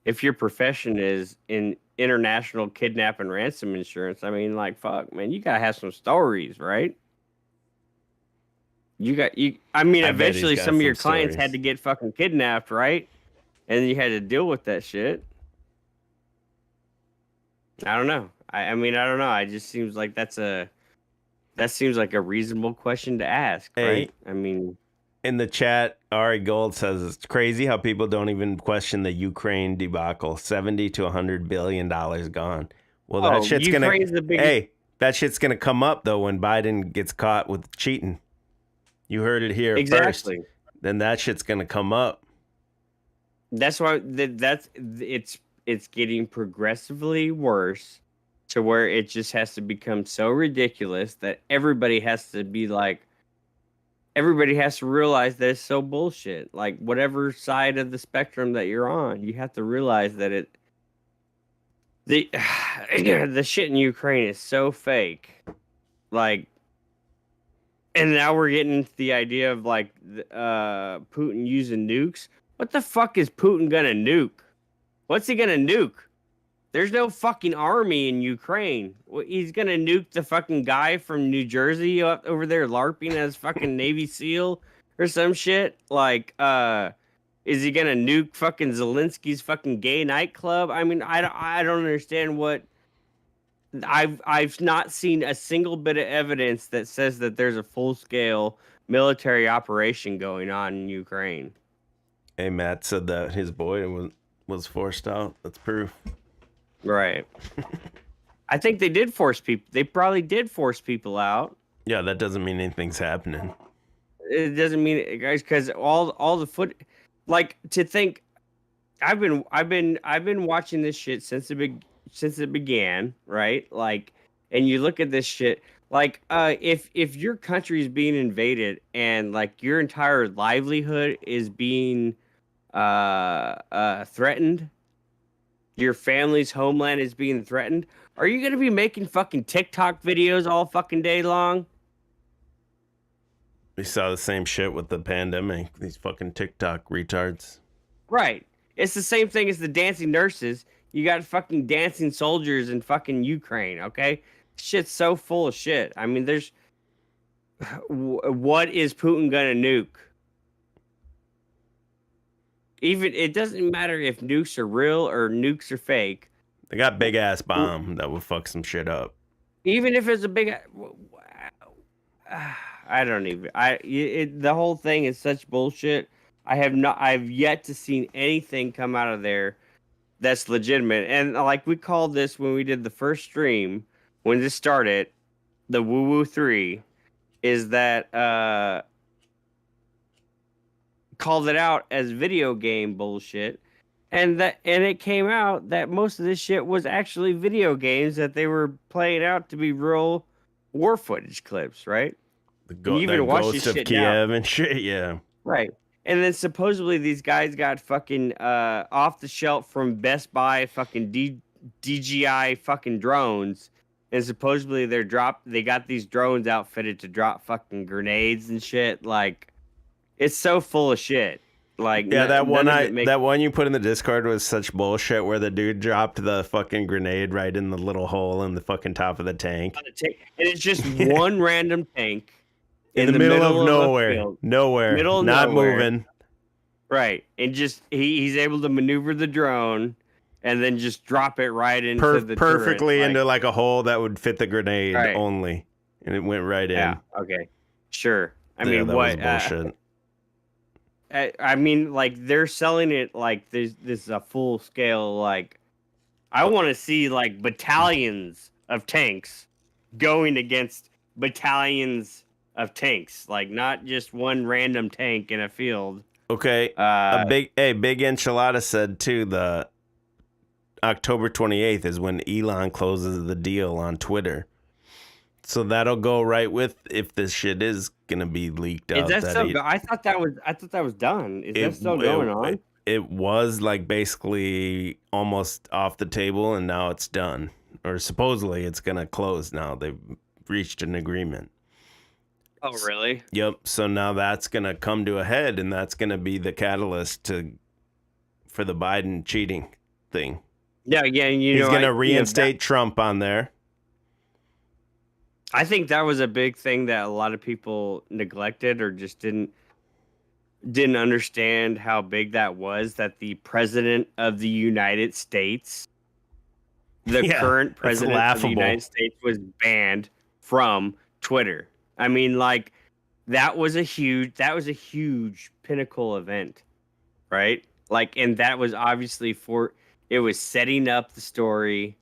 if your profession is in international kidnap and ransom insurance, I mean, like, fuck, man, you gotta have some stories, right? I mean, eventually some of your clients had to get fucking kidnapped, right? and you had to deal with that shit. I don't know. I mean, I don't know. It just seems like that seems like a reasonable question to ask, Hey. right? I mean, In the chat, Ari Gold says it's crazy how people don't even question the Ukraine debacle. $70 to $100 billion gone. Well, that shit's Ukraine's the biggest. that shit's gonna come up though when Biden gets caught with cheating. You heard it here Exactly. first. Then that shit's gonna come up. That's why it's getting progressively worse to where it just has to become so ridiculous that everybody has to realize that it's so bullshit. Like whatever side of the spectrum that you're on, you have to realize that the shit in Ukraine is so fake. Like, and now we're getting into the idea of like Putin using nukes. What the fuck is Putin gonna nuke? What's he gonna nuke? There's no fucking army in Ukraine. He's gonna nuke the fucking guy from New Jersey up over there LARPing as fucking Navy SEAL or some shit. Like, is he gonna nuke fucking Zelensky's fucking gay nightclub? I mean, I don't understand what. I've not seen a single bit of evidence that says that there's a full scale military operation going on in Ukraine. Hey, Matt said that his boy was forced out. That's proof. Right. I think they did force people. They probably did force people out. Yeah, that doesn't mean anything's happening. It doesn't mean, guys, because all the foot, like to think. I've been watching this shit since it began, right? Like, and you look at this shit, like, if your country is being invaded and like your entire livelihood is being threatened. Your family's homeland is being threatened. Are you going to be making fucking TikTok videos all fucking day long? We saw the same shit with the pandemic. These fucking TikTok retards. Right. It's the same thing as the dancing nurses. You got fucking dancing soldiers in fucking Ukraine, okay? Shit's so full of shit. I mean, there's... What is Putin going to nuke? Even it doesn't matter if nukes are real or nukes are fake. They got big ass bomb that would fuck some shit up. Even if it's a big, I don't even. The whole thing is such bullshit. I've yet to see anything come out of there that's legitimate. And like we called this when we did the first stream when this started, the Woo Woo 3, is that called it out as video game bullshit, and it came out that most of this shit was actually video games that they were playing out to be real war footage clips, right? The Ghost of Kiev and shit, yeah. Right. And then supposedly these guys got fucking off the shelf from Best Buy fucking DJI fucking drones, and supposedly they got these drones outfitted to drop fucking grenades and shit. Like, it's so full of shit. Like, yeah, that one you put in the Discord was such bullshit where the dude dropped the fucking grenade right in the little hole in the fucking top of the tank. And it's just one random tank in the middle of nowhere, not moving. Right, and just he's able to maneuver the drone and then just drop it right into the perfectly turret, into like a hole that would fit the grenade only, and it went right in. Yeah. Okay. Sure. I mean, that what? Was bullshit. I mean, like they're selling it like this is a full scale. Like, I want to see like battalions of tanks going against battalions of tanks, like not just one random tank in a field. Okay. Big Enchilada said too. The October 28th is when Elon closes the deal on Twitter. So that'll go right with if this shit is gonna be leaked out. Is that still? I thought that was done. Is that still going on? It was like basically almost off the table, and now it's done. Or supposedly it's gonna close now. They've reached an agreement. Oh, really? Yep. So now that's gonna come to a head, and that's gonna be the catalyst for the Biden cheating thing. Yeah, yeah. He's gonna reinstate Trump on there. I think that was a big thing that a lot of people neglected or just didn't. didn't understand how big that was, that the president of the United States, the Yeah, current it's president of the laughable. United States, was banned from Twitter. I mean, like, that was a huge pinnacle event, right? Like, and that was obviously it was setting up the story,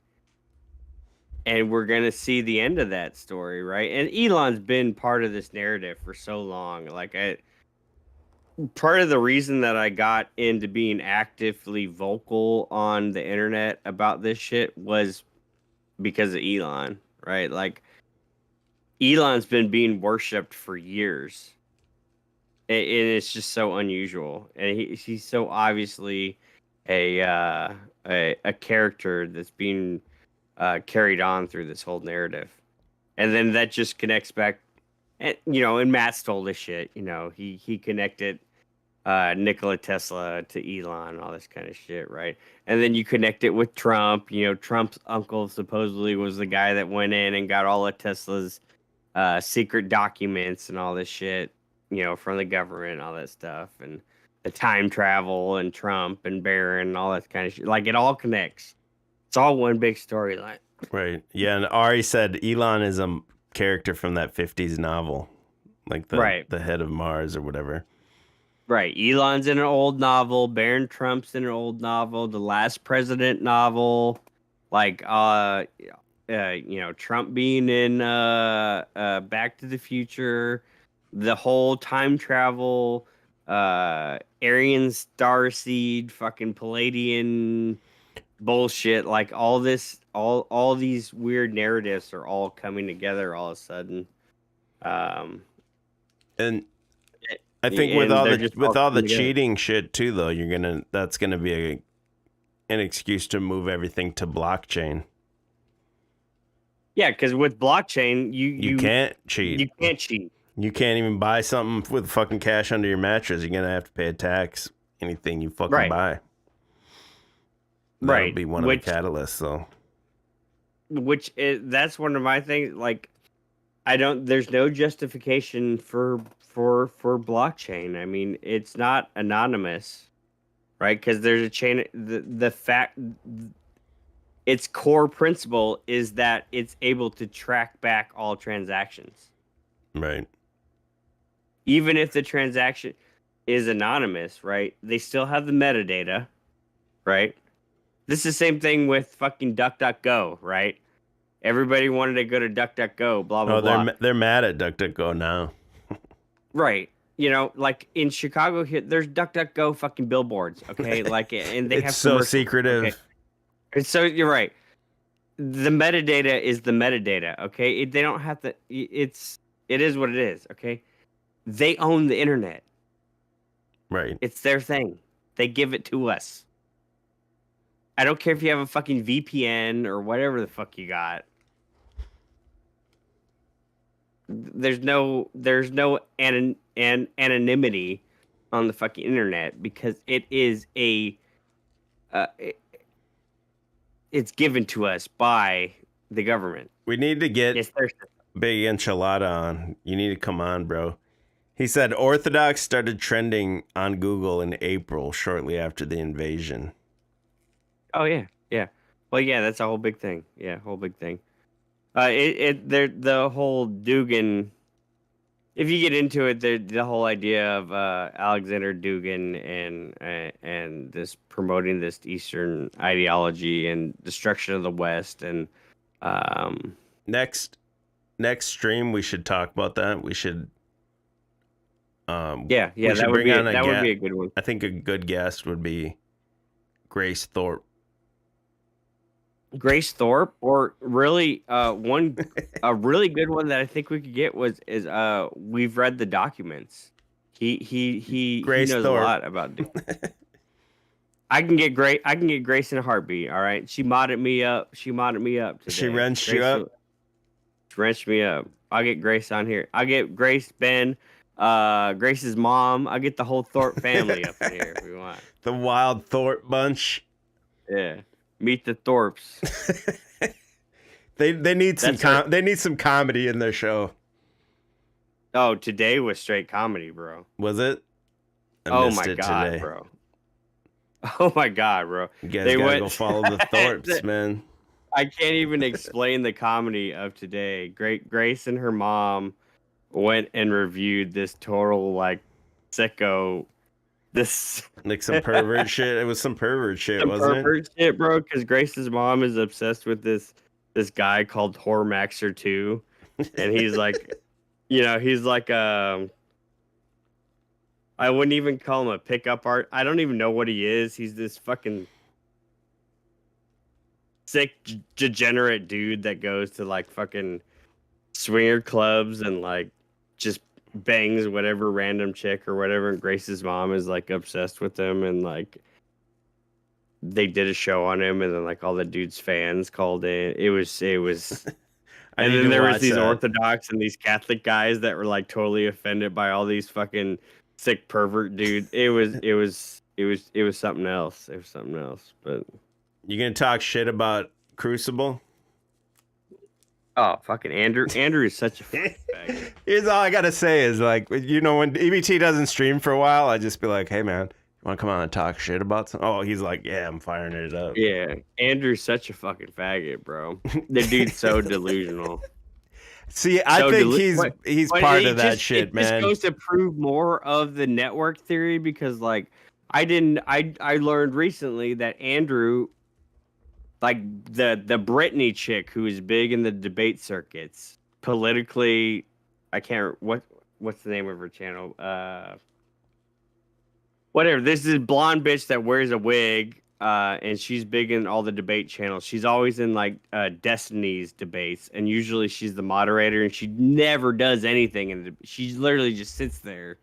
and we're gonna see the end of that story, right? And Elon's been part of this narrative for so long. Like, part of the reason that I got into being actively vocal on the internet about this shit was because of Elon, right? Like, Elon's been being worshipped for years. And it's just so unusual. And he's so obviously a character that's being carried on through this whole narrative. And then that just connects back, and Matt stole this shit. He connected Nikola Tesla to Elon and all this kind of shit, right? And then you connect it with Trump. Trump's uncle supposedly was the guy that went in and got all of Tesla's secret documents and all this shit, from the government, all that stuff, and the time travel and Trump and Barron and all that kind of shit. Like, it all connects. It's all one big storyline. Right. Yeah, and Ari said Elon is a character from that 50s novel, like the head of Mars or whatever. Right. Elon's in an old novel. Barron Trump's in an old novel. The Last President novel. Like, Trump being in Back to the Future. The whole time travel, Aryan Starseed, fucking Palladian bullshit. Like, all these weird narratives are all coming together all of a sudden. And I think with all the cheating shit too, though, that's gonna be an excuse to move everything to blockchain. Yeah, because with blockchain, you can't cheat. You can't cheat. You can't even buy something with fucking cash under your mattress. You're gonna have to pay a tax. Anything you fucking buy. That'll be one of the catalysts, though. That's one of my things. Like, there's no justification for blockchain. I mean, it's not anonymous, right? Because there's a chain. The fact, its core principle is that it's able to track back all transactions. Right. Even if the transaction is anonymous, right? They still have the metadata, right? This is the same thing with fucking DuckDuckGo, right? Everybody wanted to go to DuckDuckGo, blah, blah, blah. They're mad at DuckDuckGo now. Right. Like in Chicago here, there's DuckDuckGo fucking billboards, okay? Like, and they have so secretive. Okay? And so you're right. The metadata is the metadata, okay? They don't have to. It is what it is, okay? They own the internet. Right. It's their thing. They give it to us. I don't care if you have a fucking VPN or whatever the fuck you got. There's no anonymity on the fucking internet because it is it's given to us by the government. We need to get Big Enchilada on. You need to come on, bro. He said Orthodox started trending on Google in April, shortly after the invasion. Oh yeah, yeah. Well, yeah, that's a whole big thing. Yeah, whole big thing. The whole Dugan. If you get into it, the whole idea of Alexander Dugan and this promoting this Eastern ideology and destruction of the West and next stream we should talk about that. We should. Yeah, that would be a good one. I think a good guest would be Grace Thorpe. Grace Thorpe, or really a really good one that I think we could get is we've read the documents. He knows Thorpe. A lot about it. I can get Grace in a heartbeat. All right, she modded me up. Today. She wrenched you up. She wrenched me up. I'll get Grace on here. I'll get Grace, Ben, Grace's mom. I'll get the whole Thorpe family up in here if we want. The wild Thorpe bunch. Yeah. Meet the Thorpes. they need they need some comedy in their show. Oh, today was straight comedy, bro. Was it? Oh missed my it god, today. bro. Oh my god, bro. You guys gotta go follow the Thorpes, man. I can't even explain the comedy of today. Grace and her mom went and reviewed this total like sicko. This Like some pervert shit. It was some pervert shit, wasn't it? pervert shit, bro. Because Grace's mom is obsessed with this guy called Hormaxer 2, and he's like, he's like I wouldn't even call him a pickup art. I don't even know what he is. He's this fucking sick, degenerate dude that goes to like fucking swinger clubs and like just bangs whatever random chick or whatever. And Grace's mom is like obsessed with him, and like they did a show on him, and then like all the dude's fans called in. It was. And then there was these Orthodox and these Catholic guys that were like totally offended by all these fucking sick pervert dude. It was something else. It was something else. But you gonna talk shit about Crucible? Oh, fucking Andrew! Andrew is such a fucking faggot. Here's all I gotta say is like, when EBT doesn't stream for a while, I just be like, hey man, you want to come on and talk shit about something? Oh, he's like, yeah, I'm firing it up. Yeah, Andrew's such a fucking faggot, bro. The dude's so delusional. See, I think he's part of that shit, man. It just goes to prove more of the network theory, because like I learned recently that Andrew, like the Britney chick who is big in the debate circuits, politically, I can't what's the name of her channel? Whatever. This is a blonde bitch that wears a wig, and she's big in all the debate channels. She's always in like Destiny's debates, and usually she's the moderator, and she never does anything, and she literally just sits there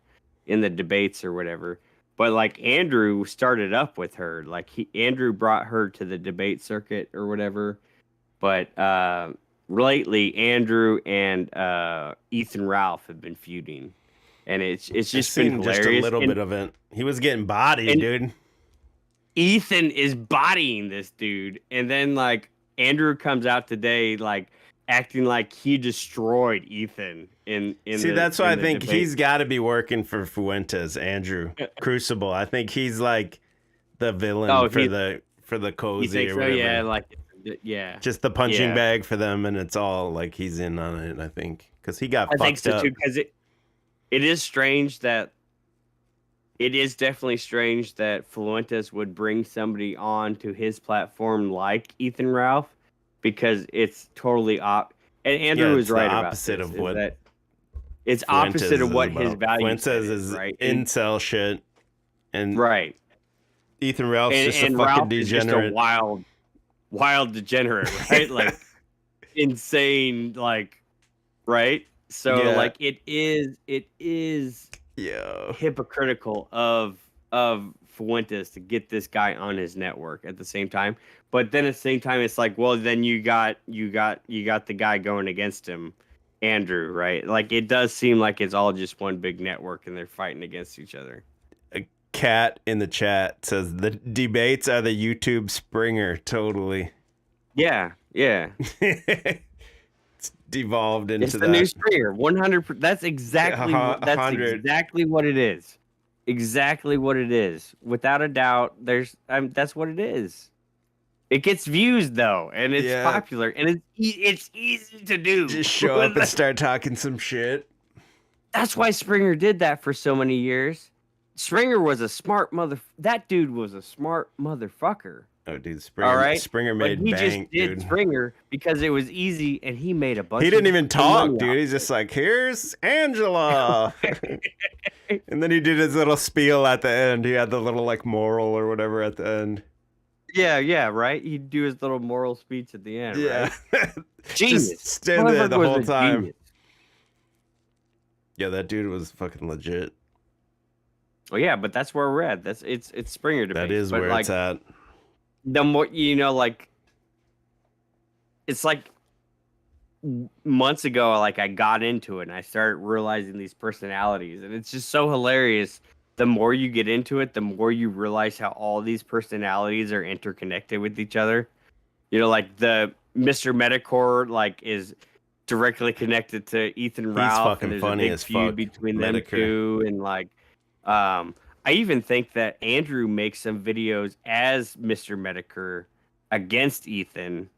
in the debates or whatever. But like Andrew started up with her, like Andrew brought her to the debate circuit or whatever. But lately, Andrew and Ethan Ralph have been feuding. And it's just been hilarious. Just a little bit of it. He was getting bodied, dude. Ethan is bodying this dude, and then like Andrew comes out today, like acting like he destroyed Ethan. See, that's why I think he's got to be working for Fuentes, Andrew Crucible. I think he's like the villain for the cozy or whatever. Yeah, like yeah, just the punching bag for them, and it's all like he's in on it. I think because he got fucked up. I think so too, because it is strange that it is definitely strange that Fuentes would bring somebody on to his platform like Ethan Ralph, because it's totally and Andrew was right about opposite this, of what that it's opposite of what his value Fuentes is, right? Incel shit, and right. Ethan Ralph's just a fucking Ralph degenerate, is just a wild degenerate, right? Like insane, like right. So like it is hypocritical of Fuentes to get this guy on his network at the same time. But then at the same time, it's like, well, then you got the guy going against him, Andrew, right? Like it does seem like it's all just one big network and they're fighting against each other. A cat in the chat says the debates are the YouTube Springer, totally. Yeah. It's devolved into the new Springer, 100%. That's exactly exactly what it is. Exactly what it is. Without a doubt, that's what it is. It gets views though, and it's popular, and it's easy to do. Just show up and start talking some shit. That's why Springer did that for so many years. Springer was a smart That dude was a smart motherfucker. Oh, dude, Springer made he bank, just did dude. Springer because it was easy, and he made a bunch. He didn't even talk, dude. He's just like, "Here's Angela," and then he did his little spiel at the end. He had the little like moral or whatever at the end. Yeah, right. He'd do his little moral speech at the end. Yeah, right? Genius. Just stand there the whole time. Genius. Yeah, that dude was fucking legit. Oh yeah, but that's where we're at. It's Springer debate. That is where it's at. The more like it's like months ago, like I got into it and I started realizing these personalities, and it's just so hilarious. The more you get into it, the more you realize how all these personalities are interconnected with each other. Like the Mr. Metacore like is directly connected to Ethan Ralph. He's fucking funny as fuck. Between them two, and like I I even think that Andrew makes some videos as Mr. Medicare against Ethan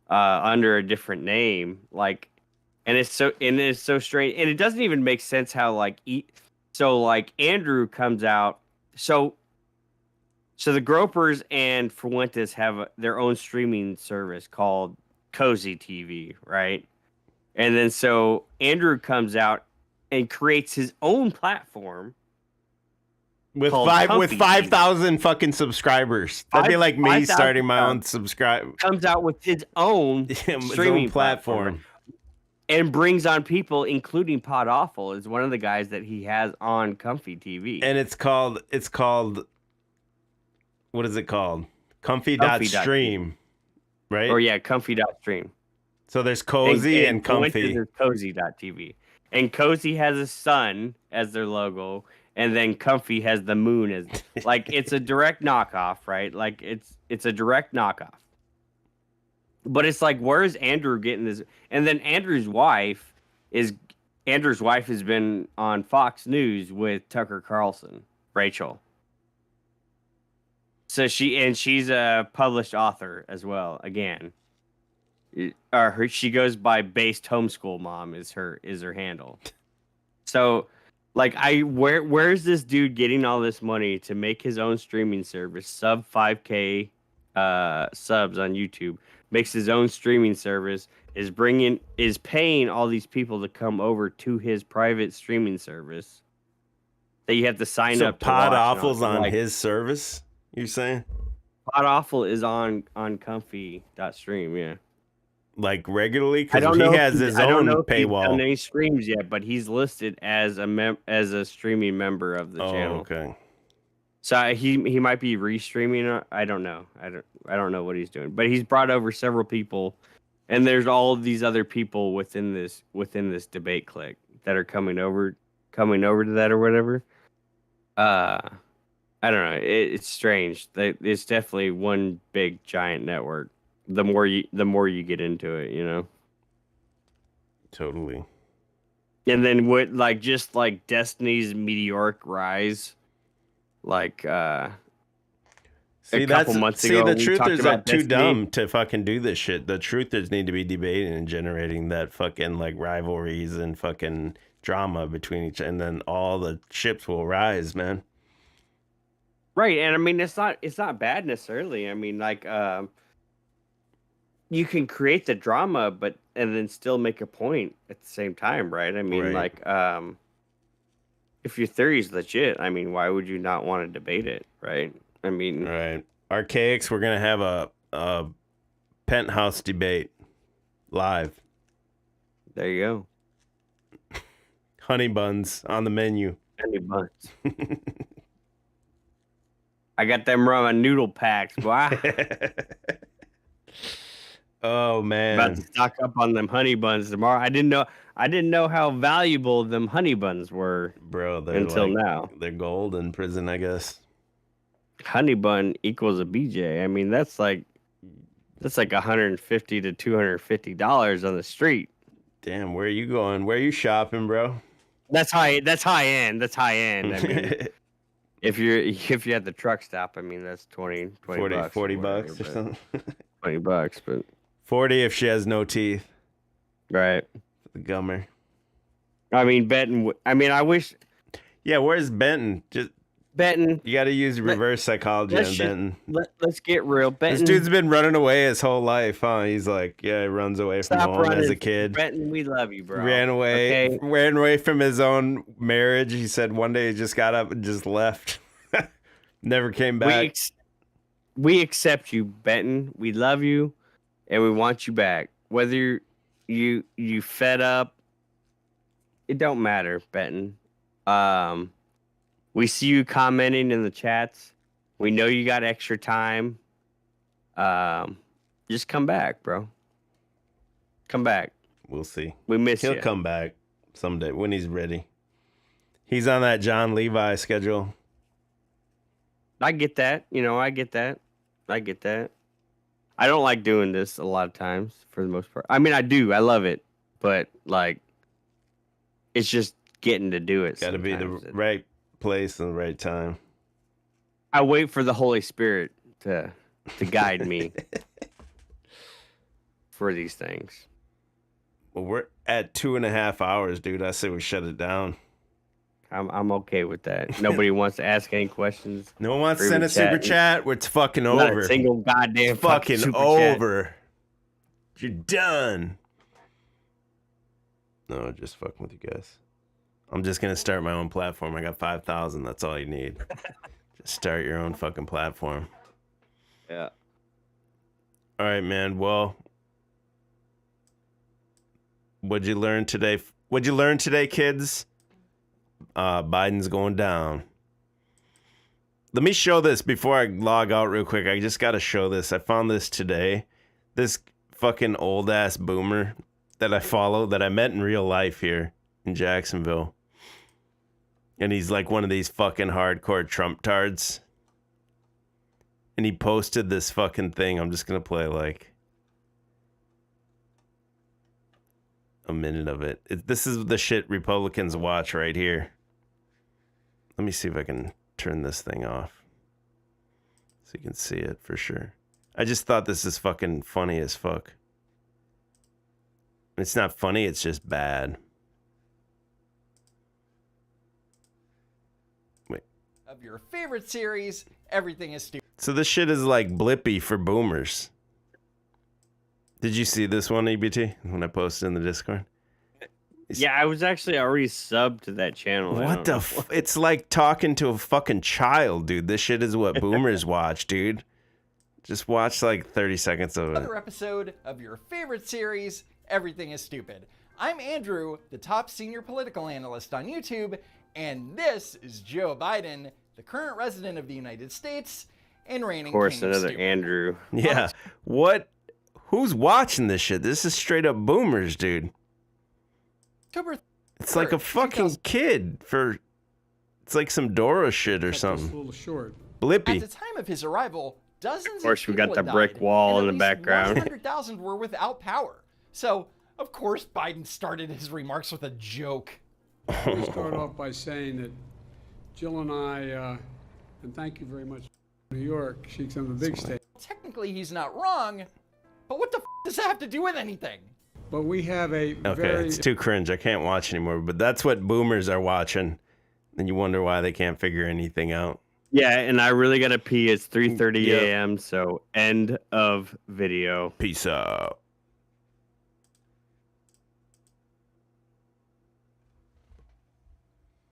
under a different name, like, and it's so strange, and it doesn't even make sense how like Andrew comes out, so the Gropers and Fuentes have their own streaming service called Cozy TV, right? And then so Andrew comes out and creates his own platform with called Comfy 5,000 fucking subscribers. That'd be like me 5,000 starting my own subscribe comes out with his own streaming platform and brings on people, including Pod Awful, is one of the guys that he has on Comfy TV. And it's called what is it called? Comfy.stream, right? Or yeah, Comfy.stream. So there's Cozy and Comfy. There's Cozy.tv. And Cozy has a sun as their logo, and then Comfy has the moon as like it's a direct knockoff, right? Like it's a direct knockoff. But it's like, where is Andrew getting this? And then Andrew's wife has been on Fox News with Tucker Carlson, Rachel. So she's a published author as well. Again, she goes by Based Homeschool Mom is her handle. So, like, where's this dude getting all this money to make his own streaming service, sub 5K subs on YouTube, makes his own streaming service, is paying all these people to come over to his private streaming service that you have to sign up to Pod watch Awful's on his service, you're saying? Pod Awful is on Comfy.stream, yeah. Like regularly? I Because don't know he has his own He's paywall. done any streams yet, but he's listed as a streaming member of the channel. Okay. So he might be restreaming. I don't know. I don't know what he's doing. But he's brought over several people, and there's all of these other people within this debate clique that are coming over to that or whatever. I don't know. It's strange. It's definitely one big giant network. The more you get into it, you know. Totally. And then what, like, just like Destiny's meteoric rise, like a couple months ago. The truth is about too Destiny. dumb to fucking do this shit. The truthers need to be debating and generating that fucking like rivalries and fucking drama between each, and then all the ships will rise, man. Right, and I mean it's not bad necessarily. I mean, like you can create the drama, and then still make a point at the same time, right? I mean, Right. like if your theory is legit, I mean, why would you not want to debate it, right? I mean, Right. Archaics, we're gonna have a penthouse debate live. there you go. Honey buns on the menu. Any buns. I got them ramen noodle packs, boy. Oh man. About to stock up on them honey buns tomorrow. I didn't know how valuable them honey buns were, Bro, they're until like, now. They're gold in prison, I guess. Honey bun equals a BJ. I mean, that's like $150 to $250 on the street. Damn, where are you going? Where are you shopping, bro? That's high end. I mean, if you're at the truck stop, I mean, that's 20 bucks. 40 whatever, bucks or but something. $20, but 40 if she has no teeth. right. The gummer. I mean, Benton. I mean, I wish Yeah, where's Benton? Just Benton. you got to use reverse psychology on Benton. Let's get real. Benton, This dude's been running away his whole life, huh? He's like, yeah, he runs away from stop home running. as a kid. Benton, we love you, bro. Ran away, Okay? ran away from his own marriage. He said one day he just got up and just left. Never came back. We accept you, Benton. We love you, and we want you back. Whether you fed up, it don't matter, Benton. We see you commenting in the chats. We know you got extra time. Just come back, bro. Come back. We'll see. We miss He'll you. come back someday when he's ready. He's on that John Levi schedule. I get that. I get that. I don't like doing this a lot of times for the most part. I mean, I do. I love it. But, like, it's just getting to do it. Got to be the sometimes. right place and the right time. I wait for the Holy Spirit to guide me for these things. Well, we're at 2.5 hours, dude. I say we shut it down. I'm okay with that. Nobody wants to ask any questions. No one wants or to send even a super chat. It's fucking Not over. a single goddamn It's fucking super chat. over. You're done. No, just fucking with you guys. I'm just gonna start my own platform. I got 5,000. That's all you need. Just start your own fucking platform. Yeah. All right, man. Well, what'd you learn today? What'd you learn today, kids? Biden's going down. Let me show this before I log out real quick. I just got to show this. I found this today. This fucking old ass boomer that I follow that I met in real life here in Jacksonville. And he's like one of these fucking hardcore Trump tards. And he posted this fucking thing. I'm just going to play like a minute of it. This is the shit Republicans watch right here. Let me see if I can turn this thing off so you can see it for sure. I just thought this is fucking funny as fuck. It's not funny, it's just bad. Wait. Of your favorite series, Everything is Stupid. So this shit is like Blippy for boomers. Did you see this one, EBT, when I posted in the Discord? Yeah, I was actually already subbed to that channel. What the it's like talking to a fucking child, dude. This shit is what boomers watch, dude. Just watch like 30 seconds of it. Another episode of your favorite series, Everything is Stupid. I'm Andrew, the top senior political analyst on YouTube, and this is Joe Biden, the current resident of the United States and reigning Of course, king of another stupid. Andrew. Yeah. What? Who's watching this shit? This is straight up boomers, dude. October It's like a fucking kid for. It's like some Dora shit or something. A little short. Blippy. At the time of his arrival, dozens Of course, we got the people had brick died, wall and in at the least background. 100,000 were without power. So, of course, Biden started his remarks with a joke. We start off by saying that Jill and I, and thank you very much, New York, she's on the big stage. Technically, he's not wrong, but what the does that have to do with anything? But we have a Okay, very... it's too cringe. I can't watch anymore. But that's what boomers are watching. And you wonder why they can't figure anything out. Yeah, and I really gotta pee. It's 3:30 Yep. a.m. So end of video. Peace out.